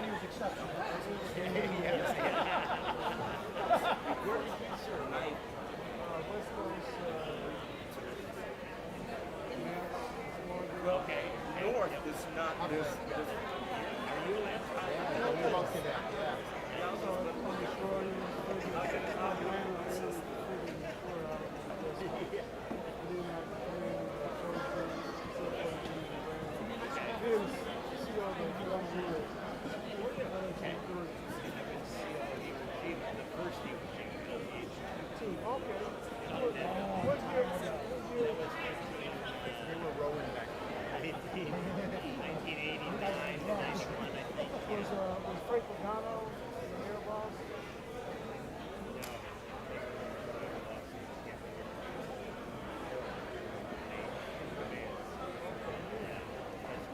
he was exceptional. Where did you serve? West Coast, Okay, north is not this. Are you in? we're both to that. Yeah. So, on the shore, you was Frank Pagano the air boss?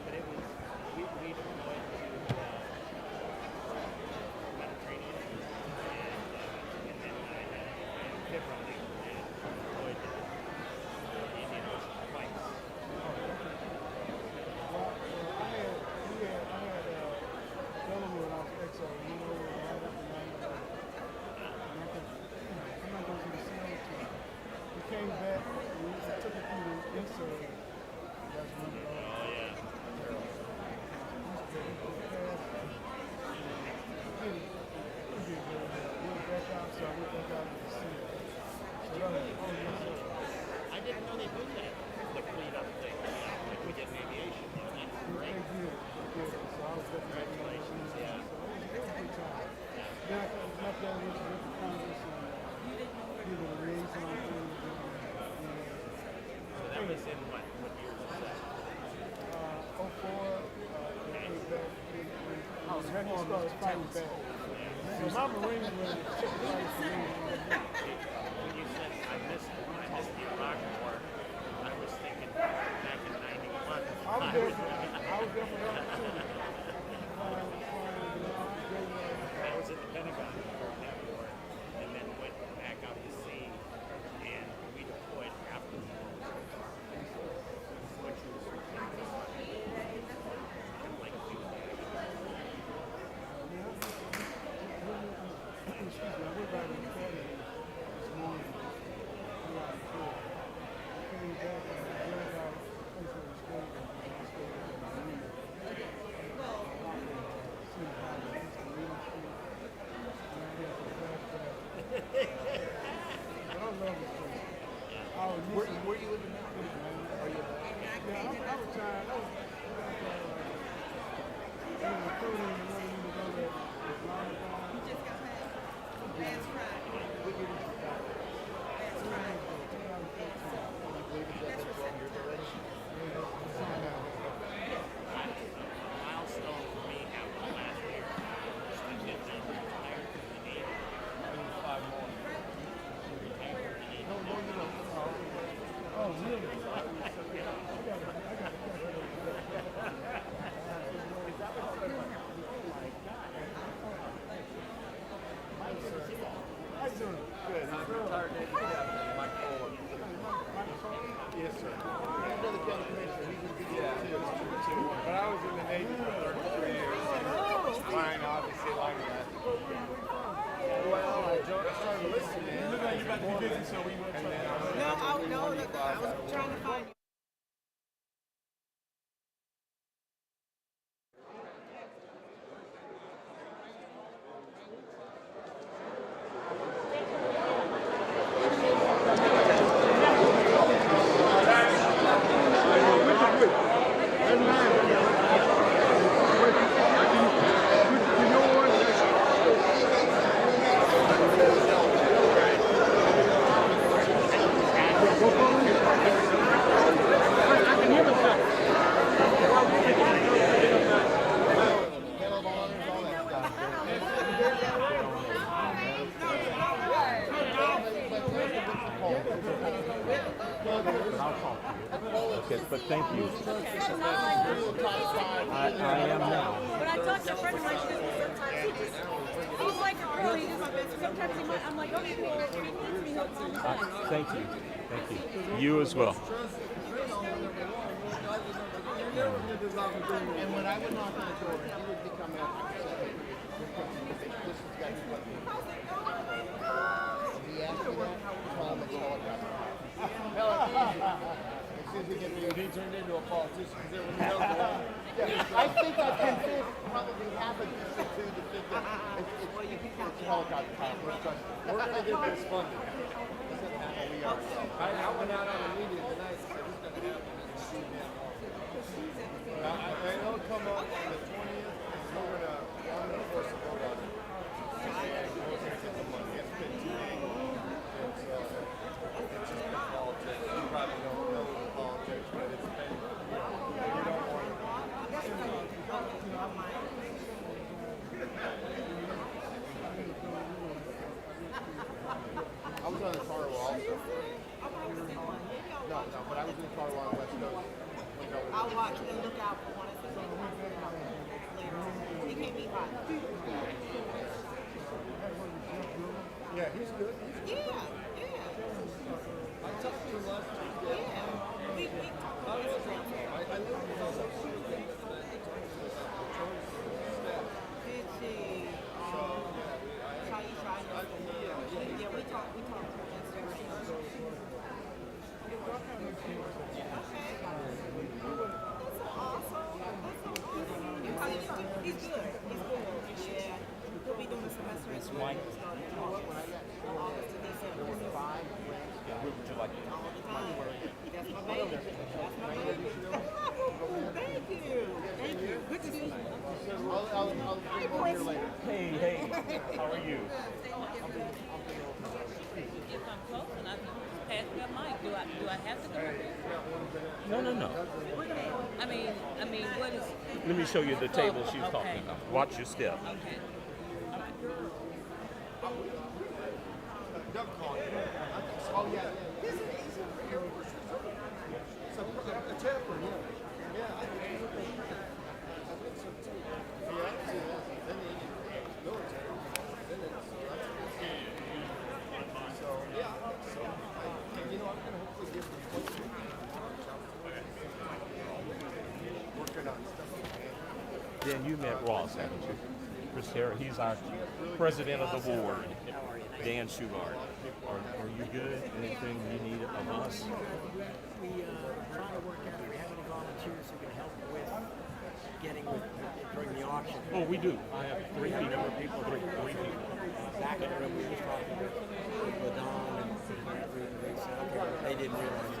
But it was, we deployed to Mediterranean, and then I had differently deployed to Indian Ocean twice. Well, I had Delaware when I was EXO, you know, right up and down the and I could, I'm not going to the SEAL team. We came back, we took it through the insert. That's when it all. Oh, yeah. I didn't know they do that. The fleet up thing, like we did in aviation. That's great. Congratulations, yeah. So that was in what year was that? 04. I was ready to start fighting back. So my Marine was chicken rice for me. When you said I missed the Iraq War, I was thinking back in 91. I was there for that too. I was at the Pentagon during that war, and then went back out to sea, and we deployed after the war, which was like Excuse me, I went back to the academy this morning. I came back and I learned how to play for the school. Where you living now? Are you? Yeah, I'm retired. I was recruiting and wanted me to go to Islamic. You just got back. That's right. What year did you start? That's right. That's your second time. Milestone for me happened last year. I did not retire from the Navy. 5 more. Retired from the Navy. Oh, really? How you doing? Good. I'm retired Navy captain, Mike Poland. Yes, sir. Another county commissioner. He's a good Yeah, but I was in the Navy for 33 years. Flying, obviously, like that. Well, I started listening. You look like you're about to be busy, so we went to No, I was trying to find you. Okay, but thank you. I am now. When I talk to a friend of mine, she goes, sometimes he's like a girl, he's my best. Sometimes he might, I'm like, okay, cool. If he needs me, he'll call me back. Thank you. Thank you. You as well. And when I would knock on the door, he would become a think I can probably have a decent too to think that it's helicopter time. We're going to get this funded. We are. I went out on the media tonight and said it's going to happen. It'll come up on the 20th, and I'm going to force a vote on it. We'll get the money. It's been 2 days. It's just been politics. You probably don't know the politics, but it's been, you don't want to. I was on the car also. No, but I was in the car on the West Coast. I'll watch and look out for one of the things later. He can't be hot. Yeah, he's good. Yeah. I talked to him last week. Yeah. We talked about this. I live with him. Did she? Yeah, we talked He's good. Yeah. He'll be doing a semester at school. August to December. Where would you like it? All the time. That's my baby. Thank you. Good to see you. I'll bring him here later. Hey, how are you? If I'm close enough, pass me a mic. Do I have to go? No. I mean, what is? Let me show you the table she's talking about. Watch your step. Okay. Doug called you. Oh, yeah. He's an Air Force Reserve. So, a chaplain, yeah. I think so too. Yeah, then the military. Then it's, so, yeah. So, I'm going to hopefully get some points. Working on stuff. Then you met Ross, haven't you? Chris Terra, he's our president of the board. Dan Shugart. Are you good? Anything you need of us? We trying to work out. We have any volunteers who can help with getting during the auction. Oh, we do. I have three people. Three people. Back in the room, we were talking to Ladon and they said, okay, they didn't realize it.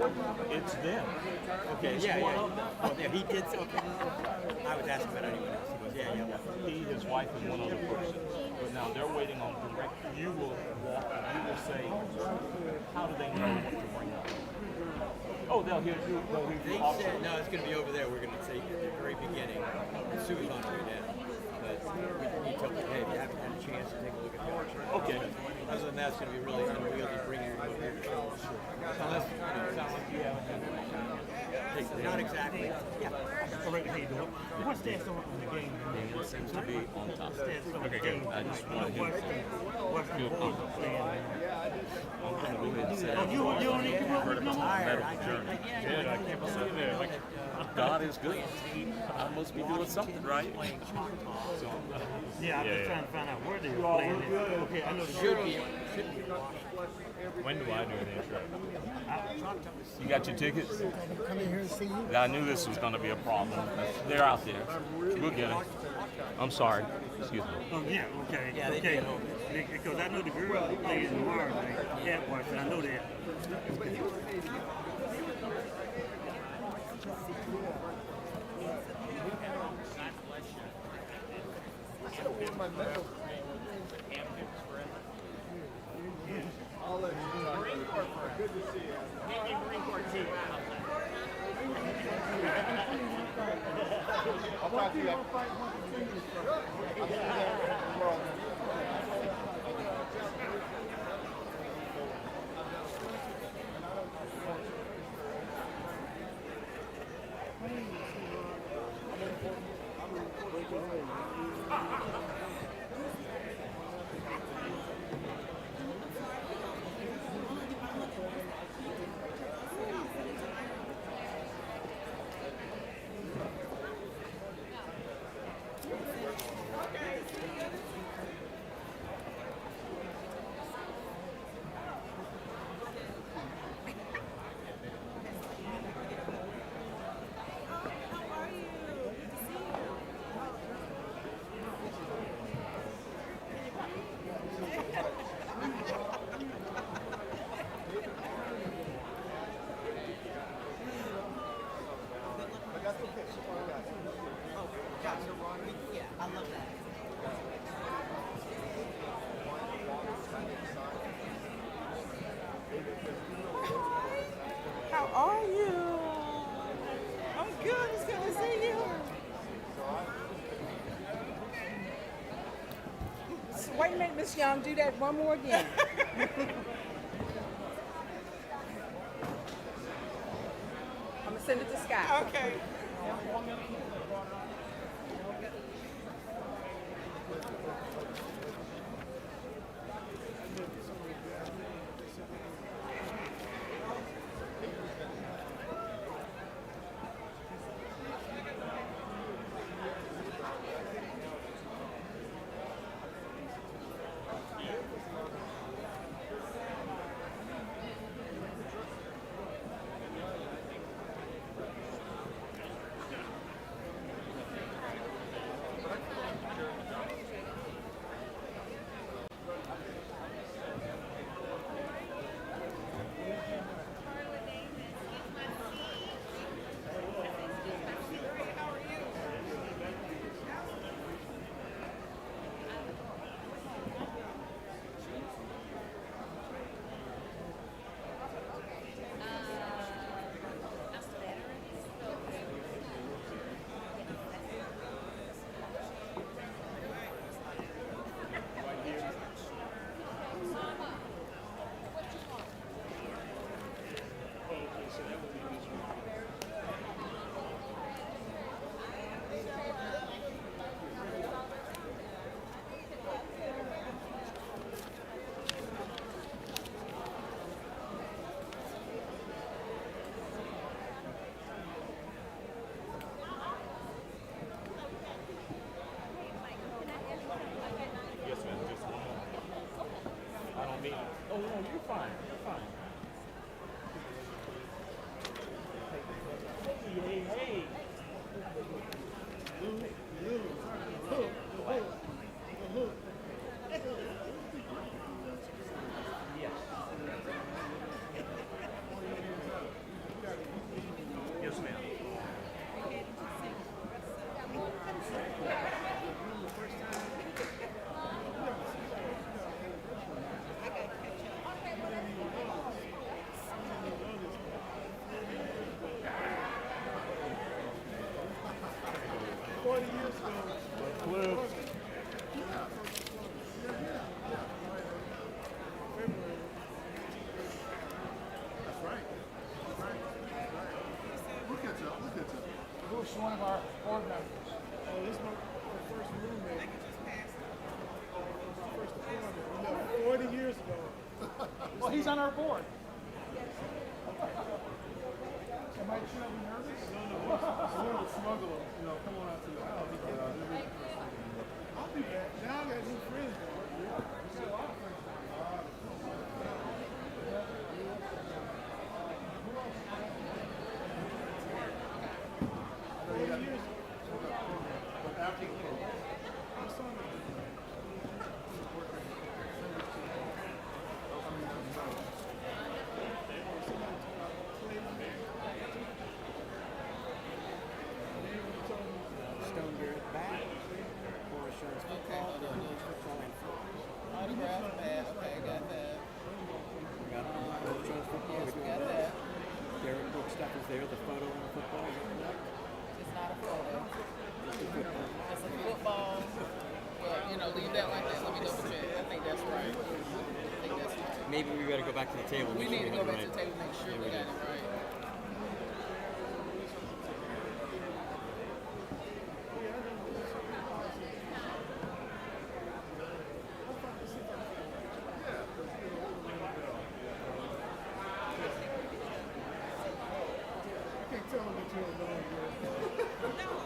Okay. It's them. Okay, yeah. Oh, yeah, he did. Okay. I was asking about anyone else. He goes, yeah. He, his wife, and one other person. But now they're waiting on direct. You will walk. You will say, how do they know what to bring up? Oh, they'll hear you. They said, no, it's going to be over there. We're going to say at the very beginning. Sue's on her way down. But he told me, hey, if you haven't had a chance to take a look at the auction. Okay. Other than that, it's going to be really unwieldy bringing everybody here to show us. Unless, Sound like you haven't had not exactly. Yeah. All right, how you doing? What's Stan doing on the game? Dan seems to be on top. Okay, good. I just wanted him to What's the feel board comfortable. playing? I'm going to go ahead and say You don't need to work with no more? medical journey. Yeah, I can't believe it. Like, God is good. I must be doing something right. yeah, I'm just trying to find out where they're playing it. Okay, I know the Should be. When do I do an intro? You got your tickets? Come in here and see you. I knew this was going to be a problem. They're out there. We'll get them. I'm sorry. Excuse me. Oh, yeah, okay. Yeah, okay. Because I know the girl that plays tomorrow night at Washington. I know that. My medal. I'll let you know. Good to see you. I'll talk to you after. I'll see you there tomorrow. Yeah, I love that. How are you? I'm good. It's good to see you. So wait a minute, Miss Young. Do that one more again. I'm gonna send it to Scott. Okay. Yes, ma'am. Just one more. I don't mean. Oh no, you're fine. You're fine. Hey, hey. Yes. Yes, ma'am. 40 years ago. Cliff. That's right. That's right. That's right. Look at you. Look at you. Who's one of our board members? Oh, this is my first roommate. First appointment. We met 40 years ago. Well, he's on our board. Somebody should be nervous? No, we're a smuggler. You know, come on out to the house. I'll be back. Now I got new friends. We got a lot of friends. Stoneberry back. For insurance football. Football and football. Autograph that. Okay, got that. We got insurance football. Yes, We we got got that. that. Derek Book stuff is there. The photo on the football. Is that correct? It's not a photo. Just the football. It's a football. Well, you know, leave that like that. Let me double check. I think that's right. I think that's right. Maybe we got to go back to the table. We make need to sure go we back have to the it table and make sure we got it right. I can't tell them that you're alone here.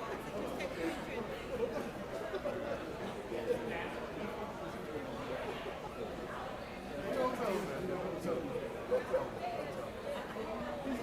He's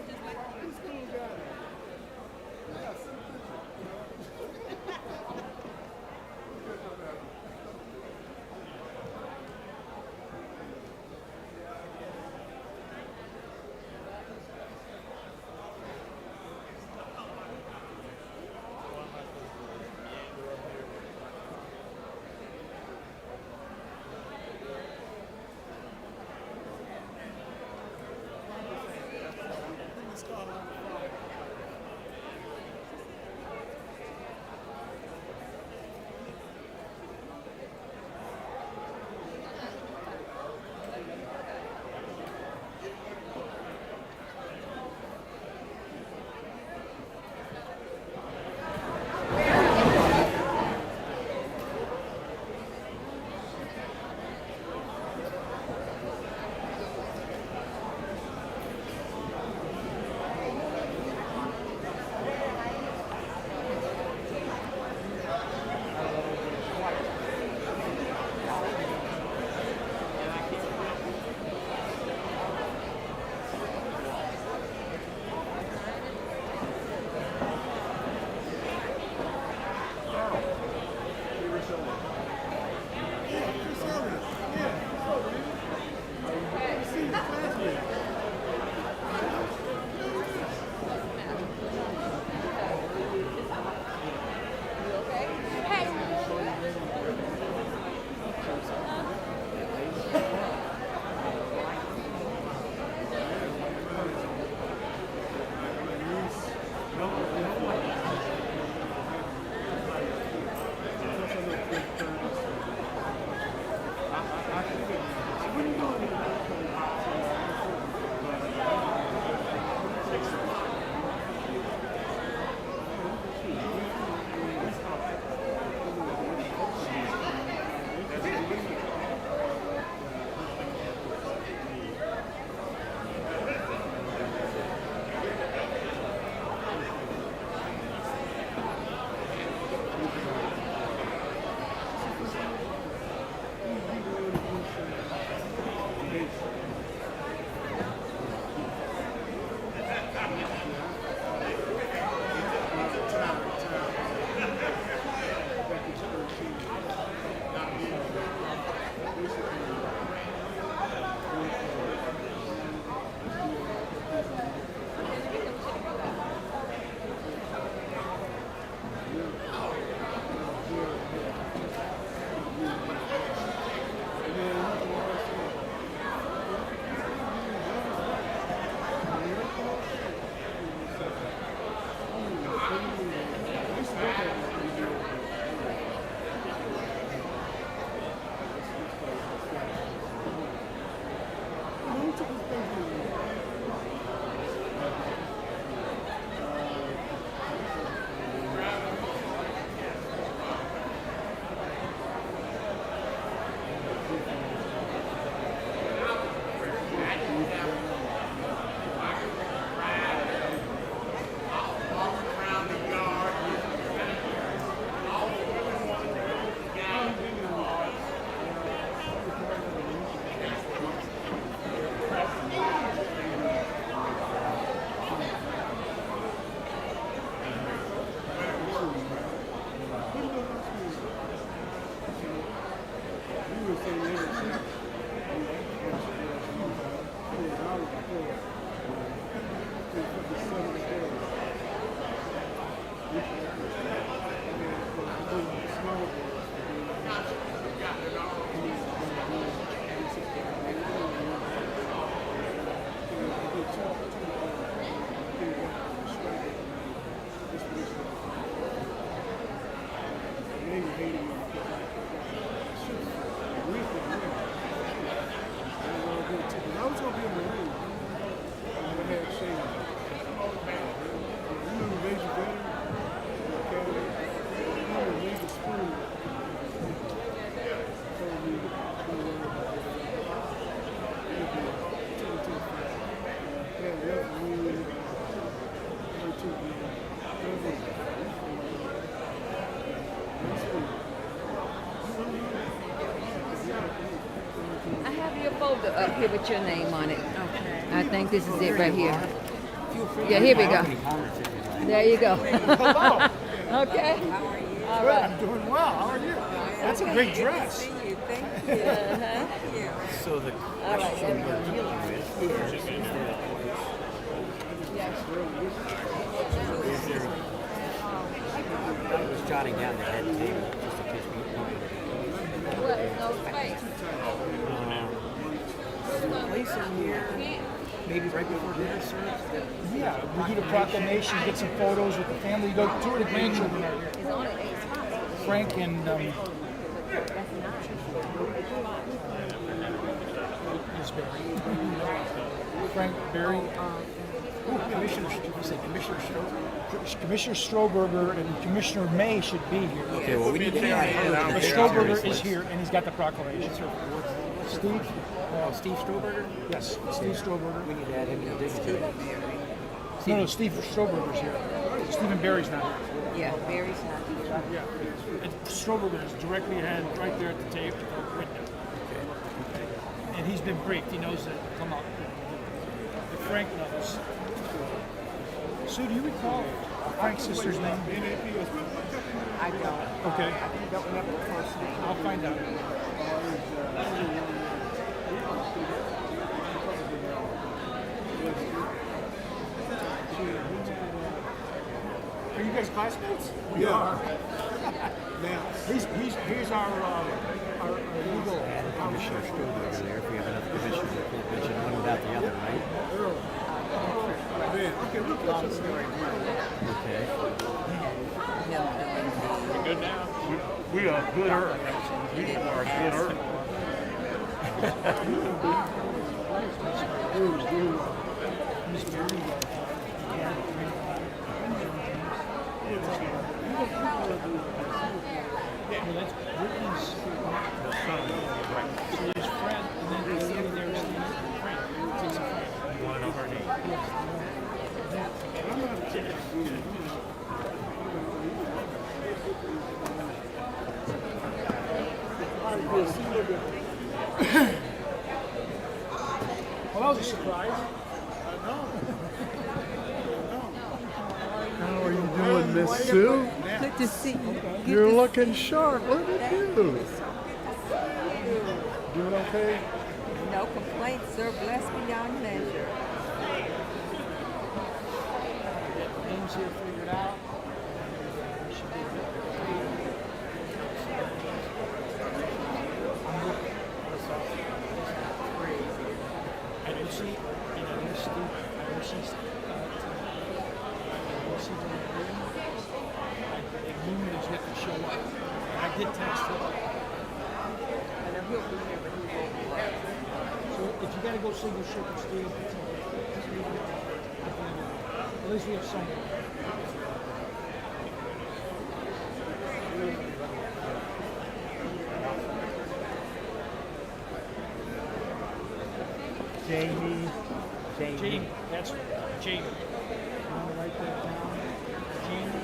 I have your folder up here with your name on it. Okay. I think this is it right here. Yeah, here we go. There you go. Hello. Okay. All Good. right. I'm doing well. How are you? That's a great dress. Thank you. So the All right, there we go. I was jotting down the head table just in case we get What? No space. place in here, maybe right before dinner serves. Yeah, we do the proclamation, get some photos with the family. You go, two of the grandchildren are here. It's on at 8 o'clock. Frank and Miss Berry. Frank Berry. Commissioner Stroberger and Commissioner May should be here. Okay, well, we need to add her. But Stroberger is here, and he's got the proclamation. Steve? Steve Stroberger? Yes, Steve Stroberger. We need to add him in addition to it. No, Steve Stroberger's here. Stephen Barry's not here. Yeah, Barry's not here. Yeah. And Stroberger is directly ahead, right there at the tape window. Okay. And he's been briefed. He knows that. Come on. Frank knows. Sue, do you recall Frank's sister's name? I don't. Okay. I don't remember the first name. I'll find out. Are you guys classmates? We are. Now, here's our legal Commissioner Stewart over there, if we have enough commissioners, we can't mention one without the other, right? Okay, Long story. Okay. We good now? We are good earth. We are good earth. Well, that's Whitney's son. So there's Fred, and then there's Frank. It's a Frank. You want to know her name? I'm not a kid. Well, that was a surprise. How are you doing, Miss Sue? Good to see you. You're looking sharp. Look at you. Doing okay? No complaints, sir. Blessed beyond measure. Things here figured out. We should be good. I don't see, and I don't see, the moon is yet to show up. I did text him. I know he'll be here, but he won't be there. So if you gotta go see the ship, it's Steve. At least we have someone. Jamie, that's Jamie. You want to write that down? Jamie.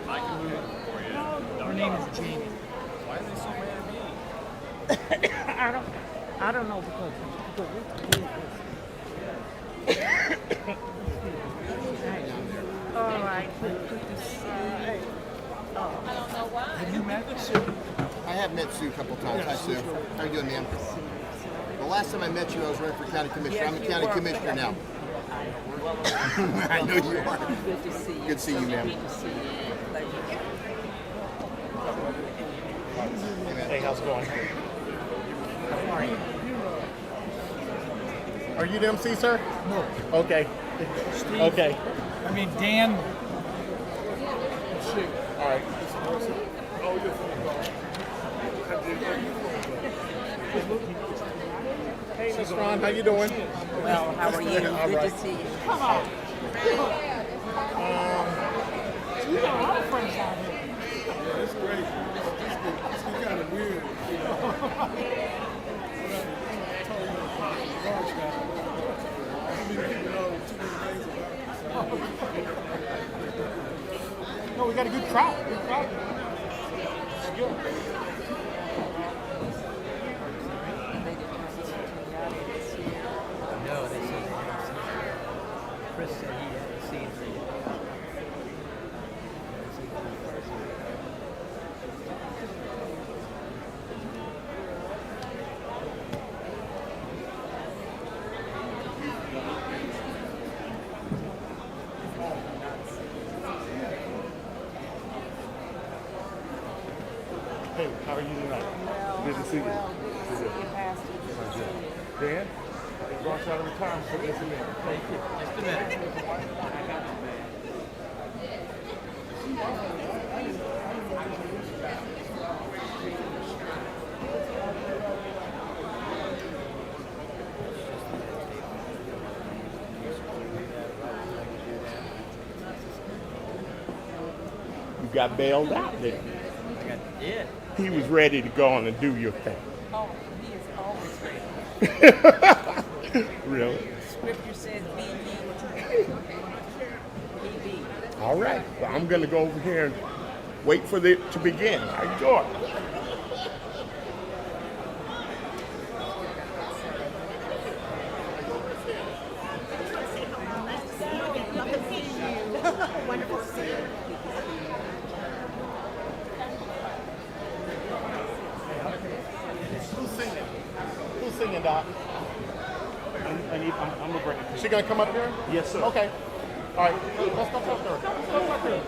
I can move it for you. Her name is Jamie. Why are they so mad at me? I don't know because All right. Good to see you. have you met Sue? I have met Sue a couple times. Hi, Sue. How you doing, ma'am? The last time I met you, I was running for county commissioner. I'm a county commissioner now. I know you are. Good to see you. Good to see you, ma'am. Good to see you. Pleasure. Hey, how's it going? Are you the MC, sir? No. Okay. Steve. Okay. I mean Dan. Sue. All right. Hey, Miss Ron, how you doing? Well, how are you? All Good right. to see you. You got a lot of friends out here. Yeah, it's great. It's kind of weird. No, we got a good crowd. Good crowd. It's good. No, they said they hadn't seen her. Chris said he hadn't seen her yet. Hey, how are you tonight? Good to see you. Good to see you, Pastor. Good to see you. Dan, they brought you out of retirement, so listen in. Thank you. Just a minute. You got bailed out there. Yeah. He was ready to go on and do your thing. Oh, he is always ready. Really? Scripture says, be ye. Be. All right. Well, I'm going to go over here and wait for it to begin. Enjoy. Wonderful Doc. I'm gonna bring it to She you. gonna come up here? Yes, sir. Okay. All right. Let's go talk to her. Let's go talk to her.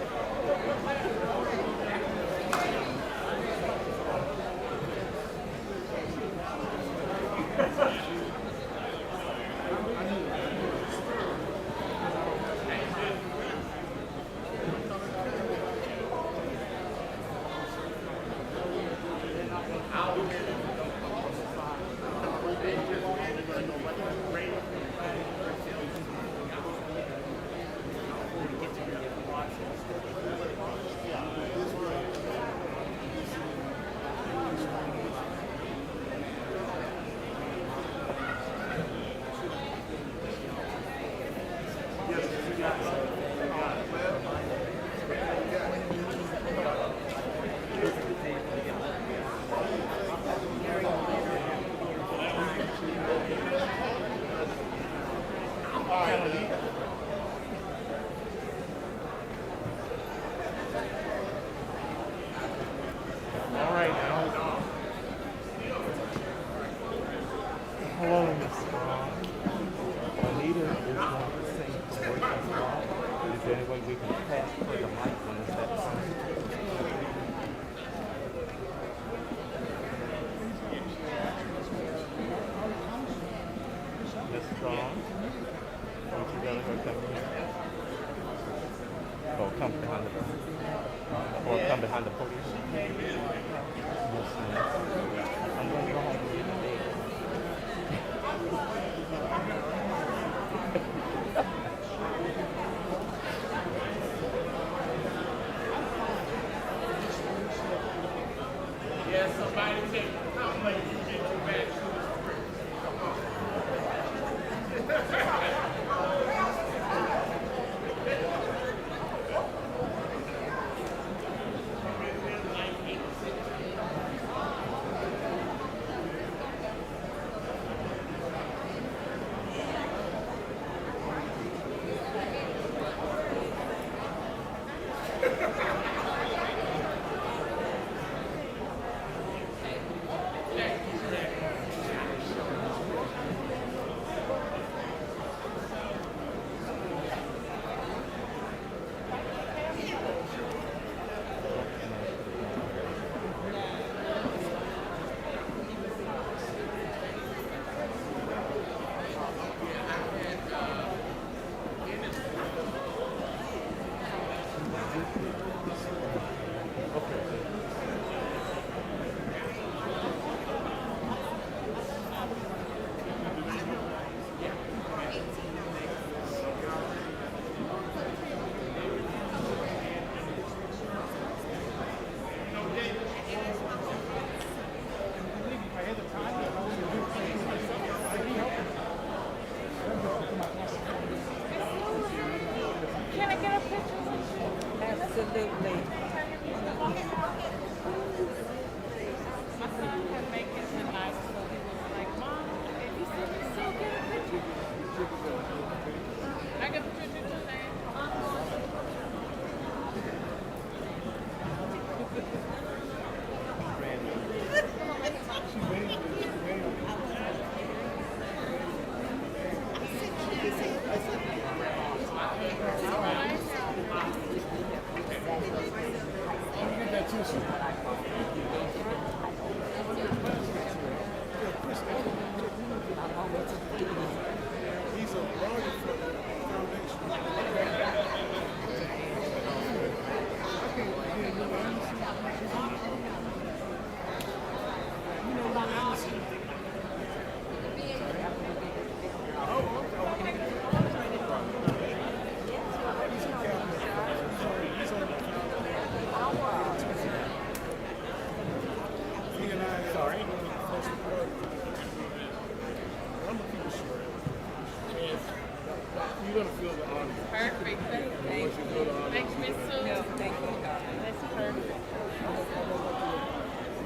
All right now. Hello, Miss Anita is going to sing the work as well. Is there any way we can pass her the mic when it's that time? Miss Strong, won't you let her come here? Or come behind the podium? Yes, ma'am. I'm going to go home and get in bed. Yeah, somebody take how much you get your back to the Can I get a picture with you? Absolutely. My son can make it tonight, so he was like, Mom, if you see me so get a picture. I get a picture today. He's a lawyer for the foundation. Sorry. I'm gonna keep it short. And you're gonna feel the honor. Perfect. Thank you. Once you feel the honor, Thanks, Miss Sue. No, thank you. That's perfect.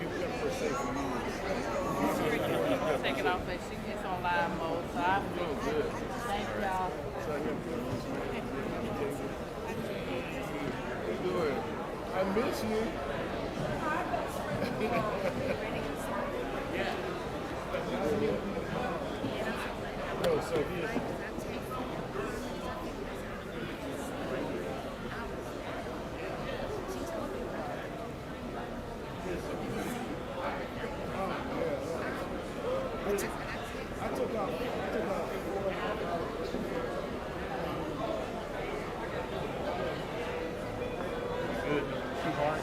you've been for safe for years. Take it off, but she gets on live mode, so I feel Good. thank y'all. So I'm gonna feel this man. Good. I miss you. Yeah. No, so he is. I took out 4.5 hours. Good. Too hard.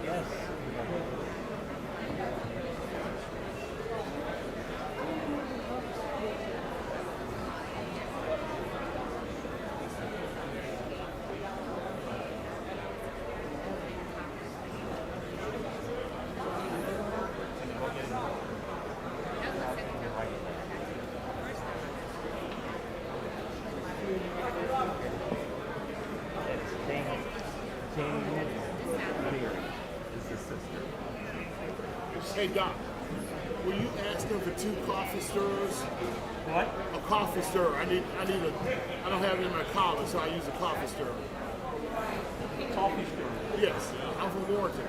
Yes. Hey Doc, will you ask them for 2 coffee stirrers? What? A coffee stirrer. I don't have it in my collar, so I use a coffee stirrer. Coffee stirrer. Yes, I'm from Warrenton.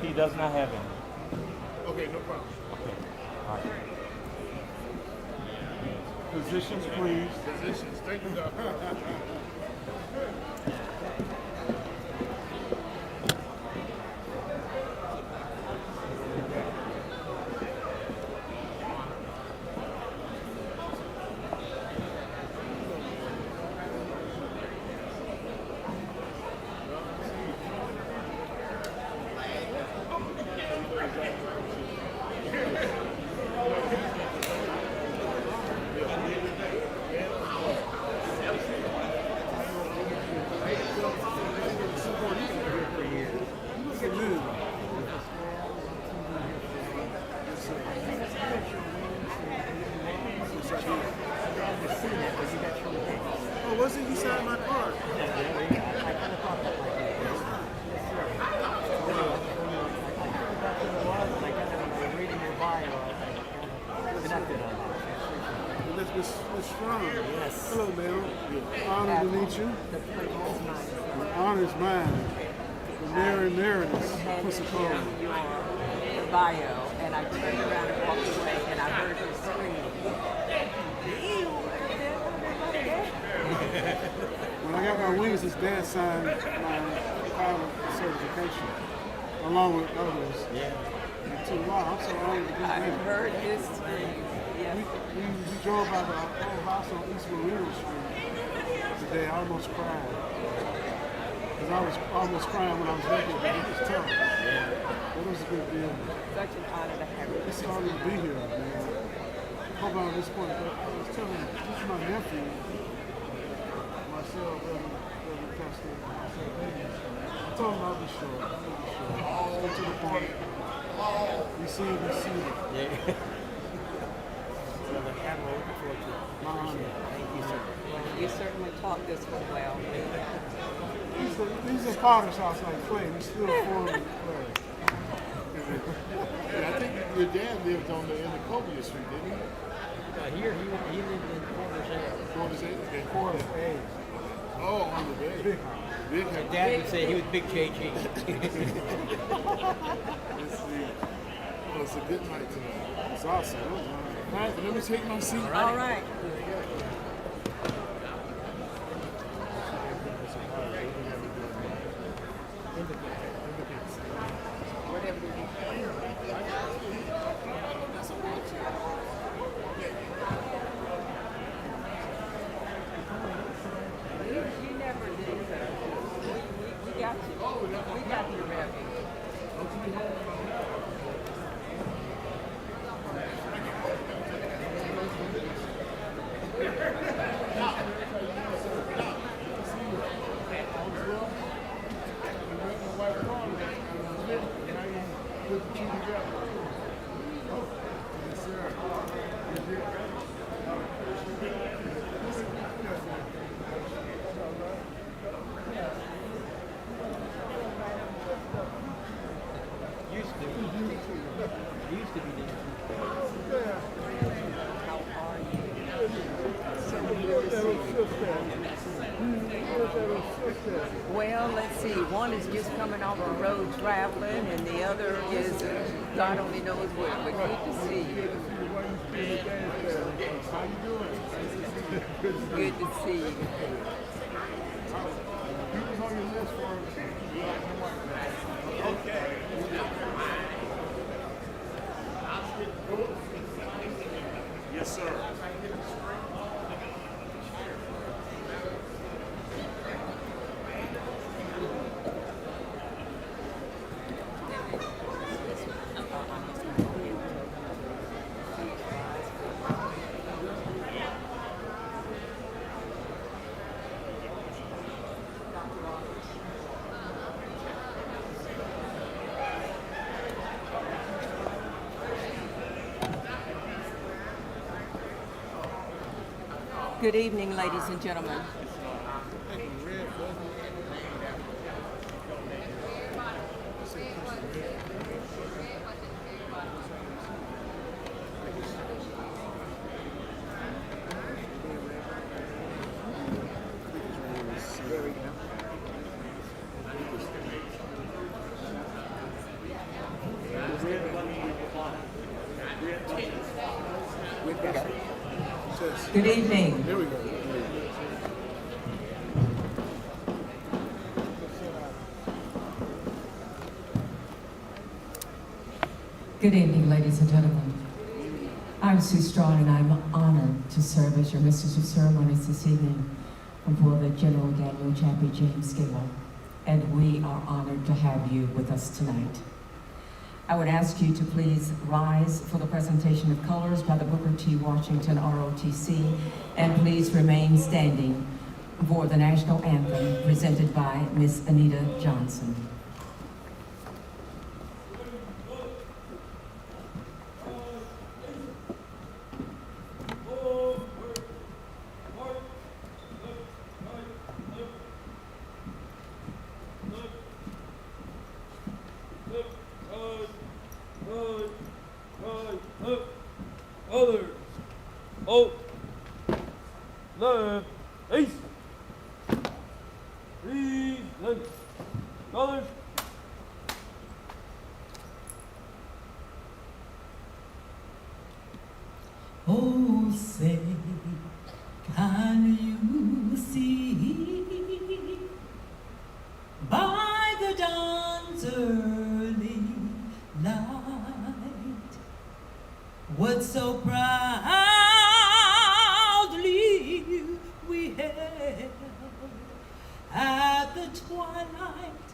He does not have any. Okay, no problem. Okay. All right. Positions, please. Positions. Thank you, Doc. Oh, wasn't he inside my car? Miss Strong. Yes. Hello, ma'am. Honored to meet you. The honor is mine. Mary Meredith. Pensacola. Your bio, and I turned around and walked away, and I heard her scream. When I got my wings, his dad signed my pilot certification, along with others. Yeah. Wow, I'm so honored to be I there. heard his scream. Yeah. We drove by the old house on East Marina Street today. I almost cried. Because I was almost crying when I was there, but it was tough. Yeah. But it was a good deal. Such an honor to have you. It's an honor to be here, man. Hold on at this point, but I was telling you, this is my nephew, Marcel, brother Pastor Marcel Davies. I told him I'll be short. Get to the point. Receive. Yeah. Well, the camera looking forward to it. My honor. Thank you, sir. You certainly taught this one well. These are Potter's house like clay. He's still forming clay. Yeah, I think your dad lived on the end of Cobia Street, didn't he? Here, he lived in Quarters A. Quarters A? Okay. Quarters A. Oh, on the bay. Big house. Big My house. dad would say he was Big JG. Let's see. Oh, it's a good night tonight. It's awesome. All right, let me take my seat. All right. We got you, Reverend. Well, let's see. One is just coming off the road traveling, and the other is God only knows where. But good to see you. How you doing? Good to see you. Who's on your list for okay. Yes, sir. Good evening, ladies and gentlemen. There we go. Good evening. Here we go. Good evening, ladies and gentlemen. I'm Sue Strawn, and I'm honored to serve as your Mistress of Ceremonies this evening before the General Daniel Chappie James Gala, and we are honored to have you with us tonight. I would ask you to please rise for the presentation of colors by the Booker T. Washington ROTC, and please remain standing for the national anthem presented by Miss Anita Johnson. Others, hope, love, peace. Please, others. Oh, say, can you see by the dawn's early light what so proudly we held at the twilight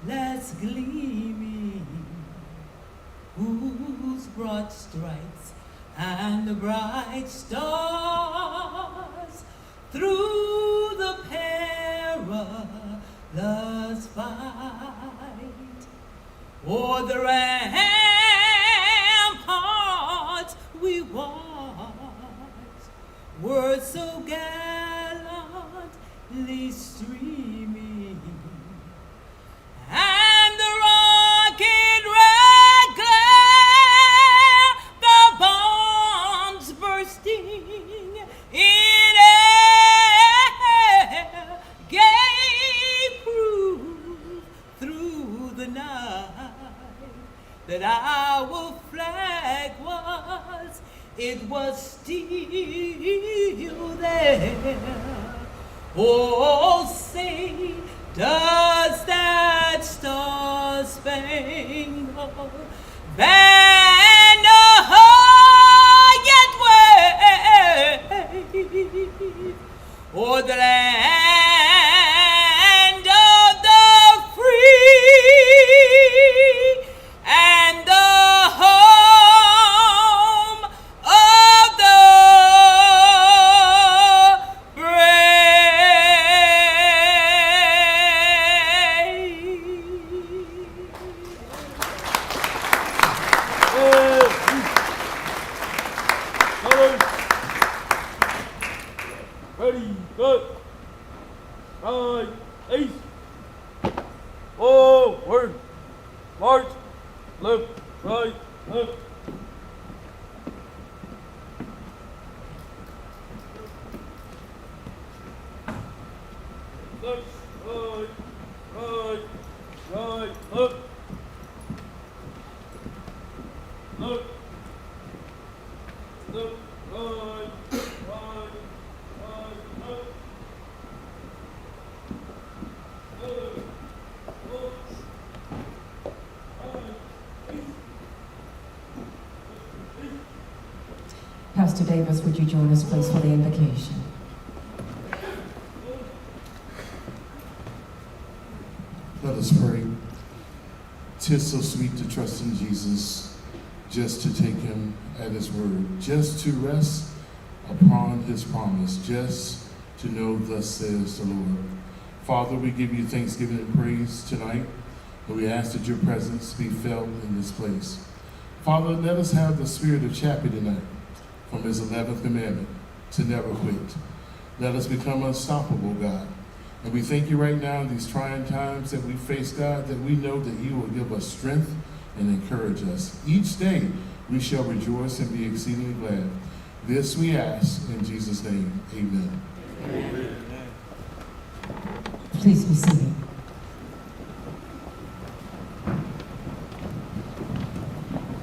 last gleaming, whose broad stripes and the bright stars through the perilous fight o'er the ramparts we watched were so gallantly streaming, and the rocket red glare, the bombs bursting in air, gave proof through the night that our flag was still there. Oh, say, does that star-spangled banner yet wave o'er the land of the free? Forward. March. Left, right, left. Left, right, right, right, left. Left. Left, right, right, right, left. Pastor Davis, would you join us, please, for the invocation? Let us pray. 'Tis so sweet to trust in Jesus, just to take him at his word, just to rest upon his promise, just to know thus says the Lord. Father, we give you thanksgiving and praise tonight, and we ask that your presence be felt in this place. Father, let us have the spirit of Chappie tonight, from his 11th commandment, to never quit. Let us become unstoppable, God. And we thank you right now in these trying times that we face, God, that we know that you will give us strength and encourage us. Each day we shall rejoice and be exceedingly glad. This we ask in Jesus' name. Amen. Amen. Please be seated.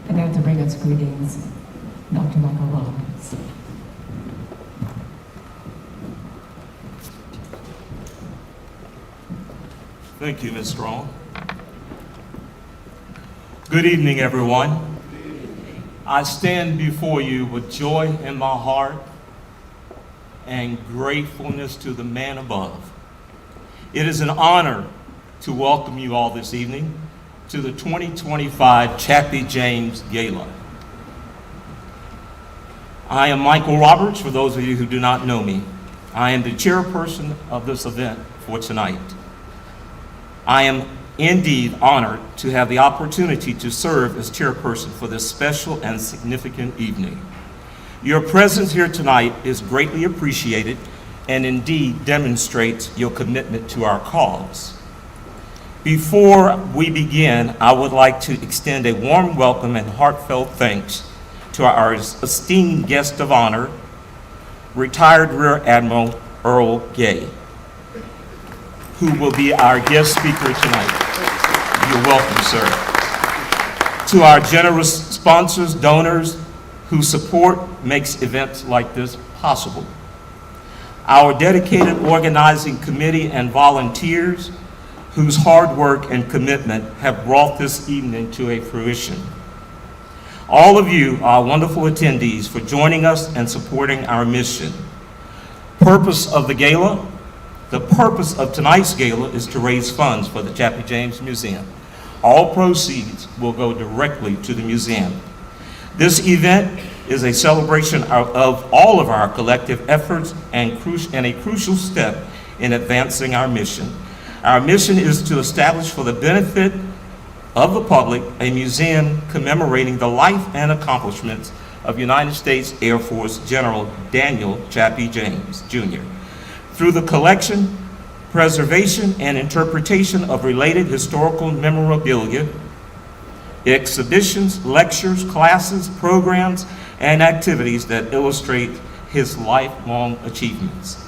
And now to bring us greetings, Dr. Michael Rollins. Thank you, Ms. Strong. Good evening, everyone. I stand before you with joy in my heart and gratefulness to the man above. It is an honor to welcome you all this evening to the 2025 Chappie James Gala. I am Michael Roberts, for those of you who do not know me. I am the chairperson of this event for tonight. I am indeed honored to have the opportunity to serve as chairperson for this special and significant evening. Your presence here tonight is greatly appreciated and indeed demonstrates your commitment to our cause. Before we begin, I would like to extend a warm welcome and heartfelt thanks to our esteemed guest of honor, retired Rear Admiral Earl Gay, who will be our guest speaker tonight. You're welcome, sir. To our generous sponsors, donors, whose support makes events like this possible. Our dedicated organizing committee and volunteers, whose hard work and commitment have brought this evening to a fruition. All of you are wonderful attendees for joining us and supporting our mission. Purpose of the gala. The purpose of tonight's gala is to raise funds for the Chappie James Museum. All proceeds will go directly to the museum. This event is a celebration of all of our collective efforts and a crucial step in advancing our mission. Our mission is to establish for the benefit of the public a museum commemorating the life and accomplishments of United States Air Force General Daniel Chappie James, Jr. through the collection, preservation, and interpretation of related historical memorabilia, exhibitions, lectures, classes, programs, and activities that illustrate his lifelong achievements.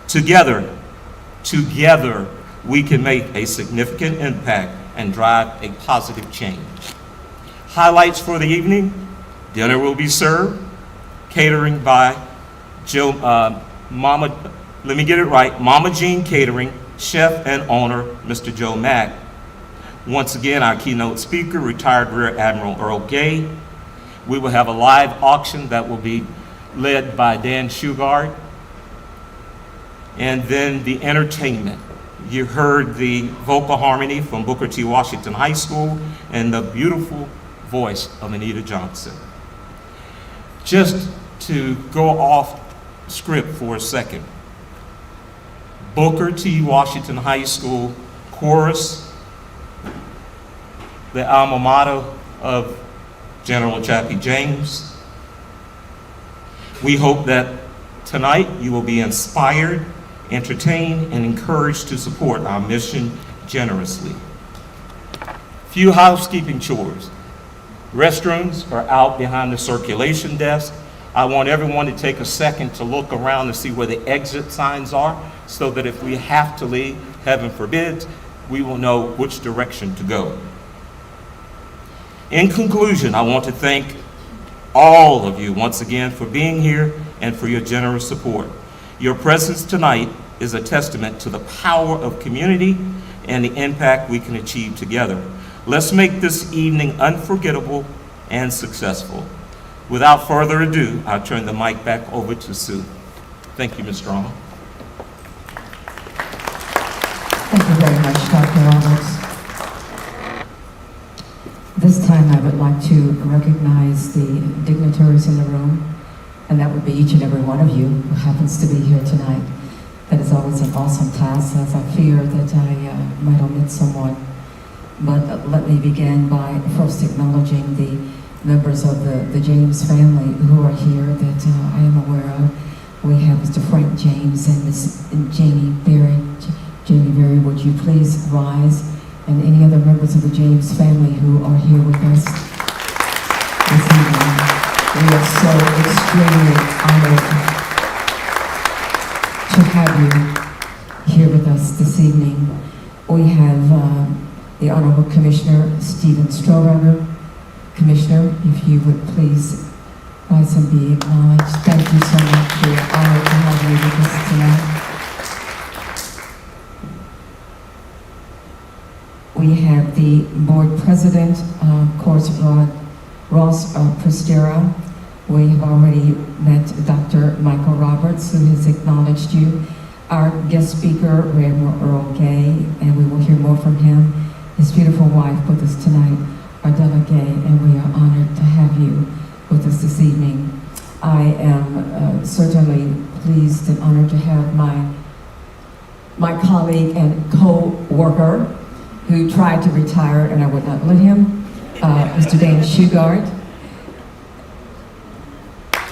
Together, we can make a significant impact and drive a positive change. Highlights for the evening: dinner will be served, catering by Mama Jean Catering, chef and owner, Mr. Joe Mack. Once again, our keynote speaker, retired Rear Admiral Earl Gay. We will have a live auction that will be led by Dan Shugart. And then the entertainment. You heard the vocal harmony from Booker T. Washington High School and the beautiful voice of Anita Johnson. Just to go off script for a second. Booker T. Washington High School chorus, the alma mater of General Chappie James. We hope that tonight you will be inspired, entertained, and encouraged to support our mission generously. Few housekeeping chores. Restrooms are out behind the circulation desk. I want everyone to take a second to look around and see where the exit signs are so that if we have to leave, heaven forbid, we will know which direction to go. In conclusion, I want to thank all of you once again for being here and for your generous support. Your presence tonight is a testament to the power of community and the impact we can achieve together. Let's make this evening unforgettable and successful. Without further ado, I'll turn the mic back over to Sue. Thank you, Ms. Strong. Thank you very much, Dr. Roberts. This time I would like to recognize the dignitaries in the room, and that would be each and every one of you who happens to be here tonight. That is always an awesome task, as I fear that I might omit someone. But let me begin by first acknowledging the members of the James family who are here that I am aware of. We have Mr. Frank James and Miss Jamie Berry. Jamie Berry, would you please rise? And any other members of the James family who are here with us this evening. We are so extremely honored to have you here with us this evening. We have the Honorable Commissioner Stephen Strohberger. Commissioner, if you would please rise and be acknowledged. Thank you so much. We are honored to have you with us tonight. We have the board president, of course, Ross Prestera. We have already met Dr. Michael Roberts, who has acknowledged you. Our guest speaker, Reverend Earl Gay, and we will hear more from him. His beautiful wife with us tonight, Ardella Gay, and we are honored to have you with us this evening. I am certainly pleased and honored to have my colleague and co-worker who tried to retire and I would not let him, Mr. Dan Shugart,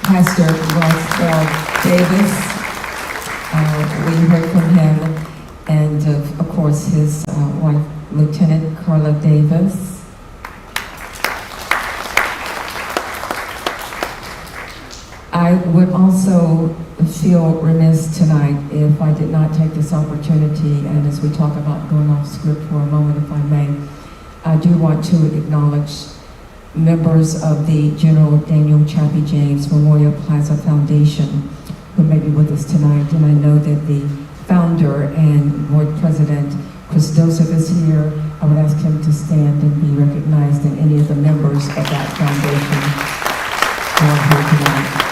Pastor Ross Davis, we heard from him, and of course his wife, Lieutenant Carla Davis. I would also feel remiss tonight if I did not take this opportunity, and as we talk about going off script for a moment, if I may, I do want to acknowledge members of the General Daniel Chappie James Memorial Plaza Foundation who may be with us tonight, and I know that the founder and board president, Chris Joseph, is here. I would ask him to stand and be recognized, and any of the members of that foundation who are here tonight.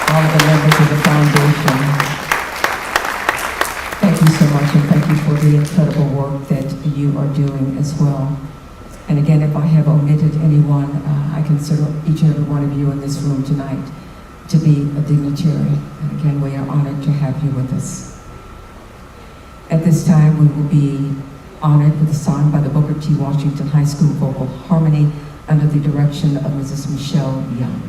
All of the members of the foundation, thank you so much, and thank you for the incredible work that you are doing as well. And again, if I have omitted anyone, I consider each and every one of you in this room tonight to be a dignitary. And again, we are honored to have you with us. At this time, we will be honored with a song by the Booker T. Washington High School Vocal Harmony under the direction of Mrs. Michelle Young.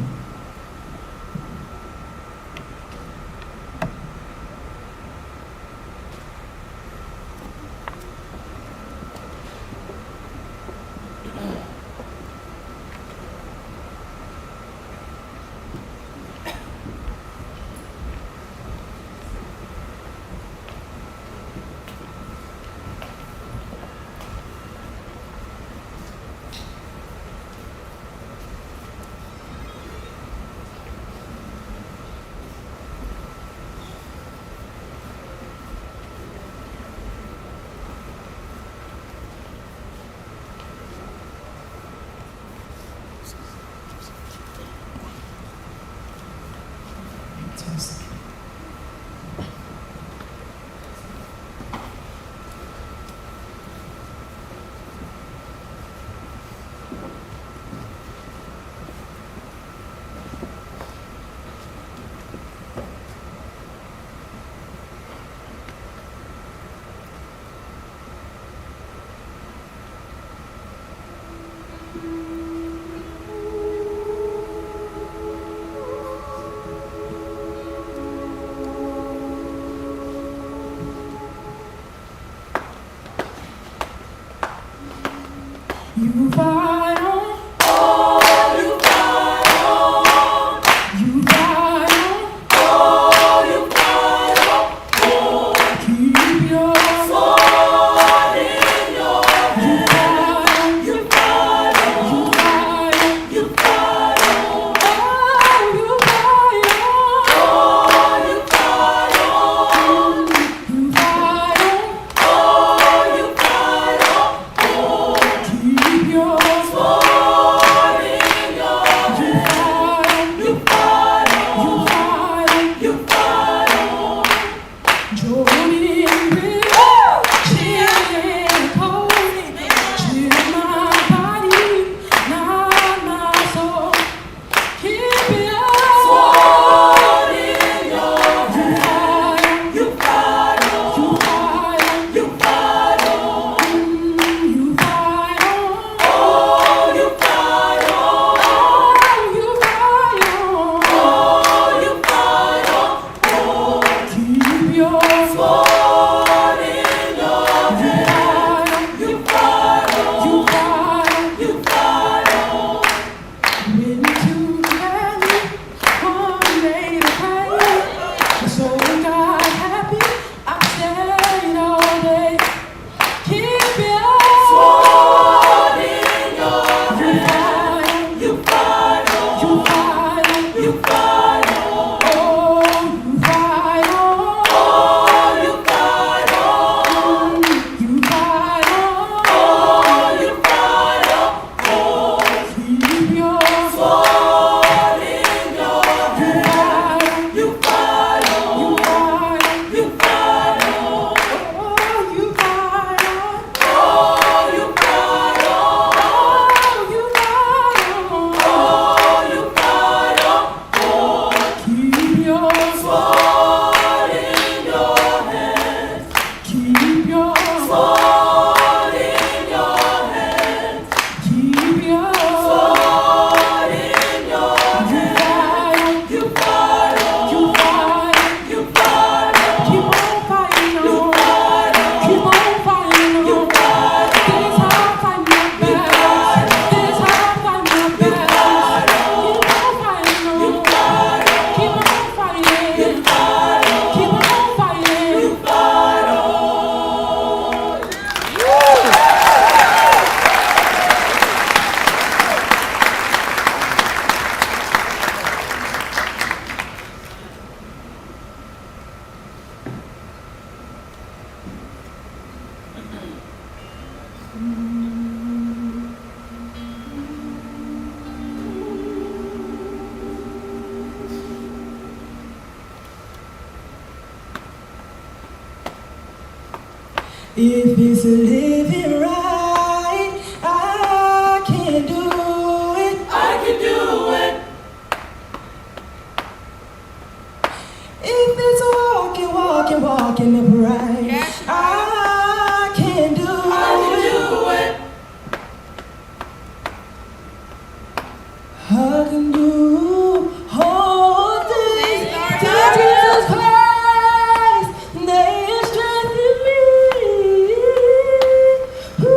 You fight on. If it's living right, I can do it. I can do it. If it's walking upright, I can do it. I can do all things through Jesus Christ. There is strength in me. Ooh.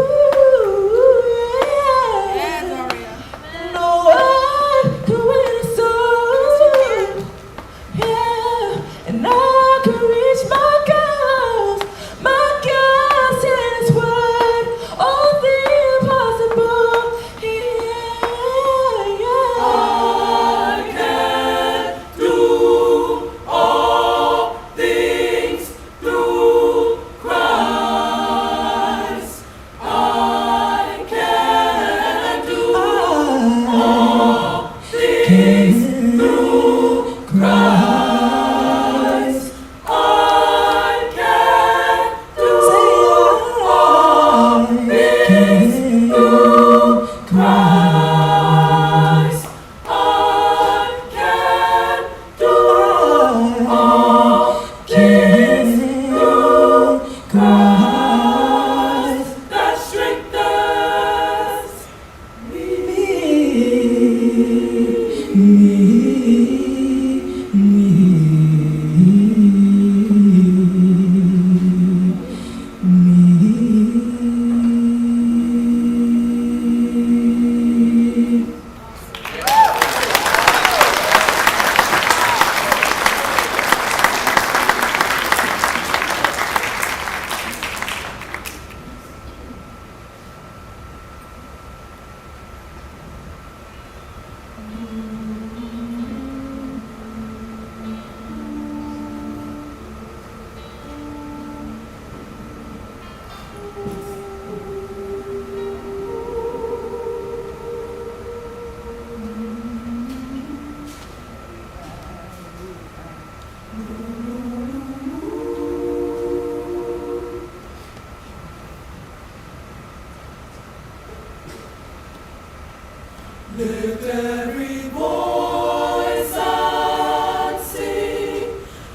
Lift every voice and sing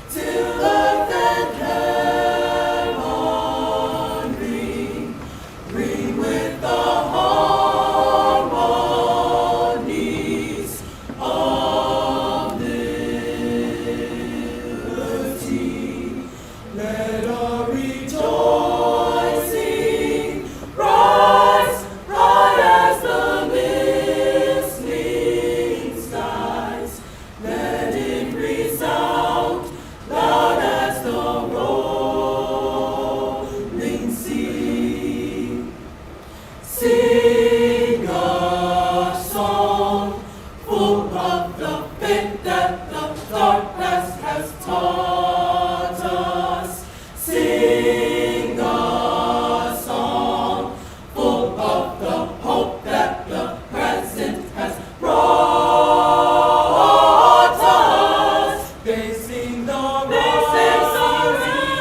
till earth and heaven ring. Ring with the harmonies of liberty. Let our rejoicing rise bright as the skies. Let it resound loud as the rolling sea. Sing a song full of the faith that the darkness has taught us. Sing a song full of the hope that the present has brought us. Facing the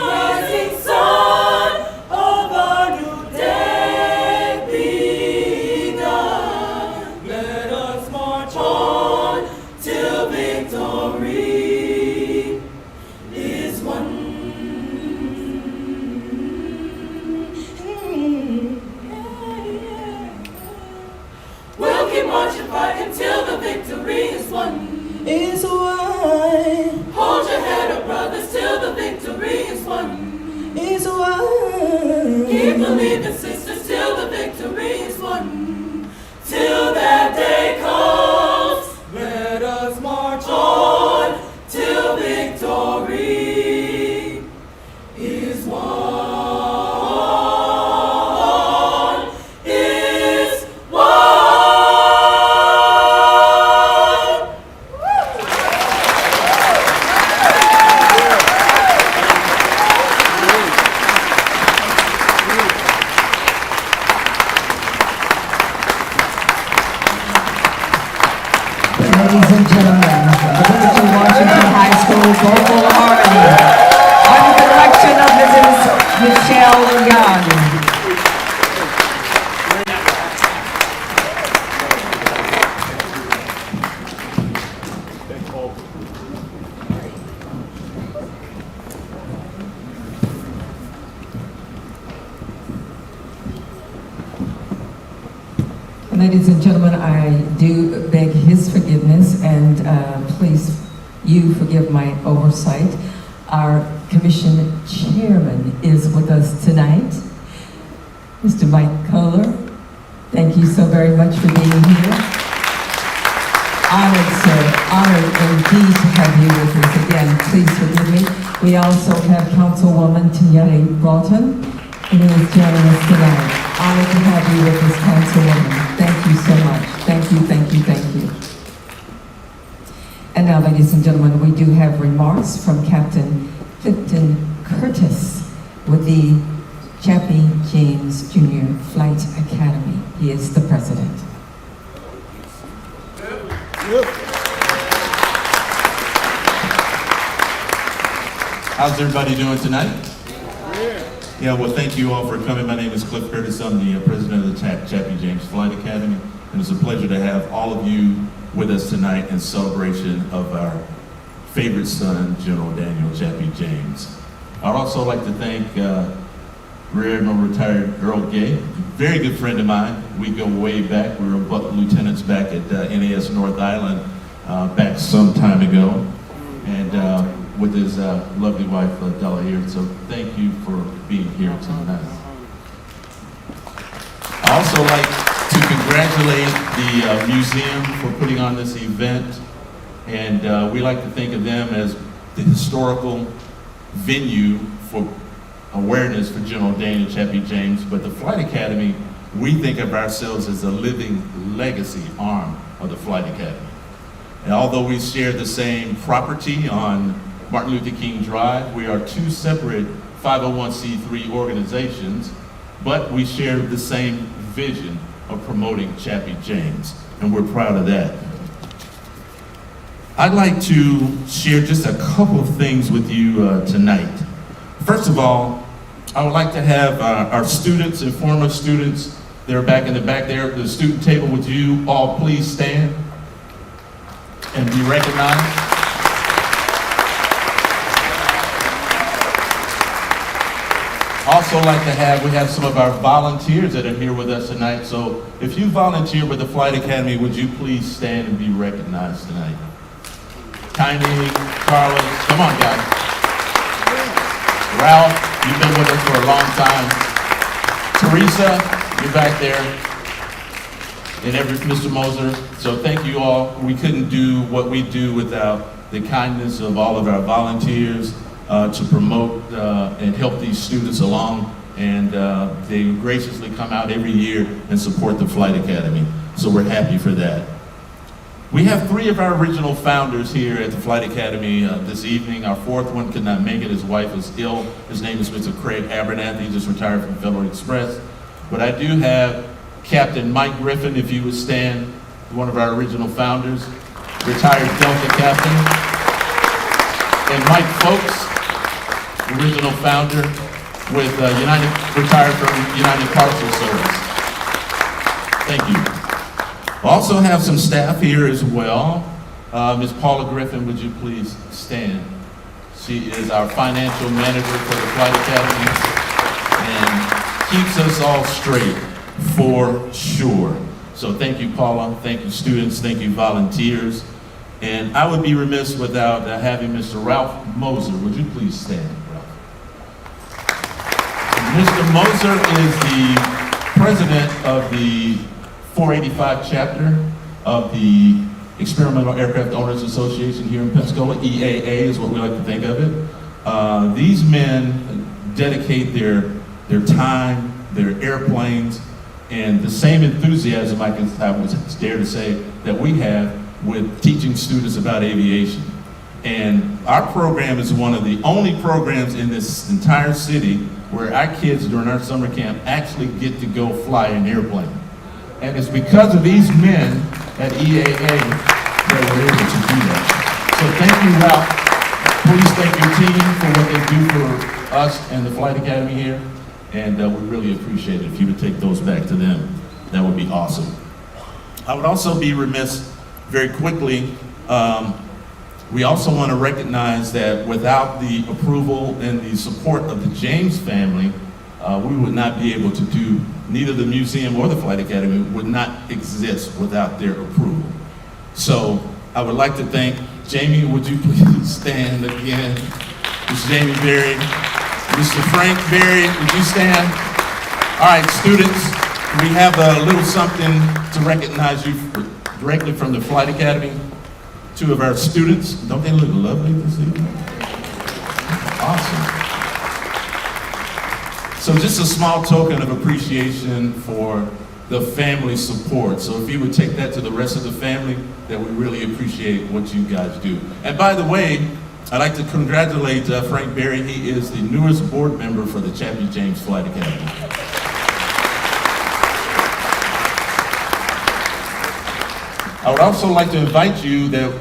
rising sun of our new day begun. Let us march on till victory is won. We'll keep marching, fighting till the victory is won. Is one, Hold your head up, brothers, till the victory is won. is one. Keep believing, sisters, till the victory is won. Till that day comes, let us march on till victory is won. Is won. Ladies and gentlemen, the Liberty Washington High School Vocal Harmony under the direction of Mrs. Michelle Young. Ladies and gentlemen, I do beg his forgiveness, and please, you forgive my oversight. Our commission chairman is with us tonight, Mr. Mike Kohler. Thank you so very much for being here. Honored, sir, honored indeed to have you with us again. Please forgive me. We also have Councilwoman Tinyeri Broughton, who is joining us tonight. Honored to have you with us, Councilwoman. Thank you so much. Thank you, thank you, thank you. And now, ladies and gentlemen, we do have remarks from Captain Clifton Curtis with the Chappie James Jr. Flight Academy. He is the president. How's everybody doing tonight? Yeah, well, thank you all for coming. My name is Cliff Curtis. I'm the president of the Chappie James Flight Academy, and it's a pleasure to have all of you with us tonight in celebration of our favorite son, General Daniel Chappie James. I'd also like to thank Rear Admiral Retired Earl Gay, very good friend of mine. We go way back. We were lieutenants back at NAS North Island back some time ago, and with his lovely wife, Della here. So thank you for being here tonight. I also like to congratulate the museum for putting on this event, and we like to think of them as the historical venue for awareness for General Daniel Chappie James. But the Flight Academy, we think of ourselves as a living legacy arm of the Flight Academy. And although we share the same property on Martin Luther King Drive, we are two separate 501c3 organizations, but we share the same vision of promoting Chappie James, and we're proud of that. I'd like to share just a couple of things with you tonight. First of all, I would like to have our students and former students, they're back in the back there at the student table, would you all please stand and be recognized? Also like to have, we have some of our volunteers that are here with us tonight. So if you volunteer with the Flight Academy, would you please stand and be recognized tonight? Tiny, Carlos, come on guys. Ralph, you've been with us for a long time. Teresa, you're back there. And Mr. Moser. So thank you all. We couldn't do what we do without the kindness of all of our volunteers to promote and help these students along. And they graciously come out every year and support the Flight Academy. So we're happy for that. We have three of our original founders here at the Flight Academy this evening. Our fourth one could not make it. His wife is ill. His name is Mr. Craig Abernathy. He just retired from Federal Express. But I do have Captain Mike Griffin, if you would stand, one of our original founders, retired Delta Captain. And Mike Folks, original founder with retired from United Parcel Service. Thank you. We also have some staff here as well. Ms. Paula Griffin, would you please stand? She is our financial manager for the Flight Academy and keeps us all straight for sure. So thank you, Paula. Thank you, students. Thank you, volunteers. And I would be remiss without having Mr. Ralph Moser. Would you please stand, Ralph? Mr. Moser is the president of the 485 chapter of the Experimental Aircraft Owners Association here in Pensacola. EAA is what we like to think of it. These men dedicate their time, their airplanes, and the same enthusiasm I would dare to say that we have with teaching students about aviation. And our program is one of the only programs in this entire city where our kids during our summer camp actually get to go fly an airplane. And it's because of these men at EAA that we're able to do that. So thank you, Ralph. Please thank your team for what they do for us and the Flight Academy here. And we really appreciate it. If you would take those back to them, that would be awesome. I would also be remiss very quickly, we also want to recognize that without the approval and the support of the James family, we would not be able to do, neither the museum or the Flight Academy would not exist without their approval. So I would like to thank Jamie, would you please stand again? Ms. Jamie Berry, Mr. Frank Berry, would you stand? All right, students, we have a little something to recognize you directly from the Flight Academy. Two of our students, don't they look lovely this evening? Awesome. So just a small token of appreciation for the family support. So if you would take that to the rest of the family, that we really appreciate what you guys do. And by the way, I'd like to congratulate Frank Berry. He is the newest board member for the Chappie James Flight Academy. I would also like to invite you that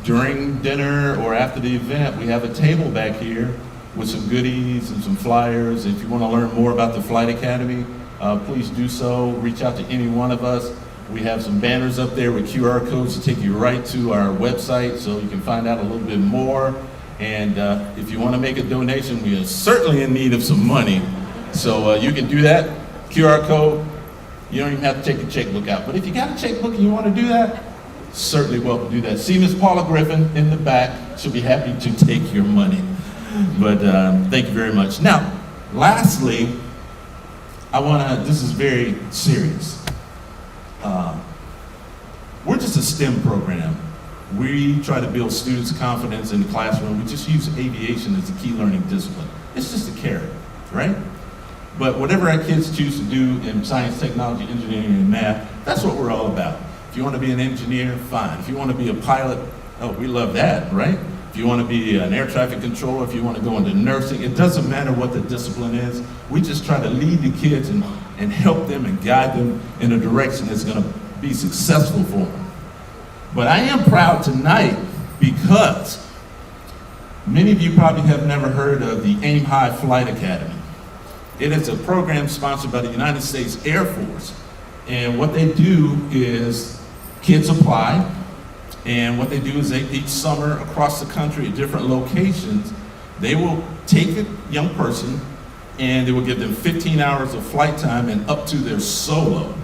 during dinner or after the event, we have a table back here with some goodies and some flyers. If you want to learn more about the Flight Academy, please do so. Reach out to any one of us. We have some banners up there with QR codes to take you right to our website so you can find out a little bit more. And if you want to make a donation, we are certainly in need of some money. So you can do that. QR code. You don't even have to take a checkbook out. But if you got a checkbook and you want to do that, certainly welcome to do that. See Ms. Paula Griffin in the back. She'll be happy to take your money. But thank you very much. Now, lastly, this is very serious. We're just a STEM program. We try to build students' confidence in the classroom. We just use aviation as a key learning discipline. It's just a carrot, right? But whatever our kids choose to do in science, technology, engineering, and math, that's what we're all about. If you want to be an engineer, fine. If you want to be a pilot, oh, we love that, right? If you want to be an air traffic controller, if you want to go into nursing, it doesn't matter what the discipline is. We just try to lead the kids and help them and guide them in a direction that's going to be successful for them. But I am proud tonight because many of you probably have never heard of the Aim High Flight Academy. It is a program sponsored by the United States Air Force. And what they do is kids apply, and what they do is each summer across the country at different locations, they will take a young person and they will give them 15 hours of flight time and up to their solo.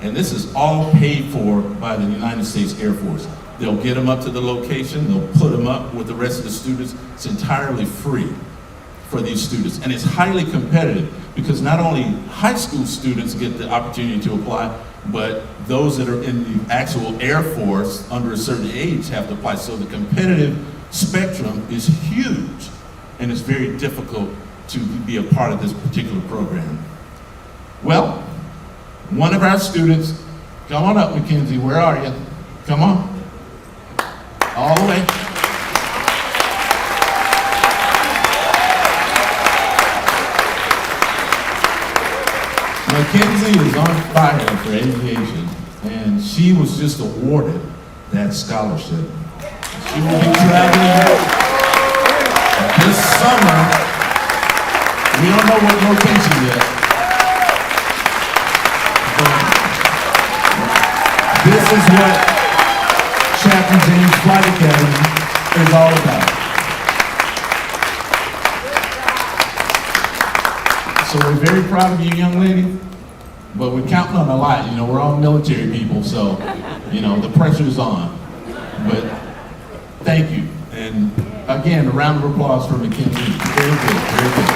And this is all paid for by the United States Air Force. They'll get them up to the location, they'll put them up with the rest of the students. It's entirely free for these students. And it's highly competitive because not only high school students get the opportunity to apply, but those that are in the actual Air Force under a certain age have to apply. So the competitive spectrum is huge, and it's very difficult to be a part of this particular program. Well, one of our students, come on up, Mackenzie, where are you? Come on. All the way. Mackenzie is on fire for aviation, and she was just awarded that scholarship. She will be traveling this summer. We don't know what location yet. But this is what Chaplain James Flight Academy is all about. So we're very proud of you, young lady, but we're counting on a lot. You know, we're all military people, so, you know, the pressure's on. But thank you. And again, a round of applause for Mackenzie. Very good, very good.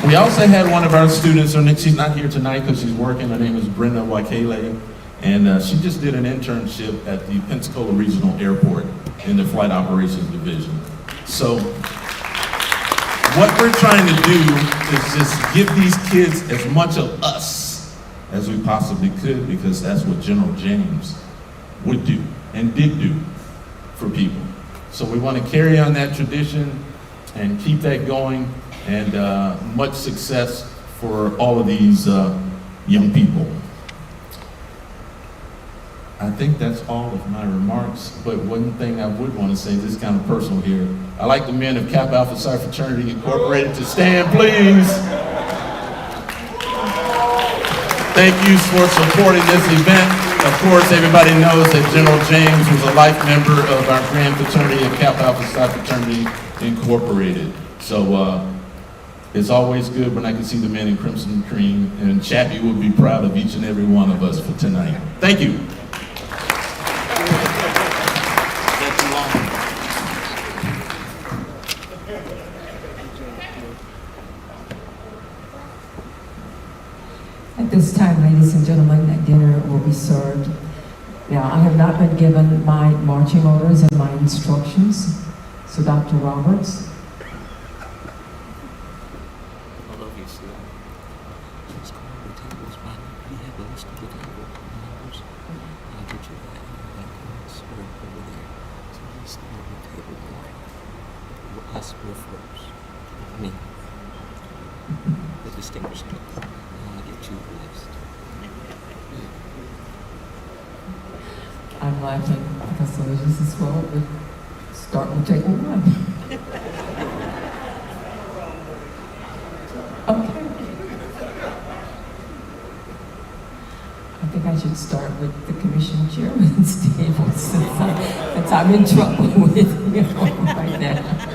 We also had one of our students, she's not here tonight because she's working. Her name is Brenda Wakele. And she just did an internship at the Pensacola Regional Airport in the Flight Operations Division. So what we're trying to do is just give these kids as much of us as we possibly could, because that's what General James would do and did do for people. So we want to carry on that tradition and keep that going, and much success for all of these young people. I think that's all of my remarks, but one thing I would want to say, this is kind of personal here. I'd like the men of Kappa Alpha Psi Fraternity Incorporated to stand, please. Thank you for supporting this event. Of course, everybody knows that General James was a life member of our grand fraternity of Kappa Alpha Psi Fraternity Incorporated. So it's always good when I can see the men in crimson and cream, and Chappie will be proud of each and every one of us for tonight. Thank you. At this time, ladies and gentlemen, dinner will be served. Now, I have not been given my marching orders and my instructions, so Dr. Roberts. Us referrers, me, the distinguished guest. I'll get you the list. I'm laughing because the ladies as well would start with table one. Okay. I think I should start with the commission chairman's table since I'm in trouble with right now.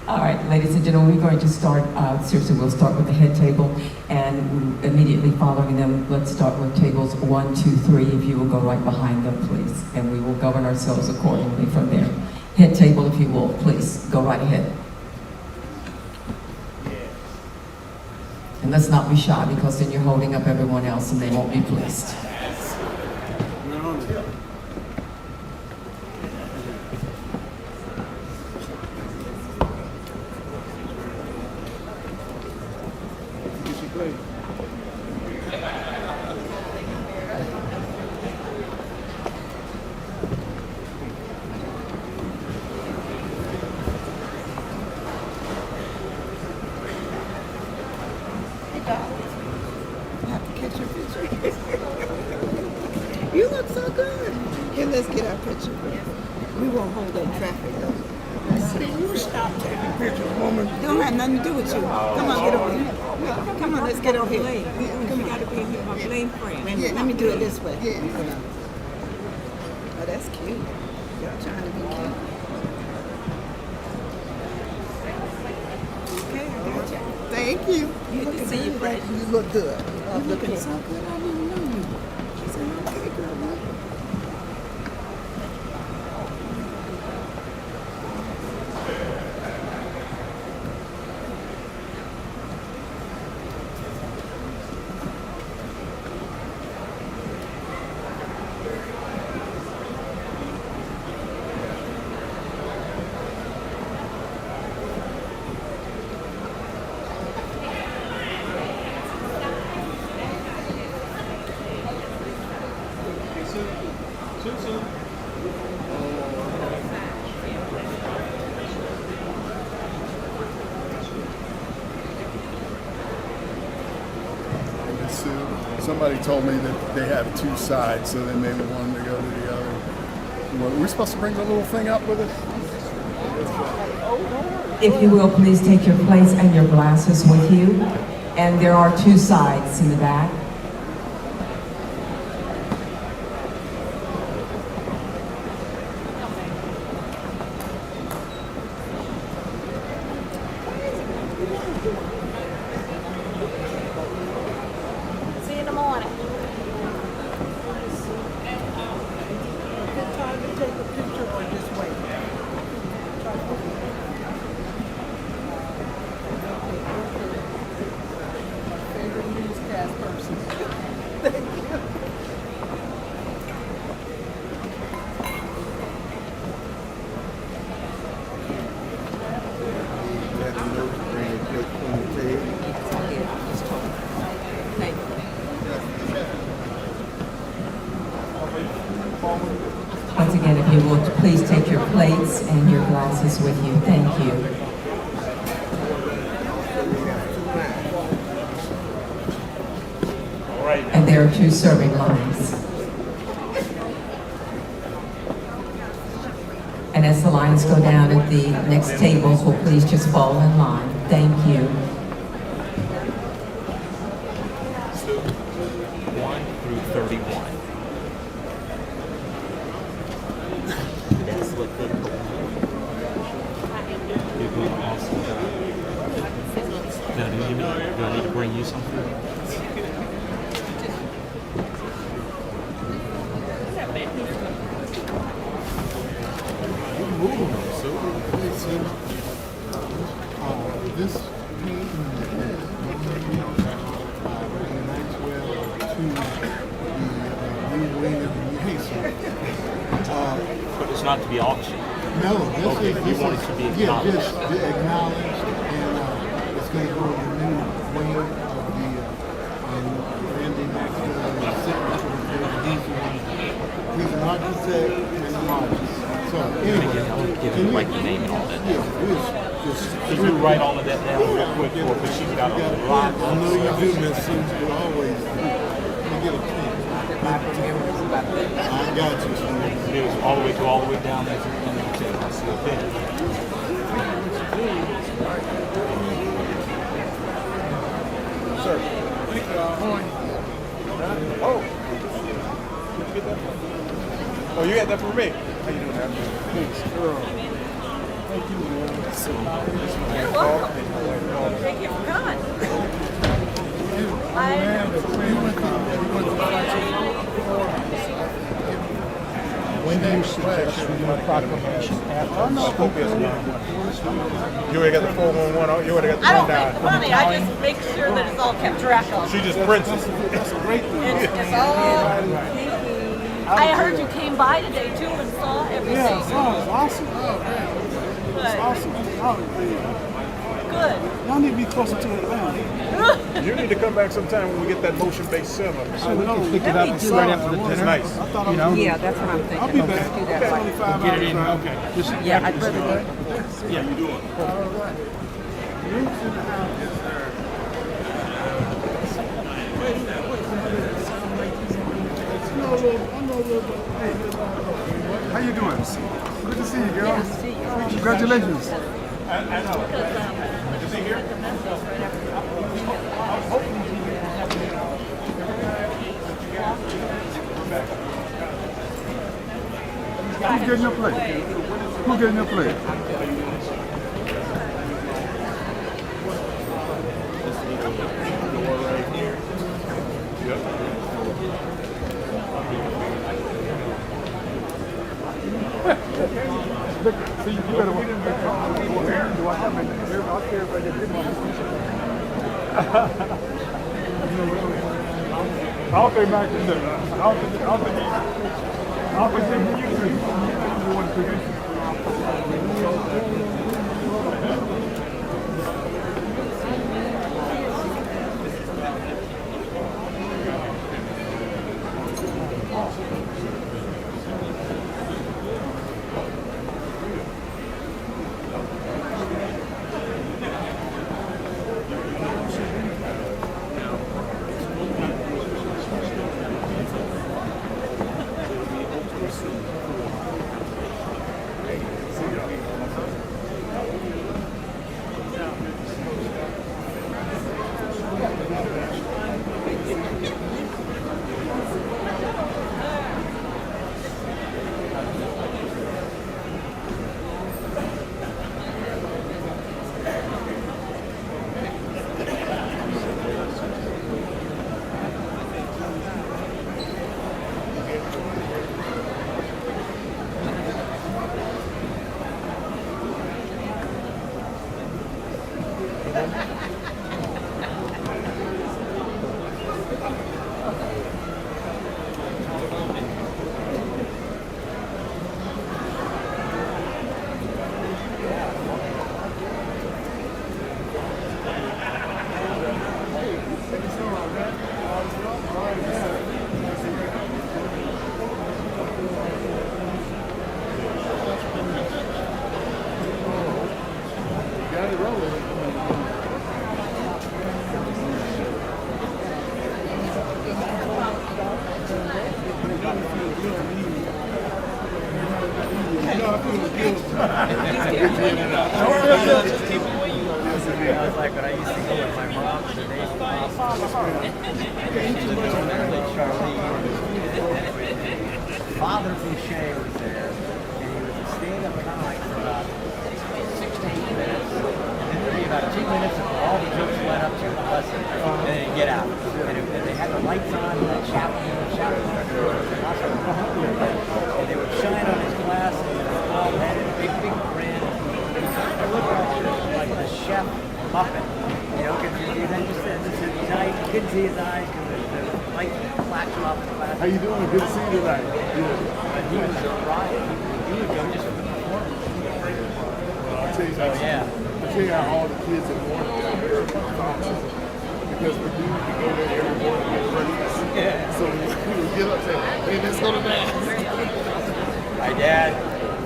All right, ladies and gentlemen, we're going to start, seriously, we'll start with the head table, and immediately following them, let's start with tables 1, 2, 3, if you will go right behind them, please, and we will govern ourselves accordingly from there. Head table, if you will, please, go right ahead. And let's not be shy, because then you're holding up everyone else and they won't be pleased. have to catch your picture. You look so good. Here, let's get our picture. We won't hold up traffic though. You stop taking pictures, woman. Don't have nothing to do with you. Come on, get over here. Come on, let's get over here. Come on. Gotta be here, my blame friend. Yeah, let me do it this way. Yeah. Oh, that's cute. Y'all trying to be cute. Okay, I got you. Thank you. Good to see you, Fred. You look good. You're looking so good. I didn't even know you. She said, okay, girl. Somebody told me that they have two sides, so they maybe wanted to go to the other. Were we supposed to bring the little thing up with us? If you will, please take your plates and your glasses with you. And there are two sides in the back. See you in the morning. Good time to take a picture or just wait? Favorite newscast person. Thank you. Once again, if you will, please take your plates and your glasses with you. Thank you. All right. And there are two serving lines. And as the lines go down at the next tables, will please just fall in line. Thank you. 1 through 31. That's what they call Now, do I need to bring you something? This painting Maxwell to the new wing of the But it's not to be auctioned. No, this Okay, is you want it to be acknowledged. just acknowledged, and it's going to go in the new wing of the Randy Maxwell signature. He's an architect and an artist. So anyway, Give him like the name and all that. yeah, Can you write all of that down real quick for her? Because she's got a lot I know you do, Miss Susan, but always let me get a pen. I got you. It was all the way down there to the end of the table. I see a pen. Sir. Thank you. Oh. Oh, you got that for me? How you doing, man? Thanks, girl. Thank you, man. You're welcome. Thank you for coming. When do you suggest we do a proclamation after? You already got the 411. You already got the I don't rundown. make money. I just make sure that it's all kept track of. She just prints it. That's a great thing. It's all. I heard you came by today too and saw everything. Yeah, it's awesome. Oh, man. It's awesome. Oh, man. Good. Y'all need to be closer to Atlanta. You need to come back sometime when we get that motion-based cinema. So we can pick it up and see right after the dinner. It's nice. You know? Yeah, that's what I'm thinking. I'll be back. Do that. Okay. 25 Get it in. hours. Okay. Yeah, I'd rather do it. Yeah, you doing? All right. Roots in the house. Wait a minute. know a little bit. Hey, how you doing? Good to see you, girl. Congratulations. I know. Good to see you here. Who's getting your plate? Who's getting your plate? See, you better go here. Do I have it? I'll care if I get I don't think Mac can do it. I don't think you do. You want to produce it. Father Boucher was there, and he was staying up kind for about 6 to 8 minutes, and then there'd be about 2 minutes of all the jokes led up to the lesson, and then he'd get out. And they had the lights on in the chapel, and they would shine on his glass, and his bald head, and a big grin. He kind of looked like the chef Muppet, you know, because he then just said, his eyes, you couldn't see his eyes because the light flashed off the glass. How you doing? Good to see you tonight. But he was a riot. He would go just for the performance. Well, I'll tell you, I'll tell you how all the kids in Warren down there are awesome. Because we go there every morning to get breakfast. Yeah. So we would get up and say, hey, let's go to mass. My dad,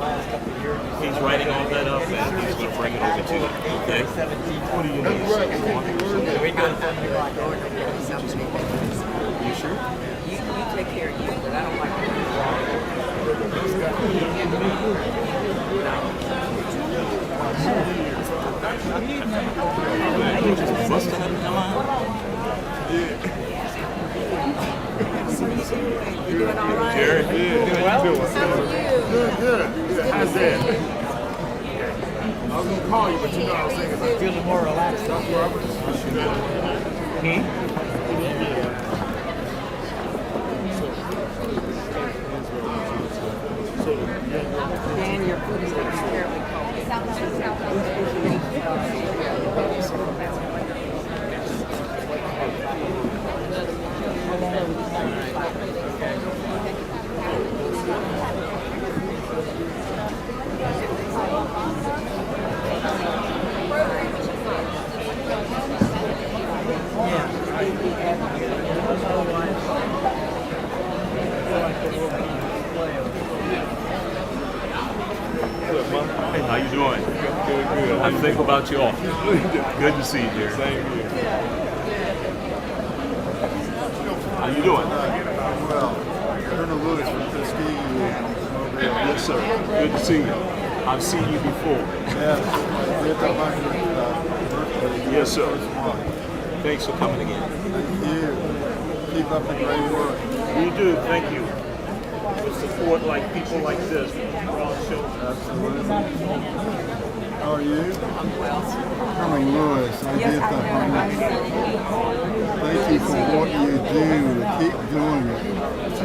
last couple of years, He's writing all that up and he's going to bring it over to you. Okay? What do you need? We go to 7 o'clock. You sure? You take care of you, but I don't like to do wrong. You just busting up in line. You doing all right? Jared, Doing well? How are you? Good. How's that? I was going to call you, but you know I was thinking about feeling more relaxed. Dr. Roberts. Dan, your food is terribly Hey, how you doing? Good. I'm thinking about you all. Good to see you, dear. Same here. How you doing? Well, sir. Good to see you. I've seen you before. Yes, sir. Thanks for coming again. Thank you. Keep up the great work. We do. Thank you. For support like people like this. Absolutely. How are you? I'm well. Colonel Lewis, I did the 100. Thank you for what you do. Keep doing it.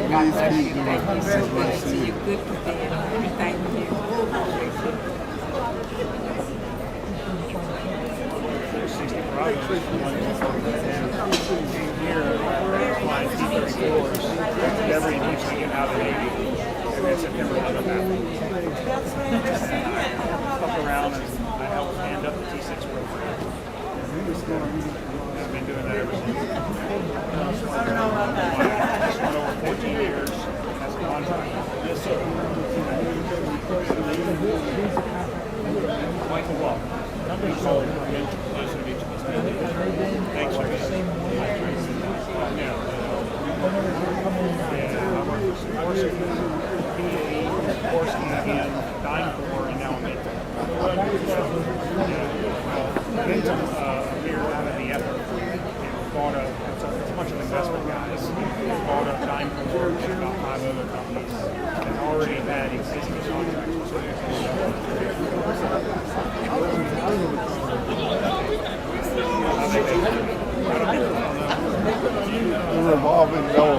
Please keep doing it. God bless you. Thank you. Flying T-34s every week to get out of the Navy. And then September 11th happened. Stuck around and I helped stand up the T6 program. I've been doing that ever since. Just went over 14 years as a contractor. Yes, sir. Michael Walker. Pleasure to meet you. Thanks, sir. And dying for, and now I'm in. Benton appeared out of the effort and bought it's a bunch of investment guys. Bought up Dime Corps and about 5 other companies and already had existing contracts. The revolving door.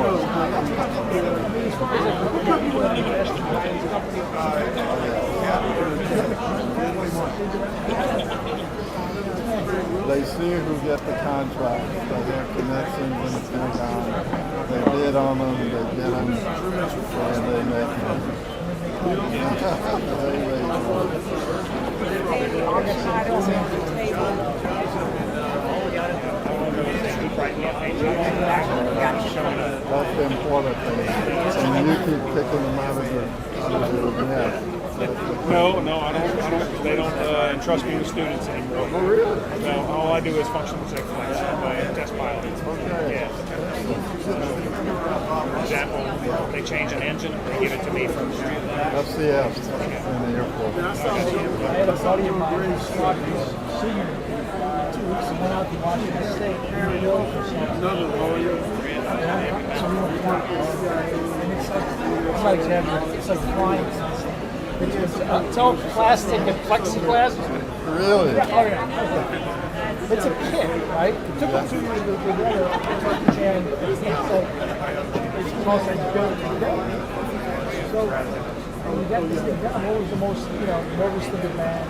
They see who get the contract. They have connections in the Pentagon. They bid on them, they get them, and they make them. That's the important thing. And you keep picking them out of the net. No, I don't. They don't entrust me with students anymore. Oh, really? So all I do is functional safety. I'm a test pilot. Okay. Yeah. For example, they change an engine, they give it to me from the street. FCS in the airport. I had a buddy of mine, senior, 2 weeks ago, went out to Washington State, very ill for something. So we went to and it's like flying. It's all plastic and plexiglass. Really? Yeah, oh yeah. It's a kit, right? It took them 2 years to put together, and it's like, it's almost like built today. So, when we got this thing done, I'm always the most, nervous looking man.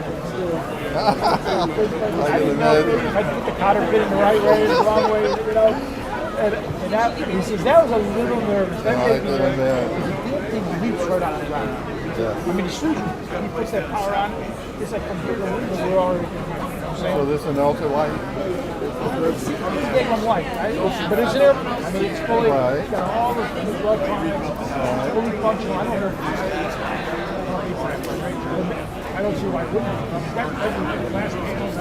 I didn't know if I put the cotter pin in the right way or the wrong way, And that, he says, that was a little nervous. That made me nervous. The damn thing leaps right out of the ground. Yeah. I mean, as soon as he puts that power on, it's like from here to windows, we're already. So this is an ultra light? It's a white, right? But it's an airplane. I mean, it's fully, it's got all the electronics, it's fully functional. I don't see why it wouldn't be. It's got everything, glass panels,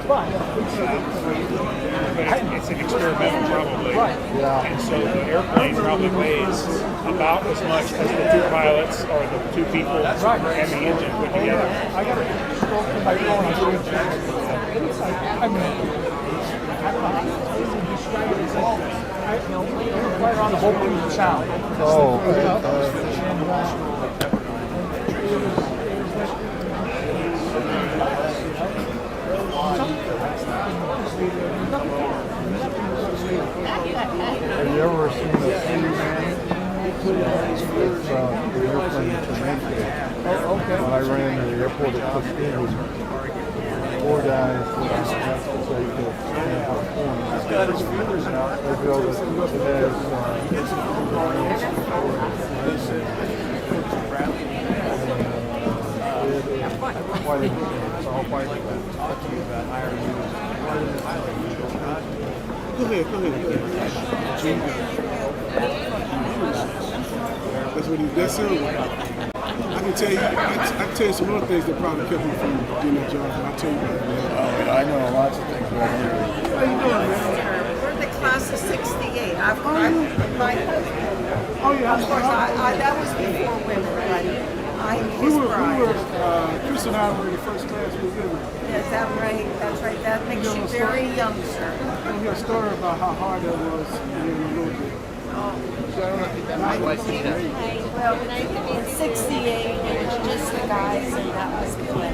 but it's an experimental probably. Right. Yeah. And so the airplane probably weighs about as much as the 2 pilots or the 2 people and the engine put together. I got to stroke in my phone. I mean, I don't know how to describe it. It's like, right around the whole thing with sound. Oh, okay. Have you ever seen a sea it's the airplane to Memphis. Okay. When I ran into the airport at Christina, 4 guys that I have to say to He's got his feelers out. They build it. It has it's all white. Go ahead. That's what that's him. I can tell you, I can tell you some other things that probably kept me from getting that job. I'll tell you about that. I know lots of things right here. How you doing, man? We're the class of '68. Of course, Oh, yeah. that was before women, right? Chris and I were in the first class with him. Yes, that's right. That's right. That makes you very young, sir. I'll hear a story about how hard that was in a little bit. Well, in 68, it was just the guys, and that was good.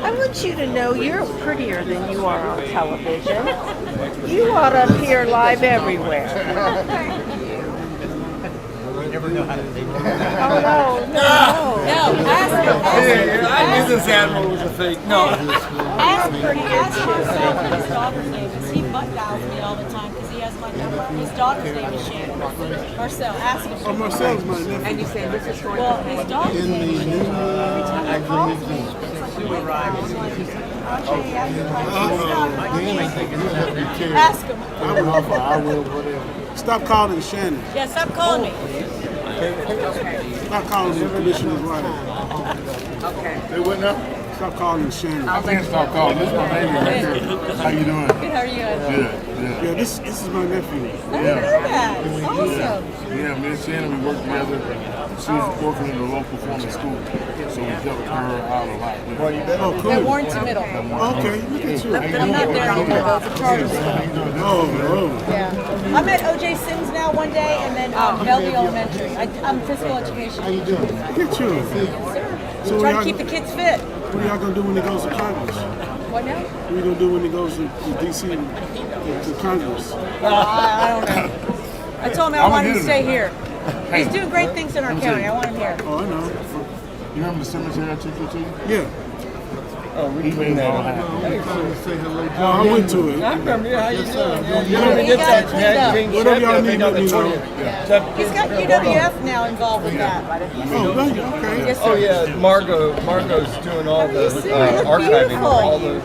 I want you to know you're prettier than you are on television. You ought to appear live everywhere. Never know how to take it. Oh, no. I knew this animal was a fake. No. Ask yourself what his daughter's name is. He butt dials me all the time because he has my number. His daughter's name is Shannon. Marcel, ask him. Oh, Marcel's my nephew. And you say this is for well, his daughter's name is Shannon. Every time I call him, ask him. I will, whatever. Stop calling Shannon. Yeah, stop calling me. Stop calling him Commissioner's wife. Okay. They wouldn't know? Stop calling Shannon. I can't stop calling. This is my baby right here. How you doing? Good, how are you guys? Good. Yeah, this is my nephew. I know that. Awesome. Yeah, me and Shannon, we worked together. She was working in the local performing school, so we helped her out a lot. Oh, cool. At Warrenton Middle. Okay, look at you. I'm not there anymore, though. It's a charter school. Oh. Yeah. I'm at O.J. Sims now one day, and then Bellevue Elementary. I'm physical education. How you doing? Look at you. So trying to keep the kids fit. What are y'all going to do when he goes to Congress? What now? What are you going to do when he goes to D.C. to Congress? I don't know. I told him I want him to stay here. He's doing great things in our county. I want him here. Oh, I know. You remember the cemetery I took you to? Yeah. Oh, we cleaned that up. I went to it. I remember. How you doing? He got it cleaned up. Whatever y'all need, let me know. He's got UWF now involved with that. Oh, thank you. Okay. Yes, sir. Oh yeah, Margot's doing all the archiving, all the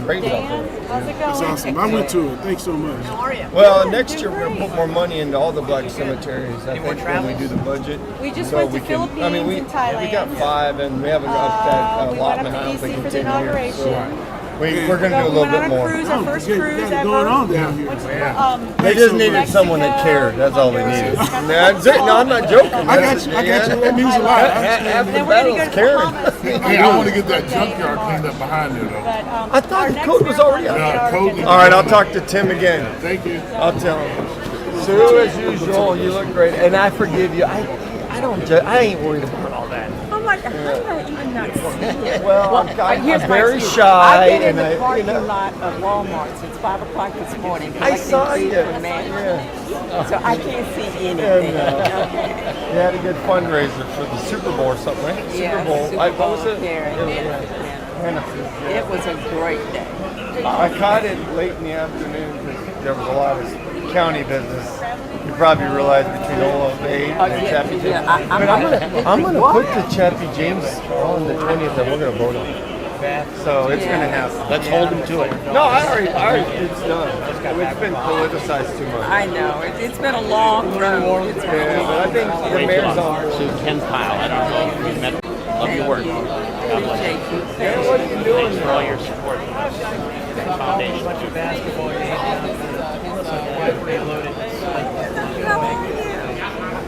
graves out there. How's it That's going? awesome. I went to it. Thanks so much. How are you? Well, next year we're gonna put more money into all the black cemeteries. I think when we do the budget. We just So went to we can- Philippines I mean, and Thailand. we got 5, and we haven't upped that We went allotment. up I to don't DC think for it's the in here. inauguration. So we're gonna do a We little went bit on a more. cruise, our first You cruise got it ever. going on down here. They just needed someone that cared. That's all they needed. That's it. No, I'm not joking. I got you. That means a lot. Half the Then we're gonna go battle's to the caring. Bahamas. Hey, I want to get that junkyard cleaned up behind there, though. But, I thought the code was already out. Yeah, code. All right, I'll talk to Tim again. Thank you. I'll tell him. Sue, as usual, you look great, and I forgive you. I ain't worried about all that. I'm like, I'm not even not seeing it. Well, I'm here's my very excuse. shy, I've been in and the I, parking you know. lot of Walmart since 5 o'clock this morning. I saw you. So I can't see anything. You had a good fundraiser for the Super Bowl or something, right? Yeah, Super Bowl. Super What was Bowl it? It was a great day. I caught it late in the afternoon because there was a lot of county business. You probably realize between Old Aid and Chappie James. But I'm gonna put the Chappie James on the 20th, and we're gonna vote on it. So it's gonna happen. Let's hold him to it. No, I already, it's done. It's been politicized too much. I know. It's been a long road. It's been a Yeah, long but I think the mayor's on. Sue Ken Pyle, I don't know if you've met. Love your work. God bless you. Yeah, what are you doing? Thanks for all your support. Foundation.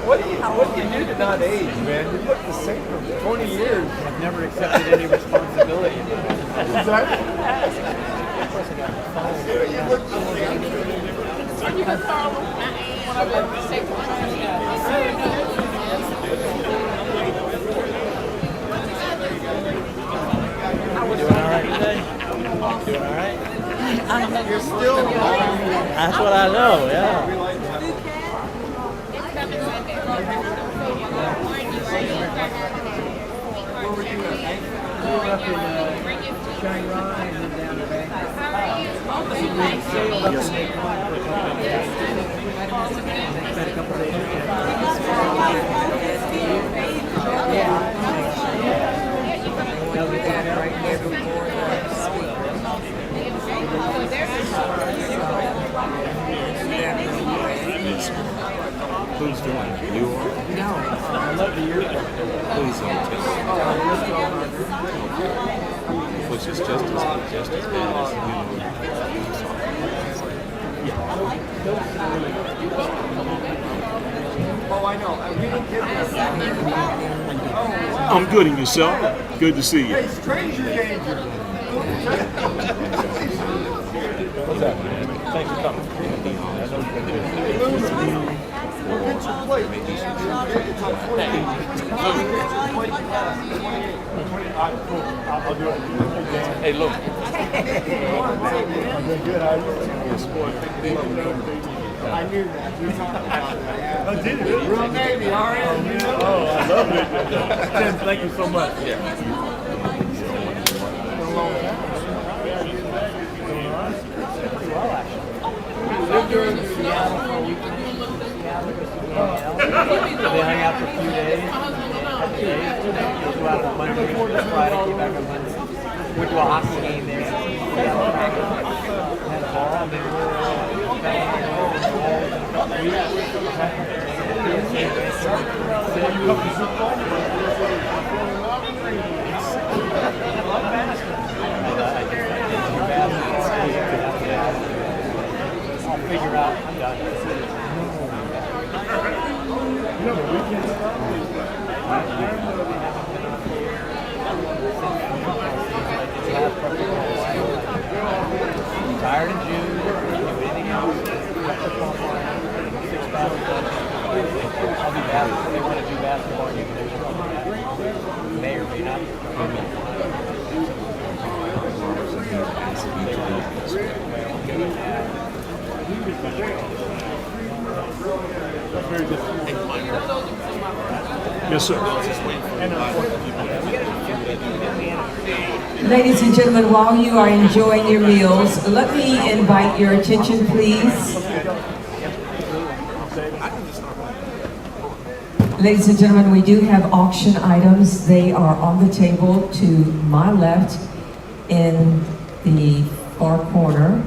What do you do to not age, man? You look the same for 20 years. I've never accepted any responsibility. Doing all right today? Doing all right? You're still That's what I know, yeah. Shanghai and then down to Bangkok. Spent a couple days. Who's doing it? You are? No, I love the year. Please don't tell which is just as bad as you know. I know. We didn't get that. I'm good, and yourself? Good to see you. Hey, stranger danger. What's that? Thanks for coming. We'll get your plate. I'll do it. Hey, look. I'm doing good. How are you? I knew that. We talked about that. Oh, did you? Real Navy, RN. Oh, I love it. Tim, thank you so much. Yeah. Lived during Seattle for a week. They hung out for a few days. Go out on Monday, Friday, came back on Monday. Went to a hockey game there. Had a ball. I'll figure out. I'm done. You know, the weekend stuff? Tired in June. Do anything else? 6 basketball. I'll do basketball. They want to do basketball. You can do something. May or may not. Yes, sir. Ladies and gentlemen, while you are enjoying your meals, let me invite your attention, please. Ladies and gentlemen, we do have auction items. They are on the table to my left in the far corner.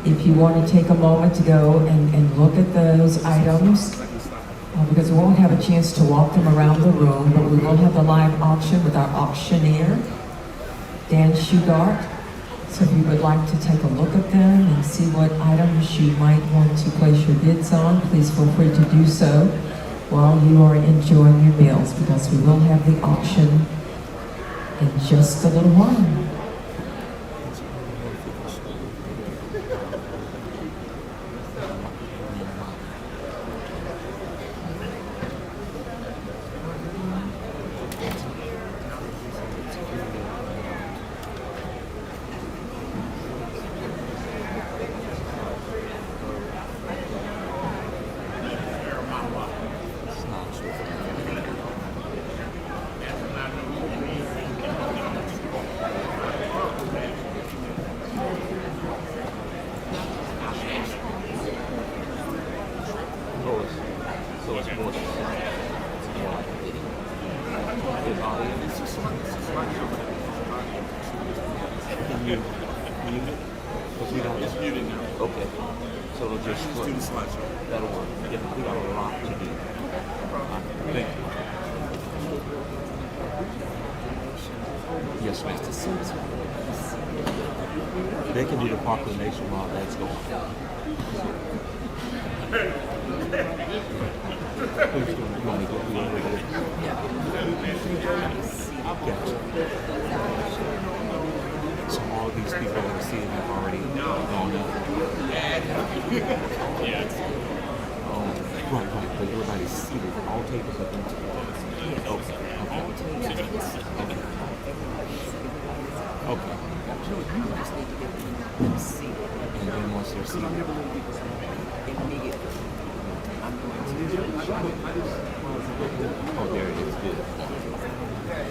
If you want to take a moment to go and look at those items, because we won't have a chance to walk them around the room, but we will have the live auction with our auctioneer, Dan Shugart. So if you would like to take a look at them and see what items you might want to place your bids on, please feel free to do so while you are enjoying your meals, because we will have the auction in just a little while. Okay. So it'll just do the slideshow. That'll work. Yeah, we got a lot to do. Thank you. Yes, ma'am. They can do the proclamation while that's going. Please, you want me to go through it? Yeah. Gotcha. So all these people that are seeing have already gone up. Yeah. Right, but everybody's seated. All tables have been taken. Okay. Okay. And then once they're seated, oh, there it is. Good.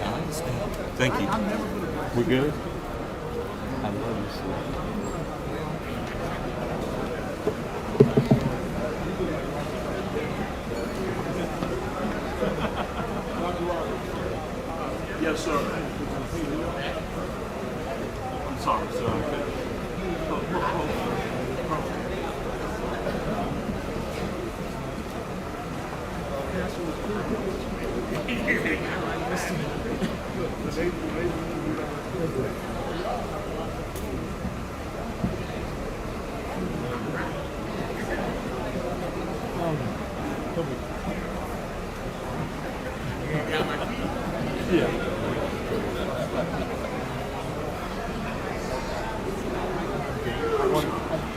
I understand. Thank you. We're good? I love you, sir. Yes, sir. I'm sorry, sir.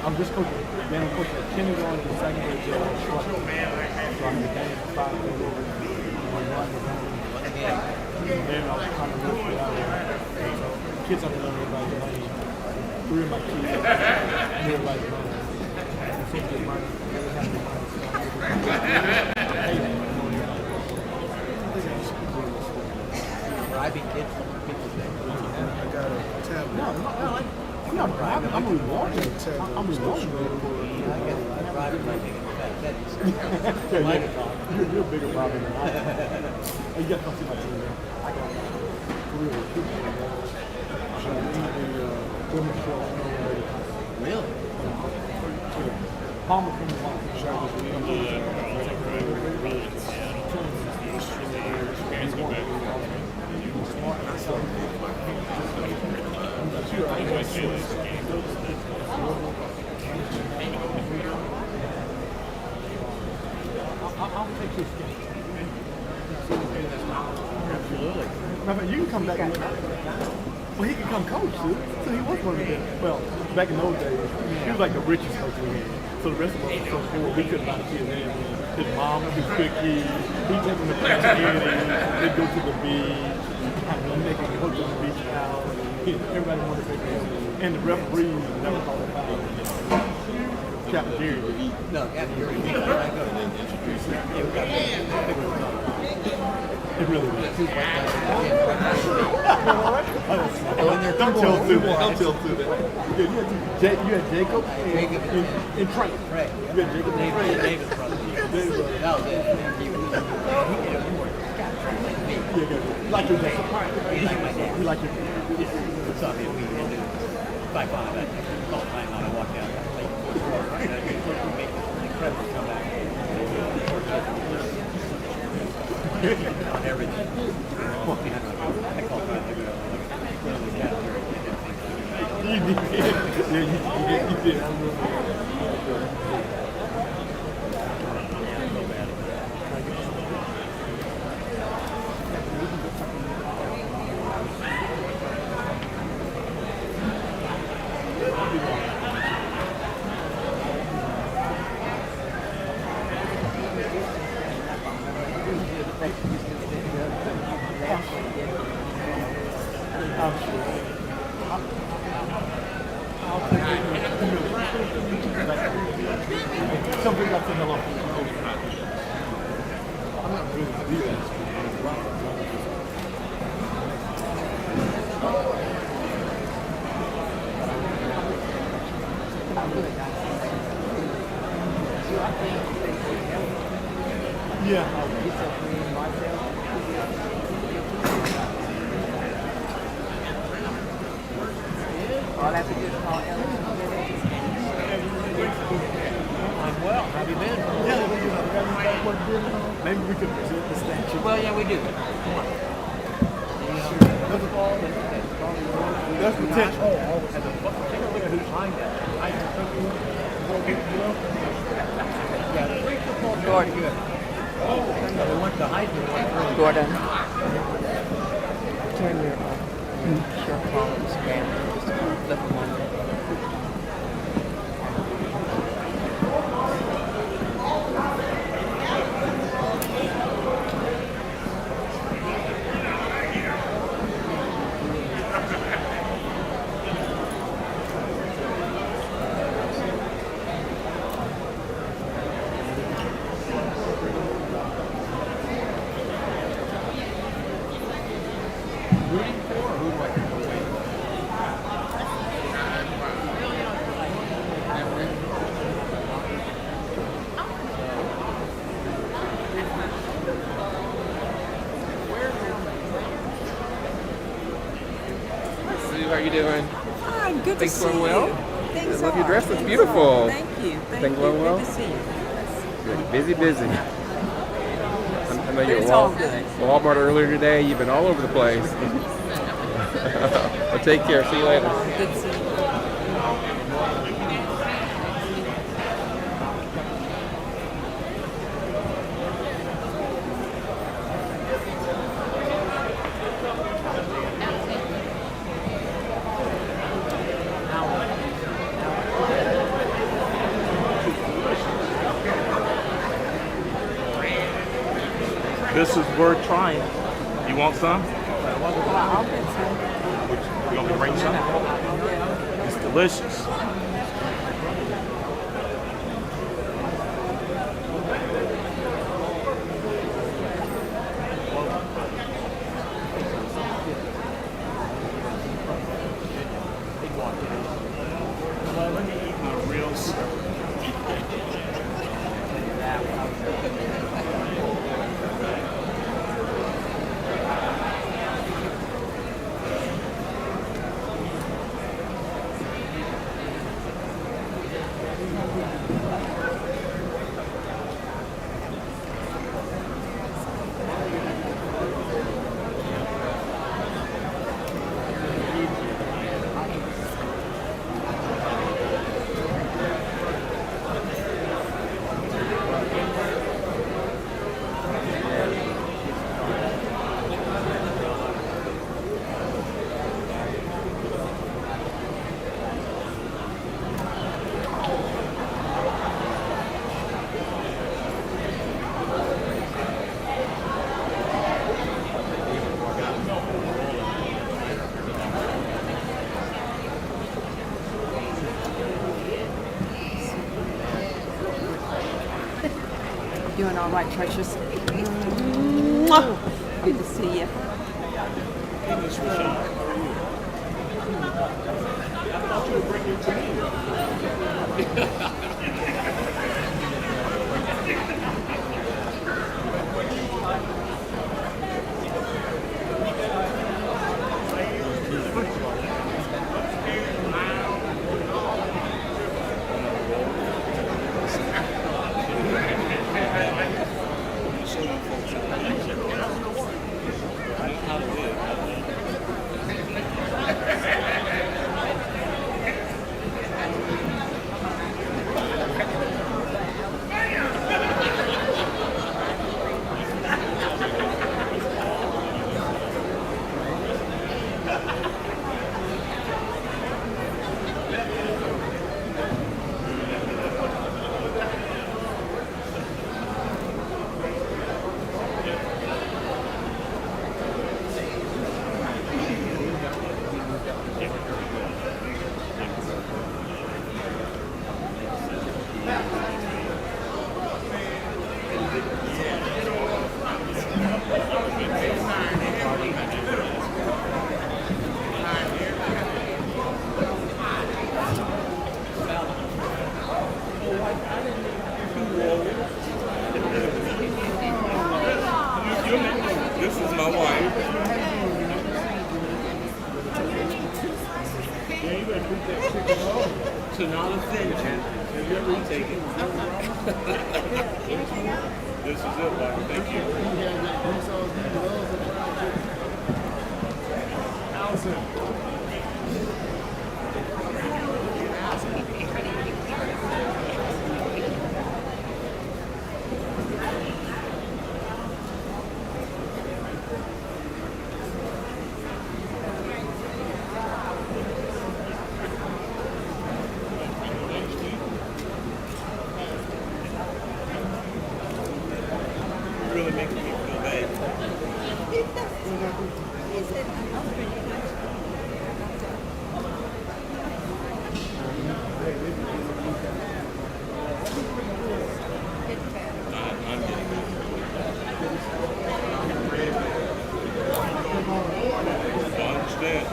I'm just coaching. Then I'm coaching kindergarten to second grade. So I'm the game 5 days over. Then I was trying to look for that. So kids have to learn everybody's money. 3 of my kids knew everybody's money. And so get money. Never have any money. Bribing kids from people's things. I got a tablet. No, I'm not bribing. I'm rewarding. I'm rewarding. I guess I'm bribing by taking the fat teddies. You're a bigger bribing than I am. You got to come see my team, man. I got really good women's show. Really? Palmer from the show. I'll take his game. Absolutely. You can come back. Well, he can come coach, too. So he was one of them. Well, back in those days, he was like the richest coach we had. So the rest of us were so poor, we couldn't buy the kids anything. His mom would do cookies. He'd take them to Thanksgiving. They'd go to the beach. They could go to the beach house. Everybody wanted to take them. And the referees never called it foul. Captain Jerry. No, Captain Jerry. It really was. Don't tell Sue that. Don't tell Sue that. You had Jacob in Trent. Right. You had Jacob in Trent. David's brother. That was it. Like your dad. He's like my dad. You like your dad. So I mean, we had to 5'5". I called time out. I walked out. Incredible comeback. On everything. I called time. You did. Yeah, you did. Something that's in the law. I'm not really do that. Yeah. All I have to do is call Ellen. I'm well. How have you been? Yeah, maybe we could present the statue. Well, yeah, we do. That's potential. Take a look at who's behind that. Gordon. They went to Heisman. Gordon. Turn your shirt collar down. Just flip them on. How are you doing? Fine, good Things to see going well? you. Things I love your are. dress. It's Things beautiful. are. Thank you. Thank Things you. going well? Good to see you. Good. Busy, busy. I know you were It's all good. Walmart earlier today. You've been all over the place. Well, take care. See you later. Good to see you. This is worth trying. You want some? I'll get some. You want me to bring some? It's delicious. Let me eat my real stuff. Doing all right, Precious. Mwah. Good to see you. This is my wife. To not offend you, you take it. This is it, wife. Thank you. Really making me feel bad. I'm getting it. I understand.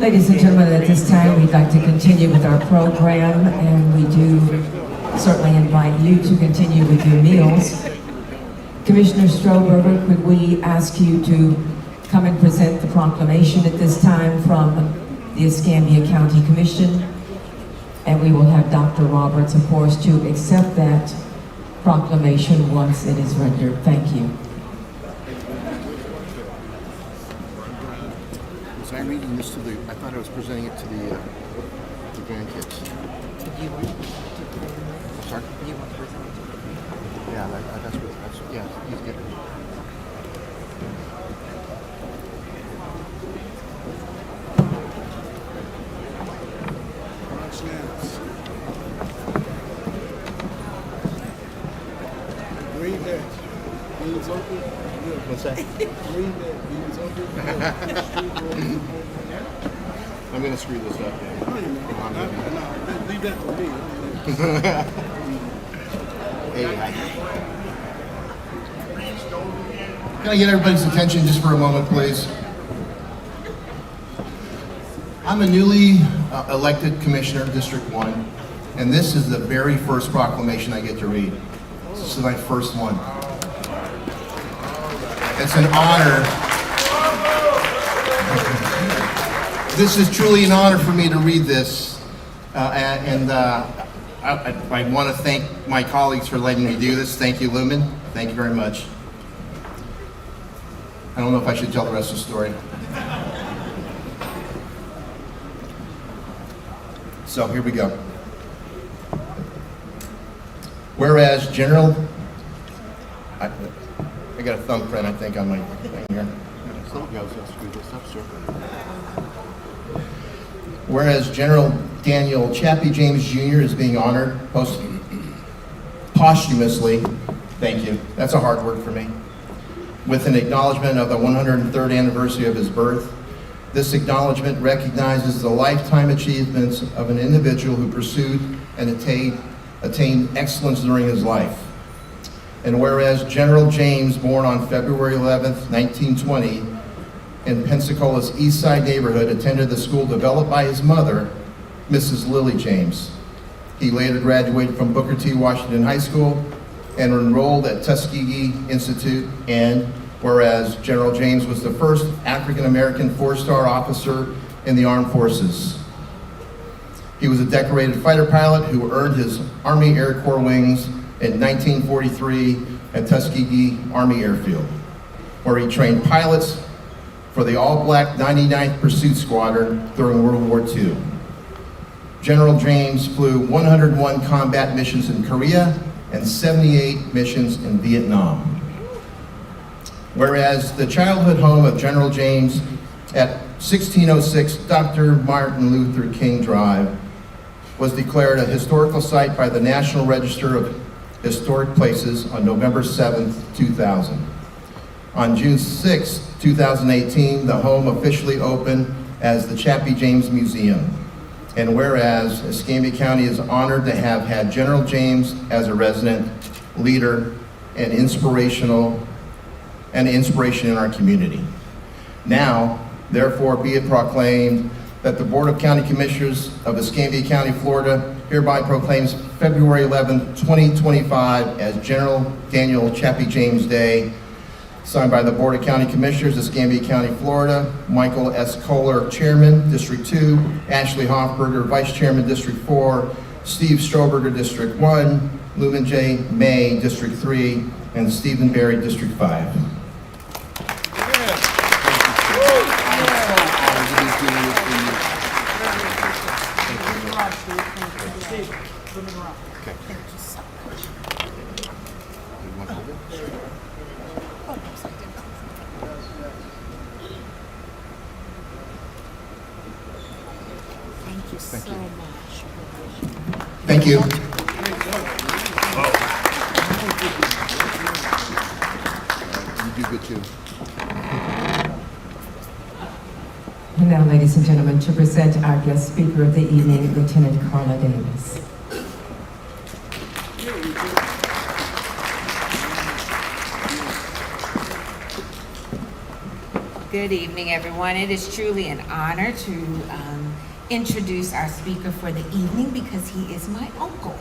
Ladies and gentlemen, at this time, we'd like to continue with our program, and we do certainly invite you to continue with your meals. Commissioner Strohberger, could we ask you to come and present the proclamation at this time from the Escambia County Commission? And we will have Dr. Roberts, of course, to accept that proclamation once it is rendered. Thank you. Was I reading this to the, I thought I was presenting it to the grandkids. You want to Sorry? You want to present it to them? Yeah, that's, yeah, he's good. say? I'm gonna screw this up. Leave that to me. Can I get everybody's attention just for a moment, please? I'm a newly elected commissioner of District 1, and this is the very first proclamation I get to read. This is my first one. It's an honor. This is truly an honor for me to read this, and I want to thank my colleagues for letting me do this. Thank you, Lumen. Thank you very much. I don't know if I should tell the rest of the story. So here we go. Whereas General, I got a thumbprint, I think, on my thing here. Whereas General Daniel Chappie James Jr. is being honored posthumously, thank you, that's a hard word for me, with an acknowledgement of the 103rd anniversary of his birth. This acknowledgement recognizes the lifetime achievements of an individual who pursued and attained excellence during his life. And whereas General James, born on February 11th, 1920, in Pensacola's East Side neighborhood, attended the school developed by his mother, Mrs. Lily James. He later graduated from Booker T. Washington High School and enrolled at Tuskegee Institute. And whereas General James was the first African-American four-star officer in the armed forces. He was a decorated fighter pilot who earned his Army Air Corps wings in 1943 at Tuskegee Army Airfield, where he trained pilots for the all-black 99th Pursuit Squadron during World War II. General James flew 101 combat missions in Korea and 78 missions in Vietnam. Whereas the childhood home of General James at 1606 Dr. Martin Luther King Drive was declared a historical site by the National Register of Historic Places on November 7th, 2000. On June 6, 2018, the home officially opened as the Chappie James Museum. And whereas Escambia County is honored to have had General James as a resident, leader, and inspiration in our community. Now, therefore, be it proclaimed that the Board of County Commissioners of Escambia County, Florida, hereby proclaims February 11, 2025 as General Daniel Chappie James Day, signed by the Board of County Commissioners, Escambia County, Florida, Michael S. Kohler, Chairman, District 2, Ashley Hoffberger, Vice Chairman, District 4, Steve Stroberger, District 1, Lumen J. May, District 3, and Stephen Berry, District 5. Thank you. You do good too. And now, ladies and gentlemen, to present our guest speaker of the evening, Lieutenant Carla Davis. Good evening, everyone. It is truly an honor to introduce our speaker for the evening because he is my uncle.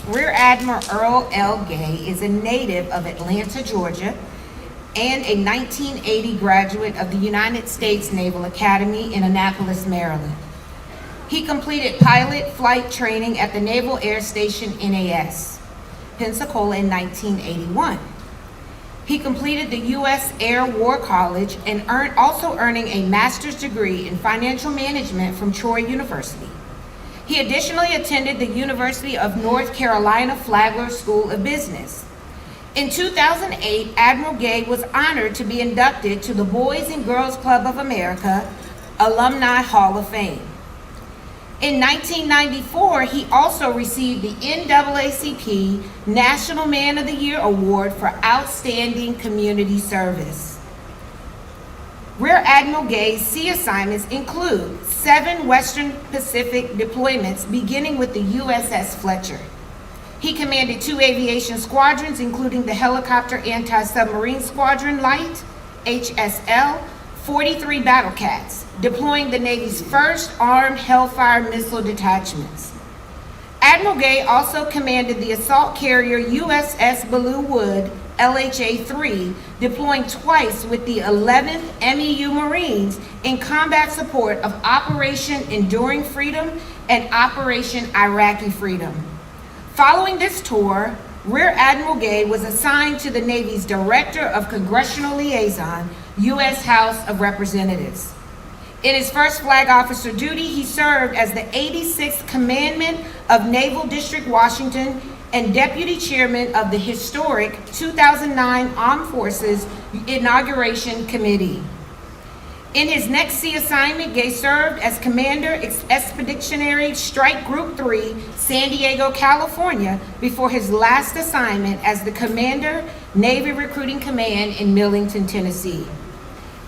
Rear Admiral Earl L. Gay is a native of Atlanta, Georgia, and a 1980 graduate of the United States Naval Academy in Annapolis, Maryland. He completed pilot flight training at the Naval Air Station NAS, Pensacola in 1981. He completed the U.S. Air War College and also earning a master's degree in financial management from Troy University. He additionally attended the University of North Carolina Flagler School of Business. In 2008, Admiral Gay was honored to be inducted to the Boys and Girls Club of America Alumni Hall of Fame. In 1994, he also received the NAACP National Man of the Year Award for Outstanding Community Service. Rear Admiral Gay's sea assignments include 7 Western Pacific deployments, beginning with the USS Fletcher. He commanded 2 aviation squadrons, including the Helicopter Anti-Submarine Squadron Light, HSL, 43 Battle Cats, deploying the Navy's first armed Hellfire missile detachments. Admiral Gay also commanded the assault carrier USS Belleau Wood, LHA-3, deploying twice with the 11th MEU Marines in combat support of Operation Enduring Freedom and Operation Iraqi Freedom. Following this tour, Rear Admiral Gay was assigned to the Navy's Director of Congressional Liaison, U.S. House of Representatives. In his first flag officer duty, he served as the 86th Commandant of Naval District Washington and Deputy Chairman of the historic 2009 Armed Forces Inauguration Committee. In his next sea assignment, Gay served as Commander Expeditionary Strike Group 3, San Diego, California, before his last assignment as the Commander, Navy Recruiting Command in Millington, Tennessee.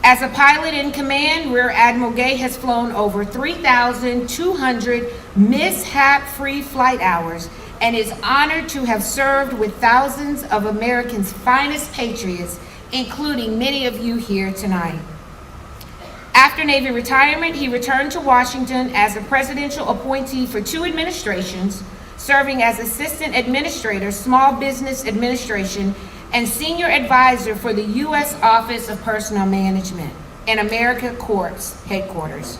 As a pilot in command, Rear Admiral Gay has flown over 3,200 mishap-free flight hours and is honored to have served with thousands of Americans' finest patriots, including many of you here tonight. After Navy retirement, he returned to Washington as a presidential appointee for 2 administrations, serving as Assistant Administrator, Small Business Administration, and Senior Advisor for the U.S. Office of Personnel Management and America Corps Headquarters.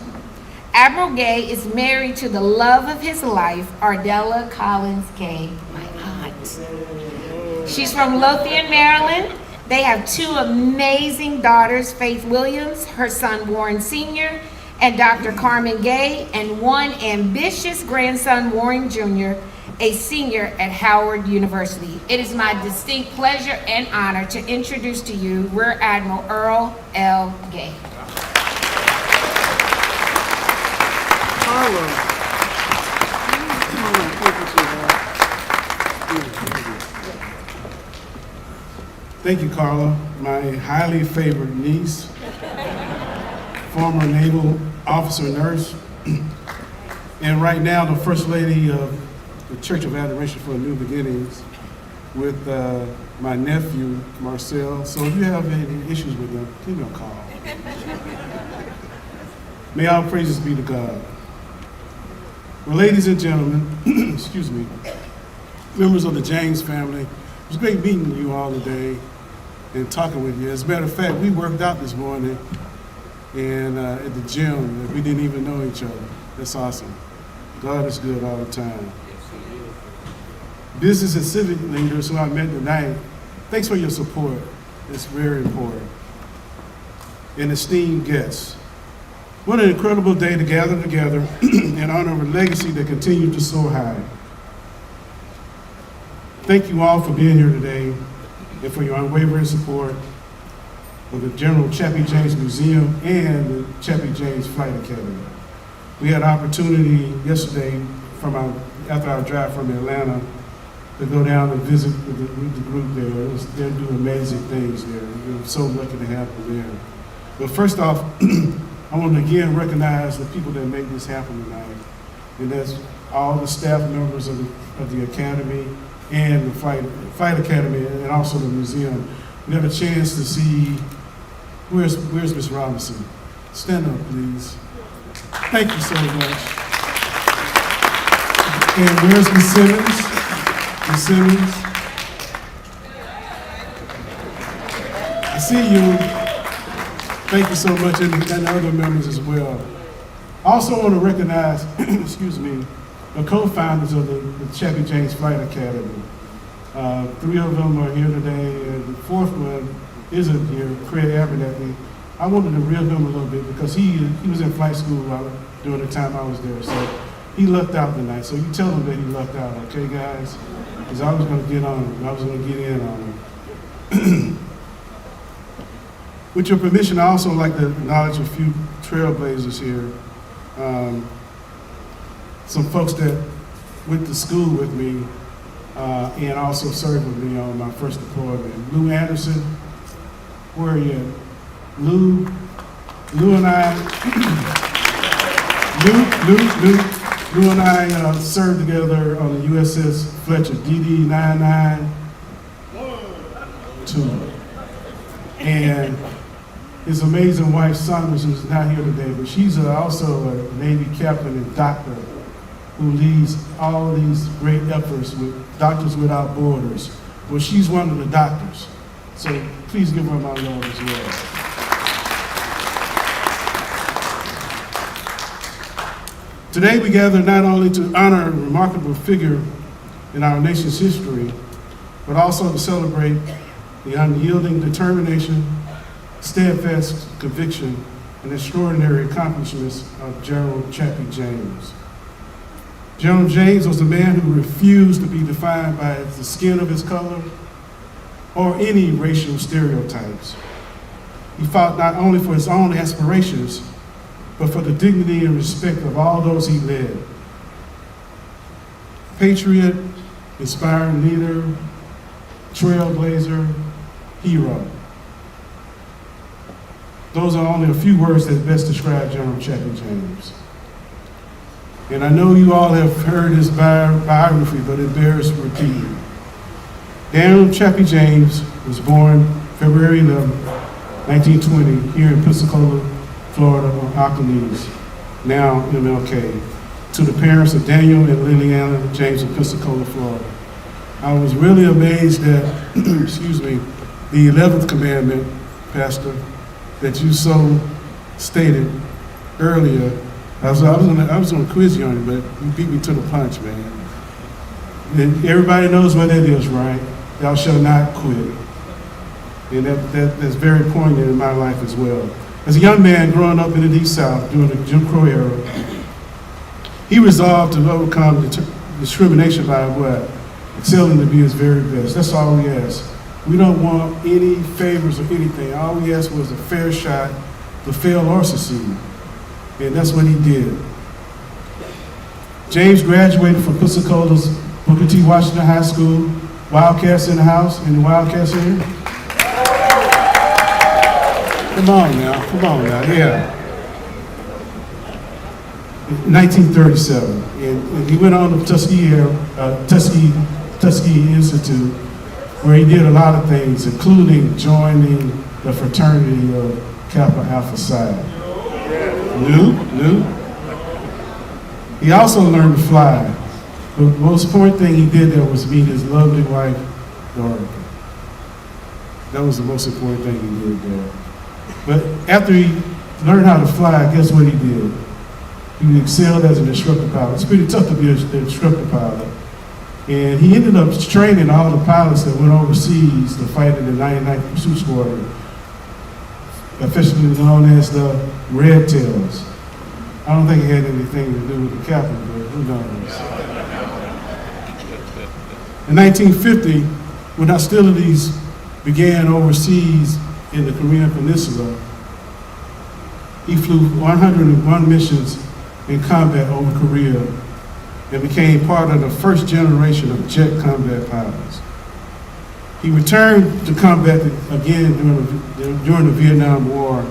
Admiral Gay is married to the love of his life, Ardella Collins Gay, my aunt. She's from Lothian, Maryland. They have 2 amazing daughters, Faith Williams, her son Warren Sr., and Dr. Carmen Gay, and 1 ambitious grandson, Warren Jr., a senior at Howard University. It is my distinct pleasure and honor to introduce to you Rear Admiral Earl L. Gay. Thank you, Carla, my highly favored niece, former naval officer nurse, and right now the First Lady of the Church of Adoration for New Beginnings with my nephew, Marcel. So if you have any issues with them, give me a call. May all praises be to God. Well, ladies and gentlemen, excuse me, members of the James family, it was great meeting you all today and talking with you. As a matter of fact, we worked out this morning and at the gym. We didn't even know each other. That's awesome. God is good all the time. Business and civic leaders who I met tonight, thanks for your support. It's very important. And esteemed guests, what an incredible day to gather together in honor of a legacy that continues to soar high. Thank you all for being here today and for your unwavering support of the General Chappie James Museum and the Chappie James Flight Academy. We had an opportunity yesterday after our drive from Atlanta to go down and visit with the group there. They're doing amazing things there. We're so lucky to have them there. But first off, I want to again recognize the people that made this happen tonight. And that's all the staff members of the Academy and the Flight Academy and also the museum. We had a chance to see, where's Miss Robinson? Stand up, please. Thank you so much. And where's Miss Simmons? Miss Simmons? I see you. Thank you so much, and the other members as well. I also want to recognize, excuse me, the co-founders of the Chappie James Flight Academy. 3 of them are here today, and the 4th one isn't here, Craig Abernathy. I wanted to rib him a little bit because he was in flight school during the time I was there, so he lucked out tonight. So you tell him that he lucked out, okay, guys? Because I was going to get on him. I was going to get in on him. With your permission, I also like to acknowledge a few trailblazers here. some folks that went to school with me and also served with me on my first deployment. Lou Anderson, where are you at? Lou and I, Lou and I served together on the USS Fletcher DD 992. And his amazing wife, Saunders, who's not here today, but she's also a Navy captain and doctor who leads all of these great efforts with Doctors Without Borders. Well, she's one of the doctors. So please give her my love as well. Today we gather not only to honor a remarkable figure in our nation's history, but also to celebrate the unyielding determination, steadfast conviction, and extraordinary accomplishments of General Chappie James. General James was a man who refused to be defined by the skin of his color or any racial stereotypes. He fought not only for his own aspirations, but for the dignity and respect of all those he led. Patriot, inspiring leader, trailblazer, hero. Those are only a few words that best describe General Chappie James. And I know you all have heard his biography, but it bears repeating. Daniel Chappie James was born February 11, 1920, here in Pensacola, Florida, on Ocklanees, now MLK, to the parents of Daniel and Liliana James of Pensacola, Florida. I was really amazed at, excuse me, the 11th commandment, Pastor, that you so stated earlier. I was going to quiz you on it, but you beat me to the punch, man. And everybody knows what that is, right? Thou shalt not quit. And that's very poignant in my life as well. As a young man growing up in the Deep South during the Jim Crow era, he resolved to overcome discrimination by what? Excelling to be his very best. That's all we ask. We don't want any favors or anything. All we asked was a fair shot to fail or succeed. And that's what he did. James graduated from Pensacola's Booker T. Washington High School. Wildcats in the house. Any Wildcats in here? Come on now, yeah. 1937, and he went on to Tuskegee Institute, where he did a lot of things, including joining the fraternity of Kappa Alpha Psi. New. He also learned to fly. The most important thing he did there was meet his lovely wife, Dorothy. That was the most important thing he did there. But after he learned how to fly, guess what he did? He excelled as an instructor pilot. It's pretty tough to be an instructor pilot. And he ended up training all the pilots that went overseas to fight in the 99th Pursuit Squadron, officially known as the Red Tails. I don't think it had anything to do with the captain, but who knows? In 1950, when hostilities began overseas in the Korean Peninsula, he flew 101 missions in combat over Korea and became part of the first generation of jet combat pilots. He returned to combat again during the Vietnam War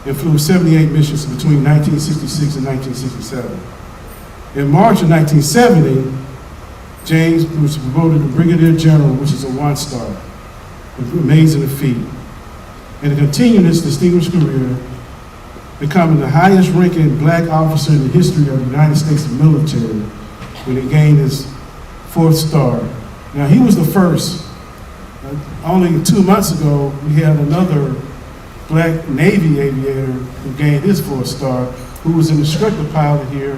and flew 78 missions between 1966 and 1967. In March of 1970, James was promoted to Brigadier General, which is a 1-star, an amazing feat, and to continue this distinguished career, becoming the highest ranking black officer in the history of the United States military when he gained his 4th star. Now, he was the first. Only 2 months ago, we had another black Navy aviator who gained his 4th star, who was an instructor pilot here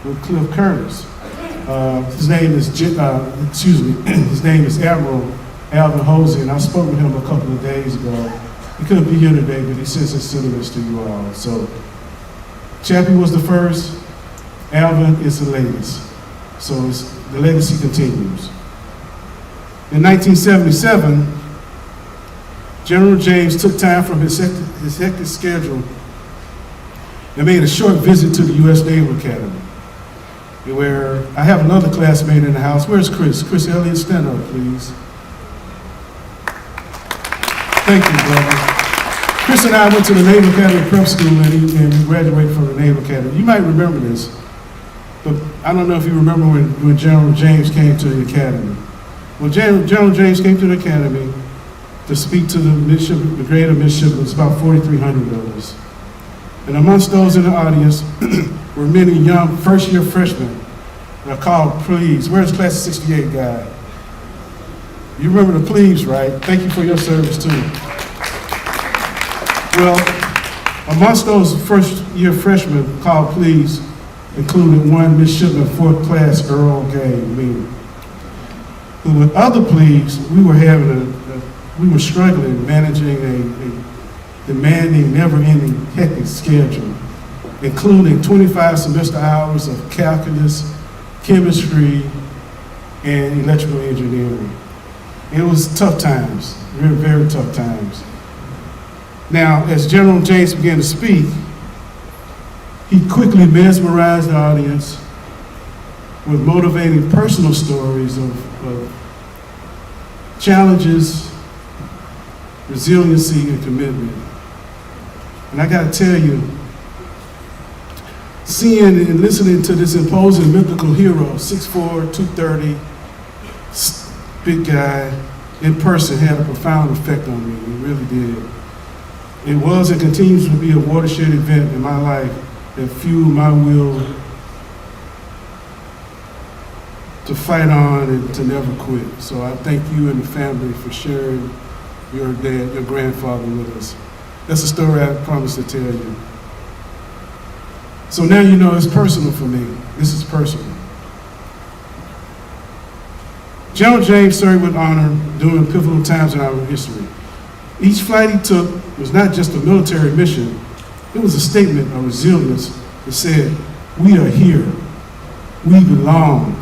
with Cliff Curtis. His name is his name is Admiral Alvin Hosey, and I spoke with him a couple of days ago. He couldn't be here today, but he sends his sentiments to you all. So, Chappie was the first, Alvin is the latest. So the legacy continues. In 1977, General James took time from his hectic schedule and made a short visit to the U.S. Naval Academy. where I have another classmate in the house. Where's Chris? Chris Elliott, stand up, please. Thank you, brother. Chris and I went to the Naval Academy Prep School and we graduated from the Naval Academy. You might remember this, but I don't know if you remember when General James came to the Academy. Well, General James came to the Academy to speak to the grade of midshipmen. It's about 4,300 of us. And amongst those in the audience were many young first-year freshmen that are called plebes. Where's class of 68 guy? You remember the plebes, right? Thank you for your service too. Well, amongst those first-year freshmen called plebes included one midshipman, 4th class Earl Gay, me. Who with other plebes, we were struggling managing a demanding, never-ending, hectic schedule, including 25 semester hours of calculus, chemistry, and electrical engineering. It was tough times, very, very tough times. Now, as General James began to speak, he quickly mesmerized the audience with motivating personal stories of challenges, resiliency, and commitment. And I gotta tell you, seeing and listening to this imposing mythical hero, 6'4", 230, big guy, in person had a profound effect on me. It really did. It was and continues to be a watershed event in my life that fueled my will to fight on and to never quit. So I thank you and the family for sharing your dad, your grandfather with us. That's a story I promised to tell you. So now you know it's personal for me. This is personal. General James served with honor during pivotal times in our history. Each flight he took was not just a military mission, it was a statement of resilience that said, we are here, we belong.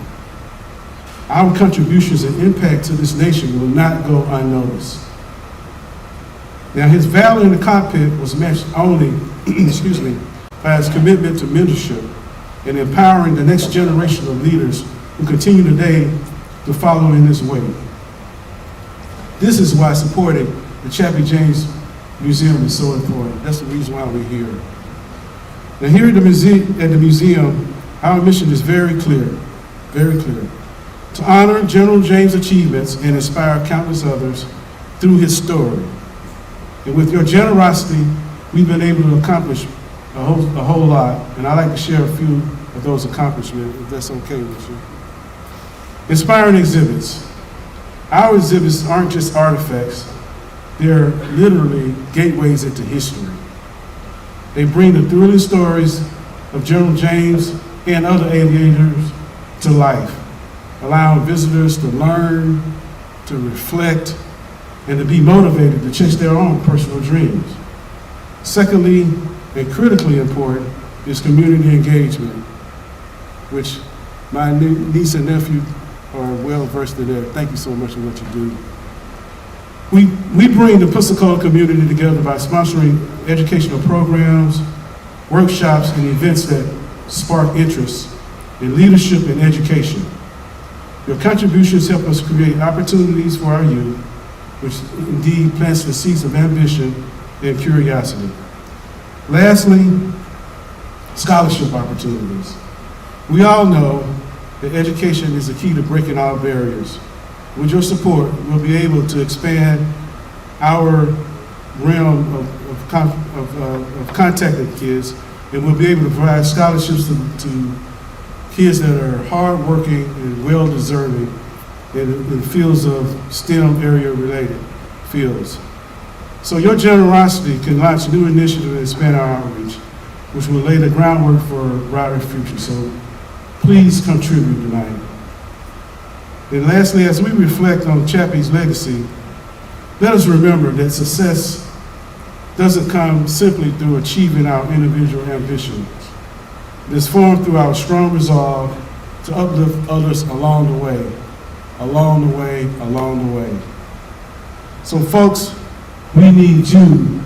Our contributions and impact to this nation will not go unnoticed. Now his valor in the cockpit was matched only, by his commitment to mentorship and empowering the next generation of leaders who continue today to follow in his way. This is why supporting the Chappie James Museum is so important. That's the reason why we're here. Now here at the museum, our mission is very clear, very clear. To honor General James' achievements and inspire countless others through his story. And with your generosity, we've been able to accomplish a whole lot, and I'd like to share a few of those accomplishments, if that's okay with you. Inspiring exhibits. Our exhibits aren't just artifacts, they're literally gateways into history. They bring the thrilling stories of General James and other aviators to life, allowing visitors to learn, to reflect, and to be motivated to chase their own personal dreams. Secondly, and critically important, is community engagement, which my niece and nephew are well versed in there. Thank you so much for what you do. We bring the Pensacola community together by sponsoring educational programs, workshops, and events that spark interest in leadership and education. Your contributions help us create opportunities for our youth, which indeed plants the seeds of ambition and curiosity. Lastly, scholarship opportunities. We all know that education is the key to breaking all barriers. With your support, we'll be able to expand our realm of contacting kids, and we'll be able to provide scholarships to kids that are hardworking and well-deserving in fields of STEM area-related fields. So your generosity can launch new initiatives and expand our outreach, which will lay the groundwork for a brighter future. So please contribute tonight. And lastly, as we reflect on Chappie's legacy, let us remember that success doesn't come simply through achieving our individual ambitions. It is formed through our strong resolve to uplift others along the way, along the way, along the way. So folks, we need you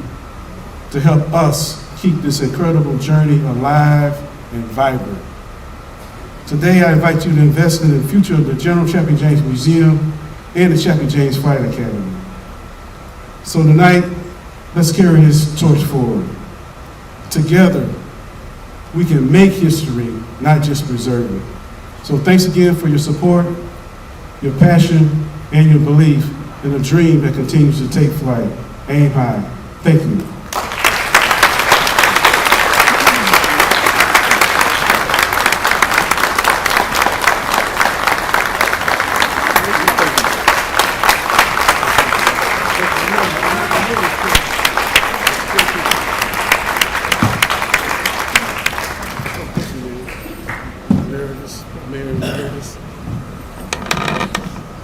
to help us keep this incredible journey alive and vibrant. Today, I invite you to invest in the future of the General Chappie James Museum and the Chappie James Flight Academy. So tonight, let's carry this torch forward. Together, we can make history, not just preserve it. So thanks again for your support, your passion, and your belief in a dream that continues to take flight. Aim high. Thank you.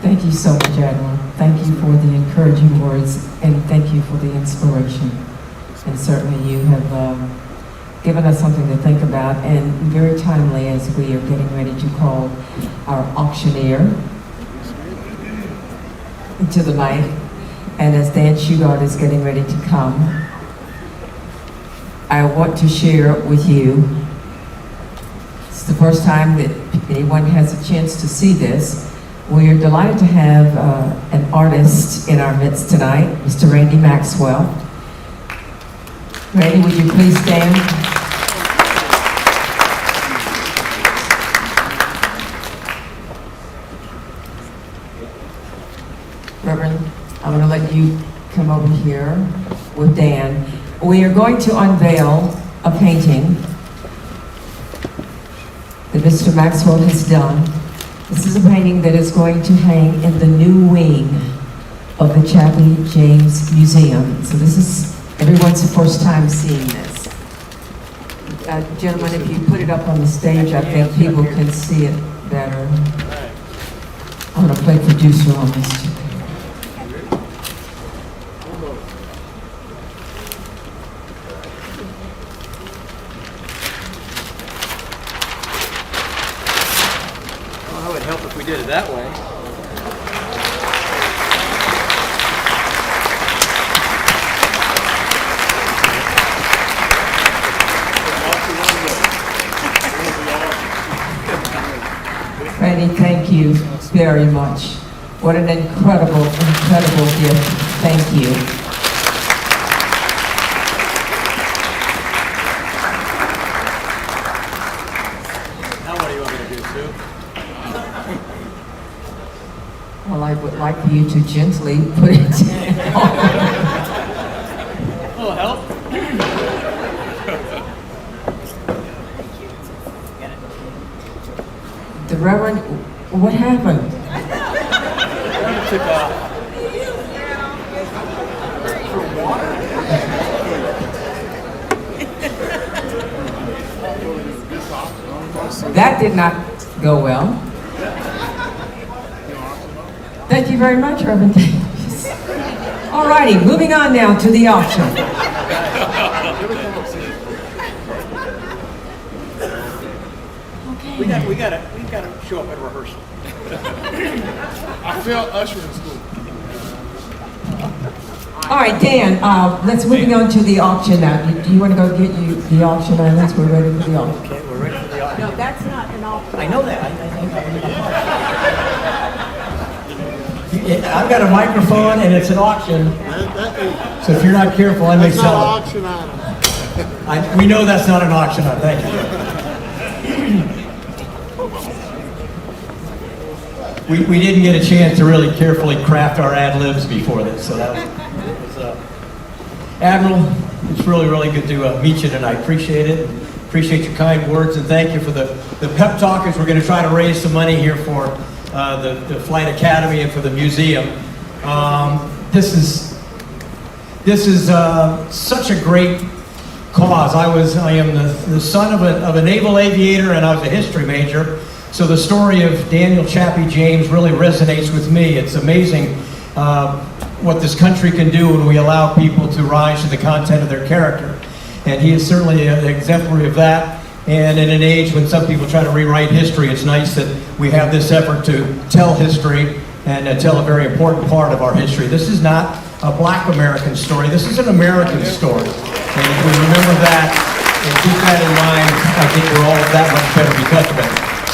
Thank you so much, Admiral. Thank you for the encouraging words, and thank you for the inspiration. And certainly you have given us something to think about, and very timely as we are getting ready to call our auctioneer to the mic, and as Dan Shugart is getting ready to come, I want to share with you, it's the first time that anyone has a chance to see this. We are delighted to have an artist in our midst tonight, Mr. Randy Maxwell. Randy, would you please stand? Reverend, I'm going to let you come over here with Dan. We are going to unveil a painting that Mr. Maxwell has done. This is a painting that is going to hang in the new wing of the Chappie James Museum. So this is everyone's first time seeing this. Gentlemen, if you put it up on the stage, I think people can see it better. I'm going to play producer on this too. Did it that way. Randy, thank you very much. What an incredible, incredible gift. Thank you. Now what do you want me to do, Sue? Well, I would like for you to gently put it down. A little help? The Reverend, what happened? Took off. That did not go well. Thank you very much, Reverend Davis. All righty, moving on now to the auction. We got to show up at rehearsal. I failed usher in school. All right, Dan, let's moving on to the auction now. Do you want to go get you the auction items? We're ready for the auction. Okay, we're ready for the auction. No, that's not an auction. I know that. I've got a microphone and it's an auction. So if you're not careful, I may sell it. That's not an auction item. We know that's not an auction item. Thank you. We didn't get a chance to really carefully craft our ad-libs before this, so that was Admiral, it's really, really good to meet you tonight. Appreciate it. Appreciate your kind words, and thank you for the pep talk as we're going to try to raise some money here for the Flight Academy and for the museum. This is such a great cause. I am the son of a naval aviator, and I was a history major. So the story of Daniel Chappie James really resonates with me. It's amazing what this country can do when we allow people to rise to the content of their character. And he is certainly an exemplary of that. And in an age when some people try to rewrite history, it's nice that we have this effort to tell history and tell a very important part of our history. This is not a Black American story. This is an American story. And if we remember that and keep that in mind, I think we're all that much better because of it.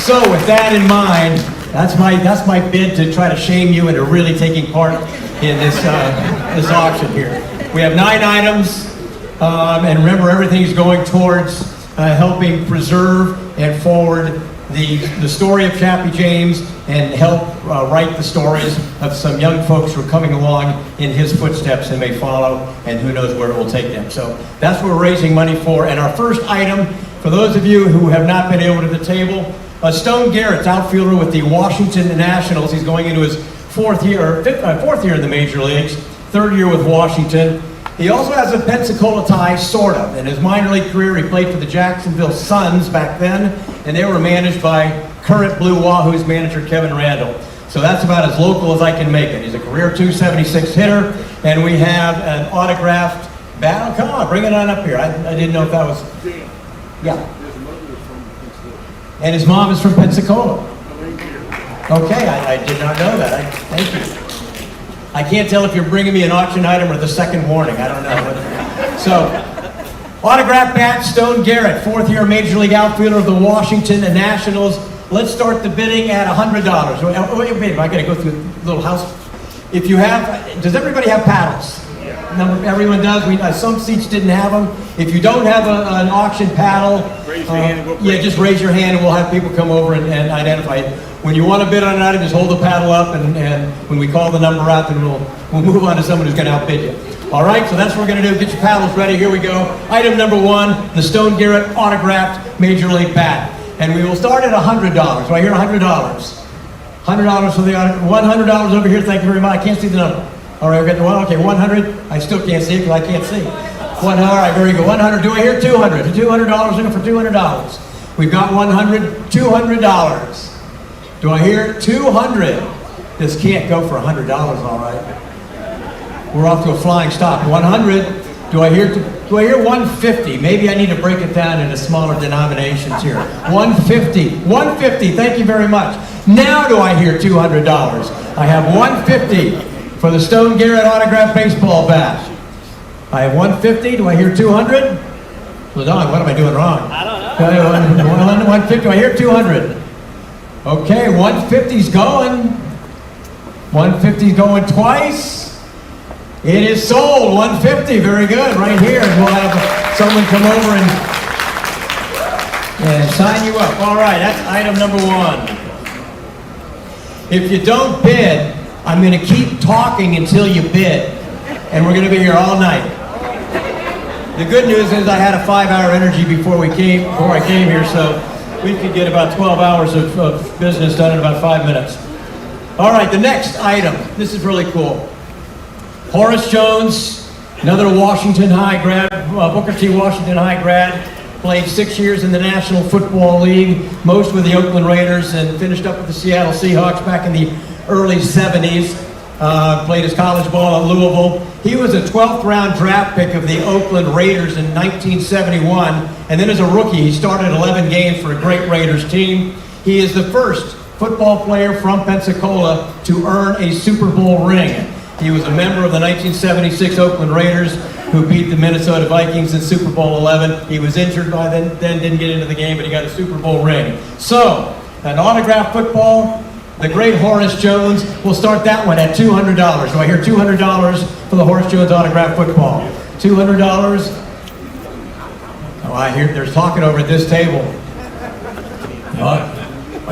So with that in mind, that's my bid to try to shame you into really taking part in this auction here. We have 9 items, and remember, everything is going towards helping preserve and forward the story of Chappie James and help write the stories of some young folks who are coming along in his footsteps and may follow, and who knows where it will take them. So that's what we're raising money for. And our first item, for those of you who have not been able to the table, Stone Garrett's outfielder with the Washington Nationals. He's going into his fourth year in the major leagues, 3rd year with Washington. He also has a Pensacola tie, sort of. In his minor league career, he played for the Jacksonville Suns back then, and they were managed by current Blue Wahoos manager Kevin Randall. So that's about as local as I can make it. He's a career .276 hitter, and we have an autographed bat. Oh, come on, bring it on up here. I didn't know if that was... Yeah. And his mom is from Pensacola. Okay, I did not know that. Thank you. I can't tell if you're bringing me an auction item or the second warning. I don't know. So, autograph bat, Stone Garrett, 4th year Major League outfielder of the Washington Nationals. Let's start the bidding at $100. Wait a minute, I got to go through a little house. If you have, does everybody have paddles? Everyone does. Some seats didn't have them. If you don't have an auction paddle, just raise your hand and we'll have people come over and identify it. When you want to bid on an item, just hold the paddle up, and when we call the number out, then we'll move on to someone who's going to outbid you. All right, so that's what we're going to do. Get your paddles ready. Here we go. Item number 1, the Stone Garrett autographed Major League bat. And we will start at $100. Do I hear $100? $100 for the $100 over here. Thank you very much. I can't see the number. All right, we're getting one. Okay, 100. I still can't see it because I can't see. All right, very good. 100. Do I hear 200? $200. Looking for $200. We've got 100. $200. Do I hear 200? This can't go for $100. All right. We're off to a flying stop. 100. Do I hear 150? Maybe I need to break it down into smaller denominations here. 150. 150. Thank you very much. Now do I hear $200? I have 150. For the Stone Garrett autographed baseball bat. I have 150. Do I hear 200? LaDon, what am I doing wrong? I don't know. 150. Do I hear 200? Okay, 150's going. 150's going twice. It is sold. 150. Very good. Right here. And we'll have someone come over and sign you up. All right, that's item number 1. If you don't bid, I'm going to keep talking until you bid, and we're going to be here all night. The good news is I had a 5-hour energy before I came here, so we could get about 12 hours of business done in about 5 minutes. All right, the next item. This is really cool. Horace Jones, another Washington High grad, Booker T. Washington High grad, played 6 years in the National Football League, most with the Oakland Raiders, and finished up with the Seattle Seahawks back in the early 70s. Played his college ball at Louisville. He was a 12th round draft pick of the Oakland Raiders in 1971. And then as a rookie, he started 11 games for a great Raiders team. He is the first football player from Pensacola to earn a Super Bowl ring. He was a member of the 1976 Oakland Raiders who beat the Minnesota Vikings in Super Bowl 11. He was injured by then didn't get into the game, but he got a Super Bowl ring. So, an autographed football, the great Horace Jones. We'll start that one at $200. Do I hear $200 for the Horace Jones autographed football? $200. Oh, I hear there's talking over at this table.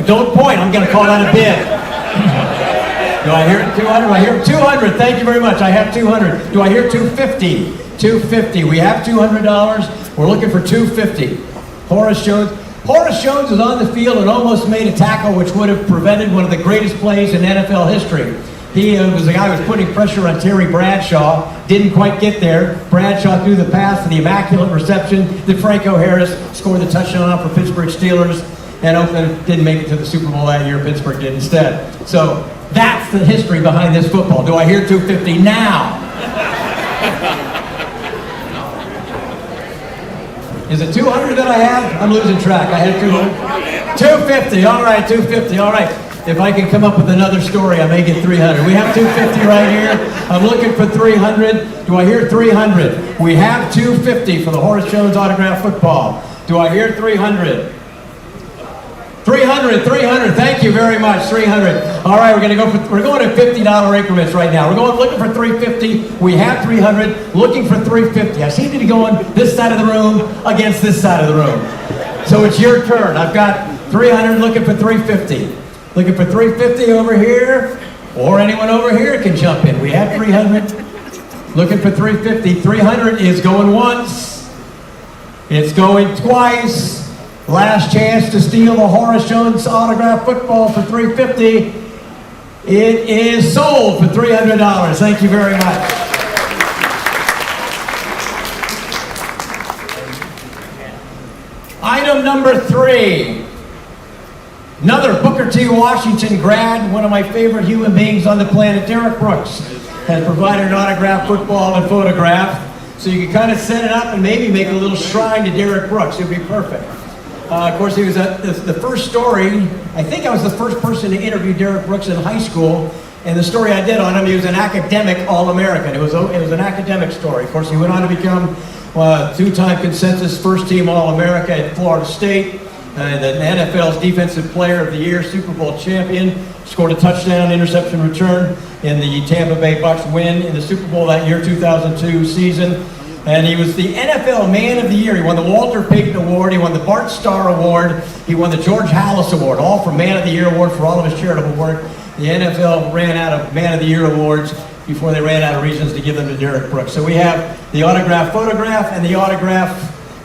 Don't point. I'm going to call that a bid. Do I hear 200? I hear 200. Thank you very much. I have 200. Do I hear 250? 250. We have $200. We're looking for 250. Horace Jones. Horace Jones was on the field and almost made a tackle which would have prevented one of the greatest plays in NFL history. He was the guy who was putting pressure on Terry Bradshaw, didn't quite get there. Bradshaw threw the pass for the immaculate reception that Franco Harris scored the touchdown for Pittsburgh Steelers, and Oakland didn't make it to the Super Bowl that year. Pittsburgh did instead. So that's the history behind this football. Do I hear 250 now? Is it 200 that I have? I'm losing track. I had 200. 250. All right, 250. All right. If I can come up with another story, I may get 300. We have 250 right here. I'm looking for 300. Do I hear 300? We have 250 for the Horace Jones autographed football. Do I hear 300? 300, 300, thank you very much, 300. All right, we're going to $50 increments right now. We're looking for 350, we have 300, looking for 350. I seem to be going this side of the room against this side of the room. So it's your turn. I've got 300, looking for 350. Looking for 350 over here, or anyone over here can jump in. We have 300, looking for 350. 300 is going once, it's going twice. Last chance to steal the Horace Jones autographed football for $350. It is sold for $300. Thank you very much. Item number 3. Another Booker T. Washington grad, one of my favorite human beings on the planet, Derek Brooks, has provided an autographed football and photograph. So you can kind of set it up and maybe make a little shrine to Derek Brooks. It would be perfect. Of course, he was the first story. I think I was the first person to interview Derek Brooks in high school. And the story I did on him, he was an academic All-American. It was an academic story. Of course, he went on to become two-time consensus first-team All-America at Florida State, the NFL's Defensive Player of the Year, Super Bowl champion, scored a touchdown interception return in the Tampa Bay Bucks win in the Super Bowl that year, 2002 season. And he was the NFL Man of the Year. He won the Walter Payton Award. He won the Bart Starr Award. He won the George Halas Award, all for Man of the Year Award for all of his charitable work. The NFL ran out of Man of the Year awards before they ran out of reasons to give them to Derek Brooks. So we have the autographed photograph and the autographed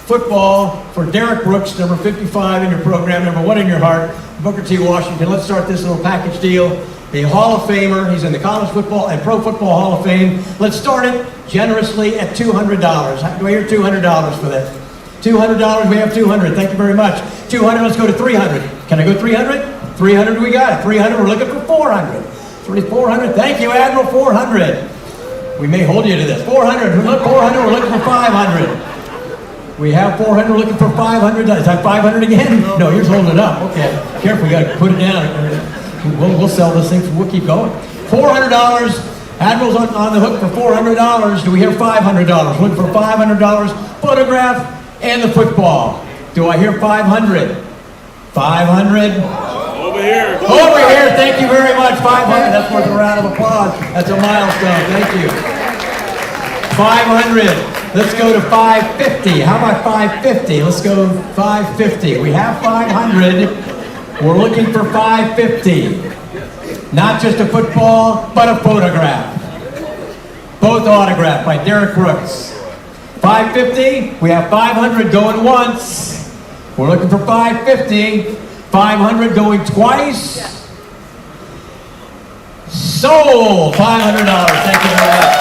football for Derek Brooks, number 55 in your program, number 1 in your heart, Booker T. Washington. Let's start this little package deal. A Hall of Famer. He's in the College Football and Pro Football Hall of Fame. Let's start it generously at $200. Do I hear $200 for this? $200, we have 200. Thank you very much. 200, let's go to 300. Can I go 300? 300, we got it. 300, we're looking for 400. 400, thank you, Admiral, 400. We may hold you to this. 400, we're looking for 500. We have 400, we're looking for 500. Is that 500 again? No, you're holding it up. Okay, careful, you gotta put it down. We'll sell this thing, we'll keep going. $400, Admiral's on the hook for $400. Do we hear $500? Look for $500, photograph and the football. Do I hear 500? 500? Over here. Over here, thank you very much, 500. That's worth a round of applause. That's a milestone, thank you. 500, let's go to 550. How about 550? Let's go 550. We have 500. We're looking for 550. Not just a football, but a photograph. Both autographed by Derek Brooks. 550, we have 500 going once. We're looking for 550. 500 going twice. Sold, $500. Thank you very much.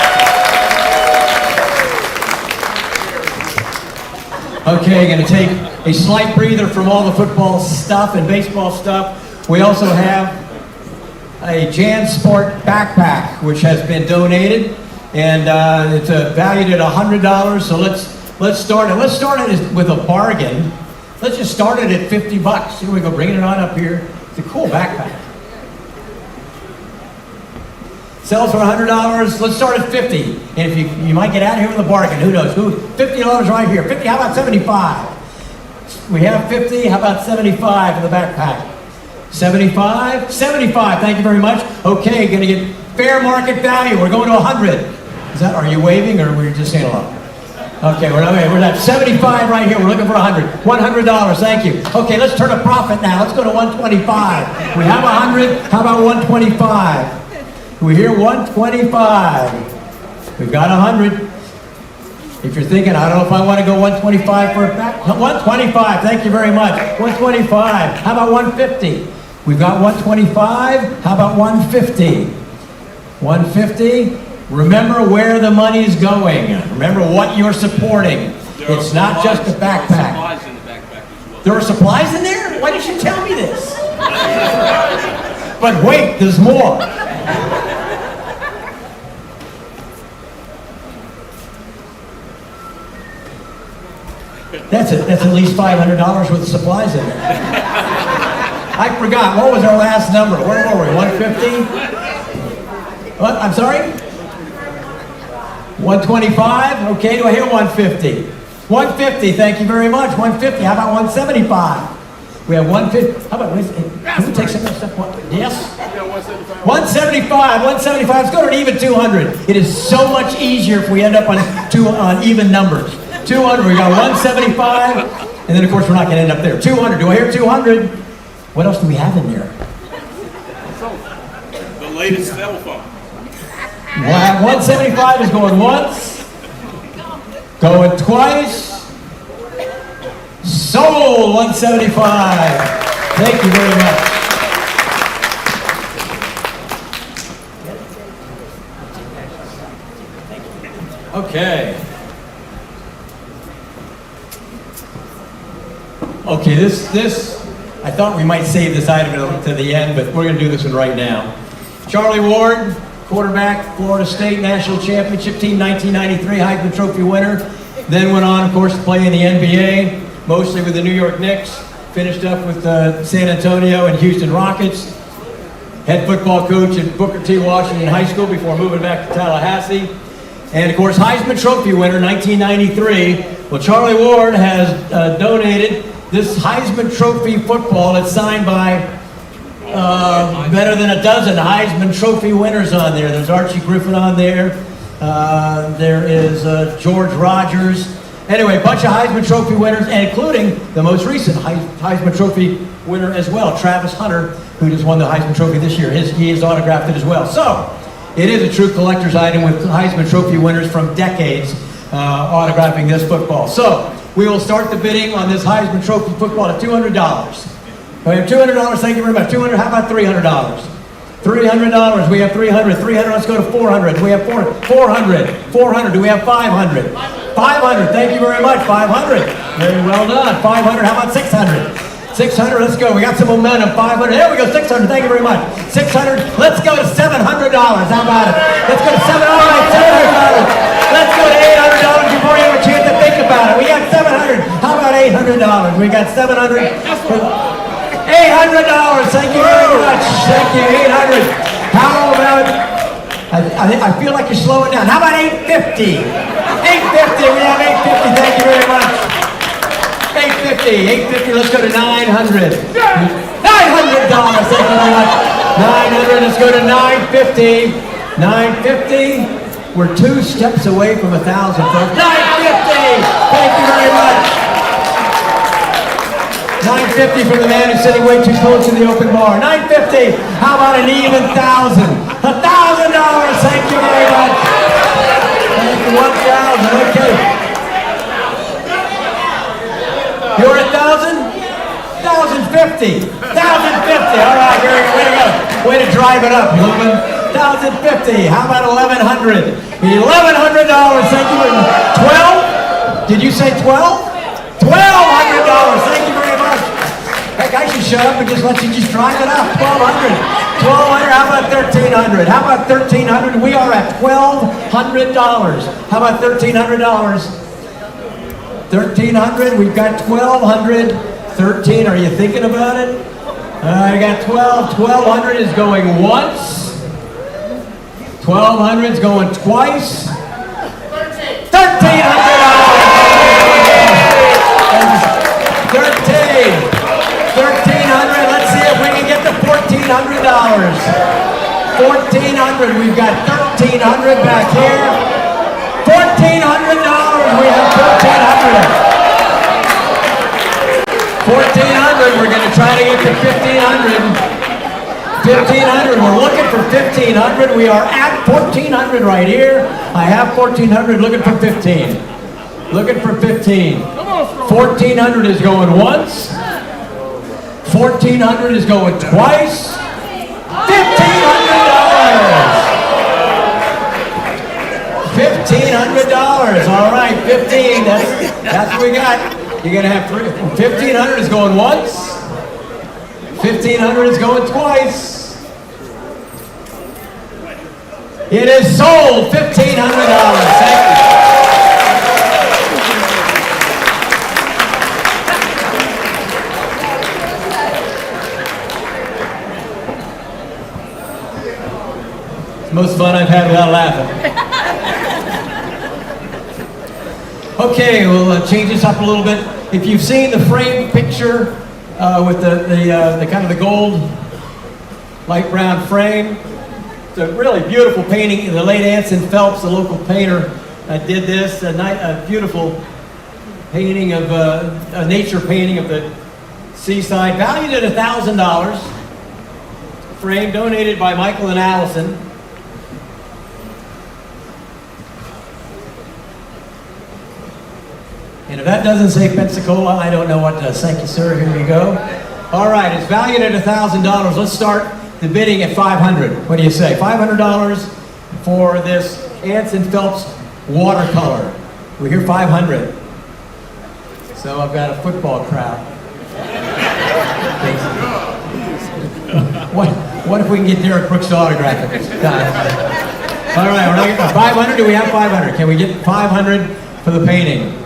Okay, going to take a slight breather from all the football stuff and baseball stuff. We also have a JanSport backpack, which has been donated, and it's valued at $100. So let's start it. Let's start it with a bargain. Let's just start it at $50. Here we go, bringing it on up here. It's a cool backpack. Sells for $100. Let's start at $50. And if you might get out of here with a bargain, who knows? $50 right here. 50. How about 75? We have 50. How about 75 for the backpack? 75. 75. Thank you very much. Okay, going to get fair market value. We're going to 100. Are you waving or we're just saying hello? Okay, we're at 75 right here. We're looking for 100. $100. Thank you. Okay, let's turn a profit now. Let's go to 125. We have 100. How about 125? We hear 125. We've got 100. If you're thinking, I don't know if I want to go 125 for a back. 125, thank you very much. 125. How about 150? We've got 125. How about 150? 150. Remember where the money's going. Remember what you're supporting. It's not just a backpack. There are supplies in there? Why didn't you tell me this? But wait, there's more. That's at least $500 worth of supplies in there. I forgot. What was our last number? Where were we? 150? What? I'm sorry? 125? Okay, do I hear 150? 150, thank you very much. 150, how about 175? We have 150. How about, can we take some of that stuff? Yes? 175. 175. Let's go to an even 200. It is so much easier if we end up on even numbers. 200. We got 175. And then, of course, we're not going to end up there. 200. Do I hear 200? What else do we have in there? The latest cell phone. 175 is going once. Going twice. Sold 175. Thank you very much. Okay. Okay, this, I thought we might save this item to the end, but we're going to do this one right now. Charlie Ward, quarterback, Florida State National Championship team, 1993 Heisman Trophy winner. Then went on, of course, to play in the NBA, mostly with the New York Knicks. Finished up with San Antonio and Houston Rockets. Head football coach at Booker T. Washington High School before moving back to Tallahassee. And of course, Heisman Trophy winner, 1993. Well, Charlie Ward has donated this Heisman Trophy football. It's signed by better than a dozen Heisman Trophy winners on there. There's Archie Griffin on there. There is George Rogers. Anyway, a bunch of Heisman Trophy winners, and including the most recent Heisman Trophy winner as well, Travis Hunter, who just won the Heisman Trophy this year. He has autographed it as well. So, it is a true collector's item with Heisman Trophy winners from decades autographing this football. So, we will start the bidding on this Heisman Trophy football at $200. We have $200, thank you very much. $200, how about $300? $300, we have $300. $300, let's go to $400. We have $400. $400, do we have $500? $500, thank you very much. $500, very well done. $500, how about $600? $600, let's go. We got some momentum. $500, there we go. $600, thank you very much. $600, let's go to $700. How about it? Let's go to $700. All right, $700. Let's go to $800 before you have a chance to think about it. We got $700. How about $800? We got $700. $800, thank you very much. Thank you, $800. How about, I feel like you're slowing down. How about $850? $850, we have $850, thank you very much. $850, let's go to $900. $900, thank you very much. $900, let's go to $950. $950, we're 2 steps away from 1,000, folks. $950, thank you very much. $950 from the man who's sitting way too close to the open bar. $950, how about an even $1,000? $1,000, thank you very much. Thank you, 1,000, okay. You're at 1,000? 1,050. 1,050, all right, very good, way to go. Way to drive it up, Hillman. 1,050, how about 1,100? $1,100, thank you very much. 12? Did you say 12? $1,200, thank you very much. Heck, I should shut up and just let you just drive it up. 1,200. 1,200, how about 1,300? How about 1,300? We are at $1,200. How about $1,300? 1,300, we've got 1,200. 13, are you thinking about it? I got 12. 1,200 is going once. 1,200 is going twice. $1,300. 1,300, let's see if we can get to $1,400. 1,400, we've got 1,300 back here. $1,400, we have 1,400. 1,400, we're going to try to get to 1,500. 1,500, we're looking for 1,500. We are at 1,400 right here. I have 1,400, looking for 15. Looking for 15. 1,400 is going once. 1,400 is going twice. $1,500. All right, 15. That's what we got. You're gonna have 1,500 is going once. 1,500 is going twice. It is sold. $1,500. Thank you. Most fun I've had without laughing. Okay, we'll change this up a little bit. If you've seen the framed picture with the kind of the gold, light brown frame. It's a really beautiful painting. The late Anson Phelps, the local painter, did this. A beautiful painting of a nature painting of the seaside, valued at $1,000. Frame donated by Michael and Allison. And if that doesn't say Pensacola, I don't know what does. Thank you, sir. Here you go. All right, it's valued at $1,000. Let's start the bidding at $500. What do you say? $500 for this Anson Phelps watercolor. We hear $500. So I've got a football crowd. What if we can get Derek Brooks to autograph it? All right, we're not getting 500. Do we have 500? Can we get 500 for the painting?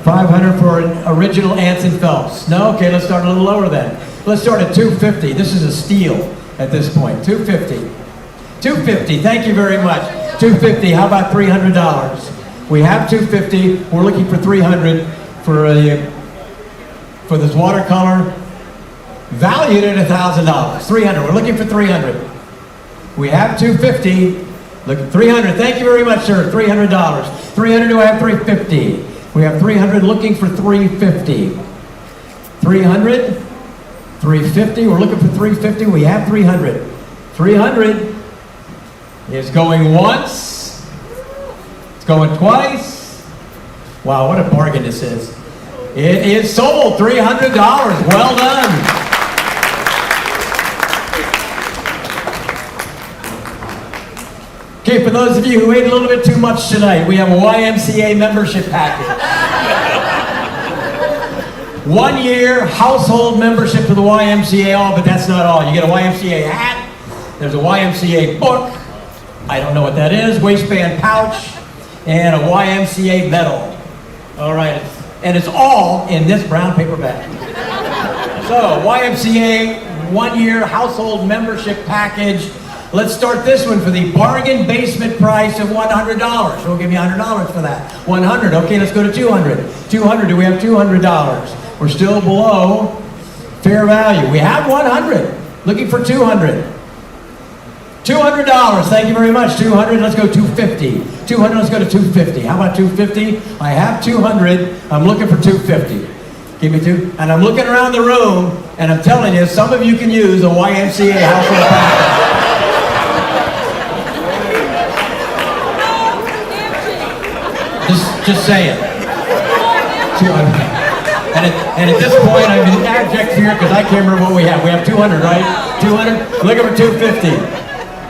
500 for an original Anson Phelps. No? Okay, let's start a little lower then. Let's start at $250. This is a steal at this point. $250. $250. Thank you very much. $250. How about $300? We have $250. We're looking for $300 for this watercolor, valued at $1,000. $300. We're looking for $300. We have $250. Look at $300. Thank you very much, sir. $300. $300. Do I have $350? We have $300. Looking for $350. $300. $350. We're looking for $350. We have $300. $300 is going once. It's going twice. Wow, what a bargain this is. It is sold. $300. Well done. Okay, for those of you who ate a little bit too much tonight, we have a YMCA membership package. 1 year household membership to the YMCA, but that's not all. You get a YMCA hat, there's a YMCA book, I don't know what that is, waistband pouch, and a YMCA medal. All right, and it's all in this brown paper bag. So, YMCA 1 year household membership package. Let's start this one for the bargain basement price of $100. We'll give you $100 for that. $100. Okay, let's go to $200. $200. Do we have $200? We're still below fair value. We have $100. Looking for $200. $200. Thank you very much. $200. Let's go $250. $200. Let's go to $250. How about $250? I have $200. I'm looking for $250. Give me two. And I'm looking around the room, and I'm telling you, some of you can use a YMCA household package. Just say it. And at this point, I'm in abject fear because I can't remember what we have. We have 200, right? 200? Looking for 250.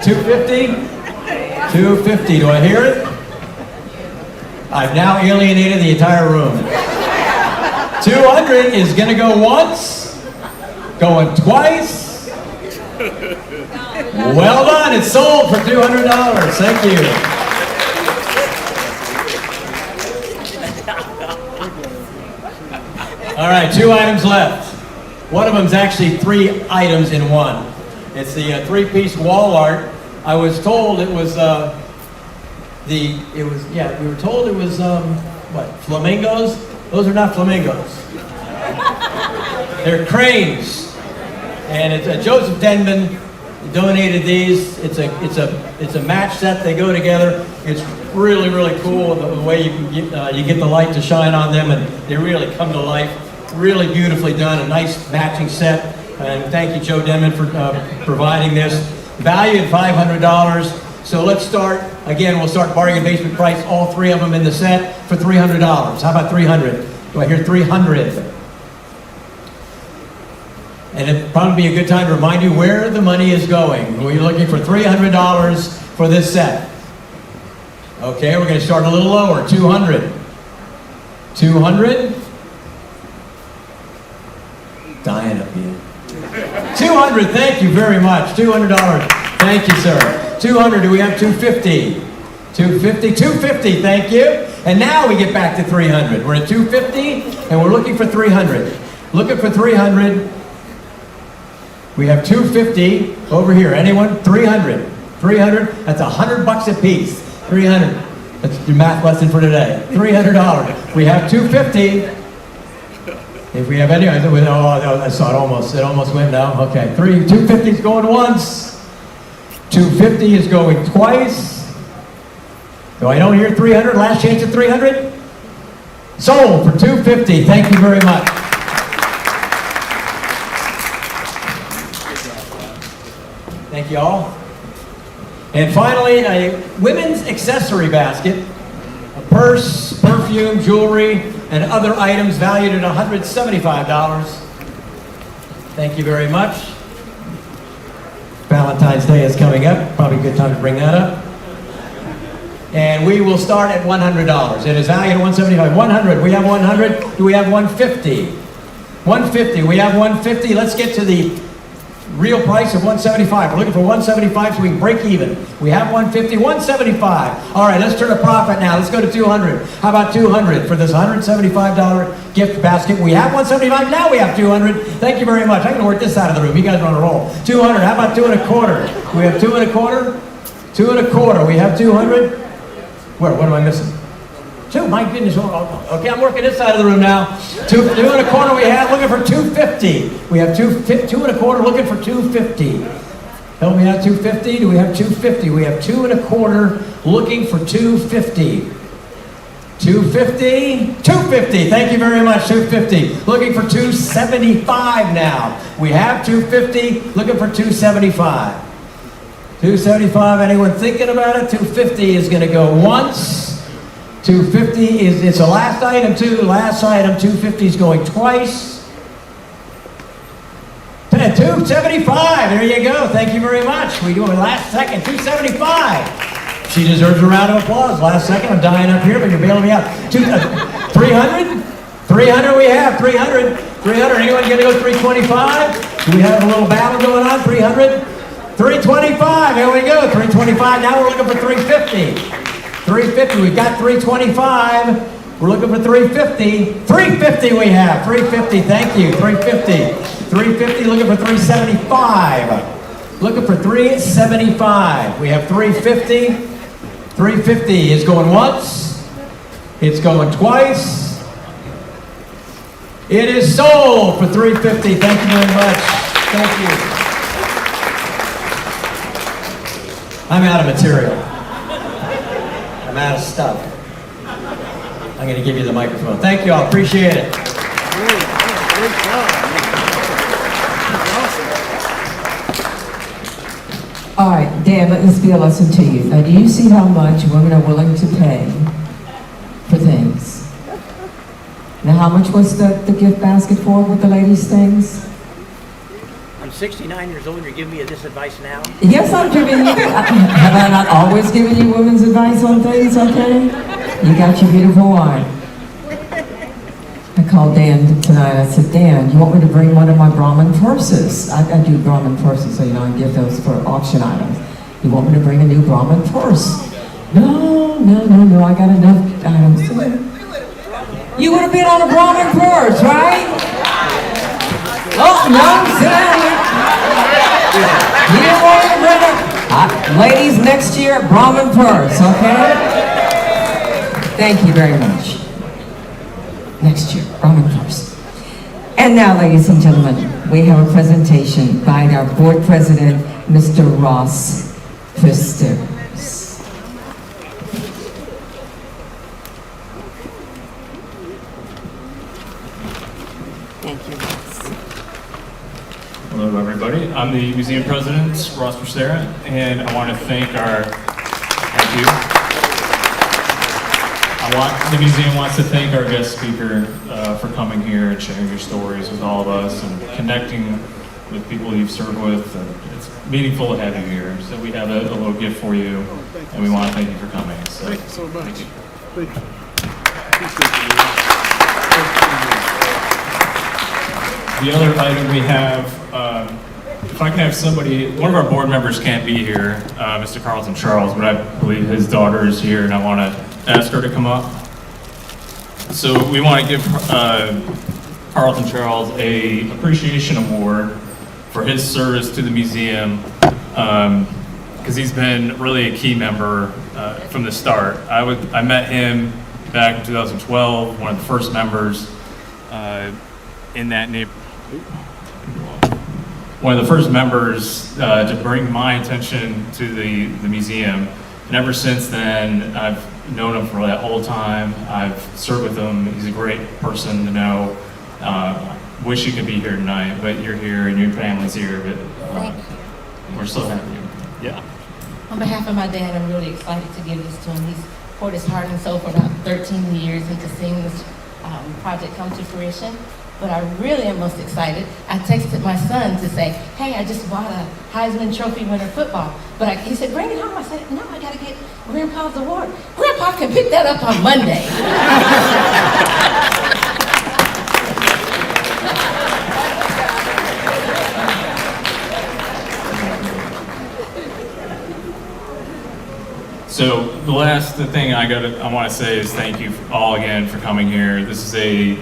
250? 250. Do I hear it? I've now alienated the entire room. 200 is going to go once, going twice. Well done. It's sold for $200. Thank you. All right, 2 items left. One of them is actually 3 items in one. It's the 3-piece wall art. I was told it was we were told it was what, flamingos? Those are not flamingos. They're cranes. And it's Joseph Denman donated these. It's a match set. They go together. It's really, really cool the way you can you get the light to shine on them, and they really come to life. Really beautifully done, a nice matching set. And thank you, Joe Denman, for providing this. Valued at $500. So let's start, again, we'll start bargain basement price, all 3 of them in the set for $300. How about 300? Do I hear 300? And it'd probably be a good time to remind you where the money is going. We're looking for $300 for this set. Okay, we're going to start a little lower, 200. 200. Dying up here. 200, thank you very much. $200. Thank you, sir. 200, do we have 250? 250, 250, thank you. And now we get back to 300. We're at 250 and we're looking for 300. Looking for 300. We have 250 over here. Anyone? 300. 300, that's $100 a piece. 300. That's your math lesson for today. $300. We have 250. If we have any, I saw it almost went down. Okay, 250 is going once. 250 is going twice. So I don't hear 300. Last chance at 300. Sold for 250. Thank you very much. Thank you all. And finally, a women's accessory basket, a purse, perfume, jewelry, and other items valued at $175. Thank you very much. Valentine's Day is coming up. Probably a good time to bring that up. And we will start at $100. It is valued at $175. 100. We have 100. Do we have 150? 150. We have 150. Let's get to the real price of $175. We're looking for $175 so we can break even. We have $150, $175. All right, let's turn a profit now. Let's go to $200. How about $200 for this $175 gift basket? We have $175, now we have $200. Thank you very much. I'm gonna work this side of the room. You guys are on a roll. $200, how about $2.25? We have $2.25? $2.25, we have $200. Where, what am I missing? Two, my goodness. Okay, I'm working this side of the room now. $2.25 we have, looking for $250. We have $2.25, looking for $250. Help me out, $250. Do we have $250? We have $2.25, looking for $250. $250. $250. Thank you very much. $250. Looking for $275 now. We have $250, looking for $275. $275. Anyone thinking about it? $250 is going to go once. $250 it's the last item too. Last item, $250 is going twice. $275. There you go. Thank you very much. We do it last second. $275. She deserves a round of applause. Last second. I'm dying up here, but you're bailing me out. $300. $300. We have $300. $300. Anyone gonna go $325? Do we have a little battle going on? $300. $325. Here we go. $325. Now we're looking for $350. $350, we've got $325. We're looking for $350. $350 we have. $350, thank you. $350. $350, looking for $375. Looking for $375. We have $350. $350 is going once. It's going twice. It is sold for $350. Thank you very much. Thank you. I'm out of material. I'm out of stuff. I'm going to give you the microphone. Thank you all. Appreciate it. Great job. All right, Dan, let this be a lesson to you. Do you see how much women are willing to pay for things? Now, how much was the gift basket for with the ladies' things? I'm 69 years old and you're giving me this advice now? Yes, I'm giving you. Have I not always given you women's advice on things, okay? You got your beautiful wife. I called Dan tonight. I said, Dan, you want me to bring one of my Brahmin purses? I do Brahmin purses, so you know, I give those for auction items. You want me to bring a new Brahmin purse? No, I got enough items. You would have been on a Brahmin purse, right? Oh, no, sit down. You didn't want to bring it. Ladies, next year, Brahmin purse, okay? Thank you very much. Next year, Brahmin purse. And now, ladies and gentlemen, we have a presentation by our board president, Mr. Ross Pfister. Thank you, Ross. Hello, everybody. I'm the museum president, Ross Pfister, and I want to thank thank you. The museum wants to thank our guest speaker for coming here and sharing your stories with all of us and connecting with people you've served with. It's meaningful to have you here. So we have a little gift for you, and we want to thank you for coming. So, thank you so much. Thank you. Thank you. The other item we have, if I can have somebody, one of our board members can't be here, Mr. Carlton Charles, but I believe his daughter is here, and I want to ask her to come up. So we want to give Carlton Charles a appreciation award for his service to the museum, because he's been really a key member from the start. I met him back in 2012, one of the first members. in that neighborhood. One of the first members to bring my attention to the museum. And ever since then, I've known him for that whole time. I've served with him. He's a great person to know. Wish you could be here tonight, but you're here and your family's here. But we're so happy. Yeah. On behalf of my dad, I'm really excited to give this to him. He's poured his heart and soul for about 13 years into seeing this project come to fruition. But I really am most excited. I texted my son to say, hey, I just bought a Heisman Trophy winner football. But he said, bring it home. I said, no, I gotta get Grandpa's award. Grandpa can pick that up on Monday. So the last thing I want to say is thank you all again for coming here. This is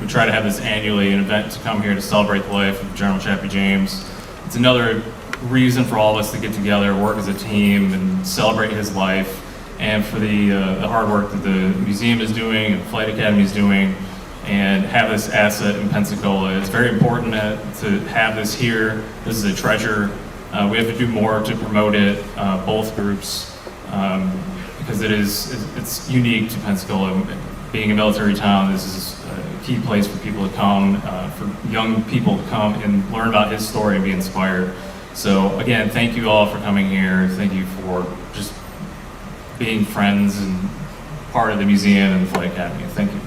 we try to have this annually, an event to come here to celebrate the life of General Chappie James. It's another reason for all of us to get together, work as a team, and celebrate his life, and for the hard work that the museum is doing and Flight Academy is doing, and have this asset in Pensacola. It's very important to have this here. This is a treasure. We have to do more to promote it, both groups, because it's unique to Pensacola. Being a military town, this is a key place for people to come, for young people to come and learn about his story and be inspired. So again, thank you all for coming here. Thank you for just being friends and part of the museum and the Flight Academy. Thank you.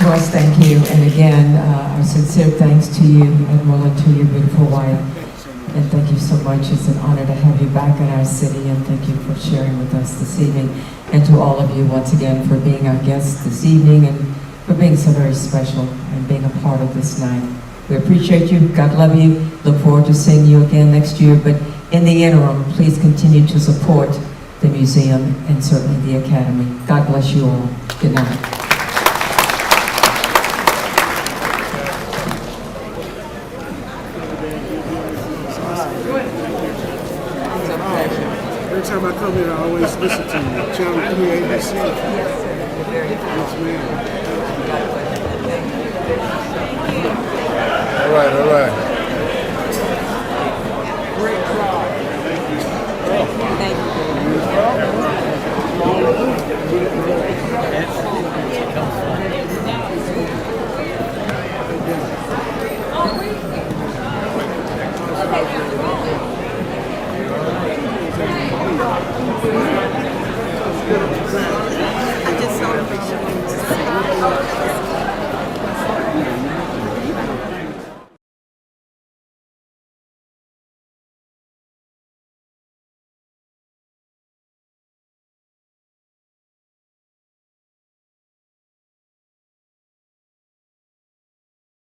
Ross, thank you. And again, our sincere thanks to you, Admiral, and to your beautiful wife. And thank you so much. It's an honor to have you back in our city, and thank you for sharing with us this evening. And to all of you, once again, for being our guests this evening and for being so very special and being a part of this night. We appreciate you. God love you. Look forward to seeing you again next year. But in the interim, please continue to support the museum and certainly the Academy. God bless you all. Good night. Every time I come here, I always listen to you. Channel 3 ABC. Yes, ma'am. All right.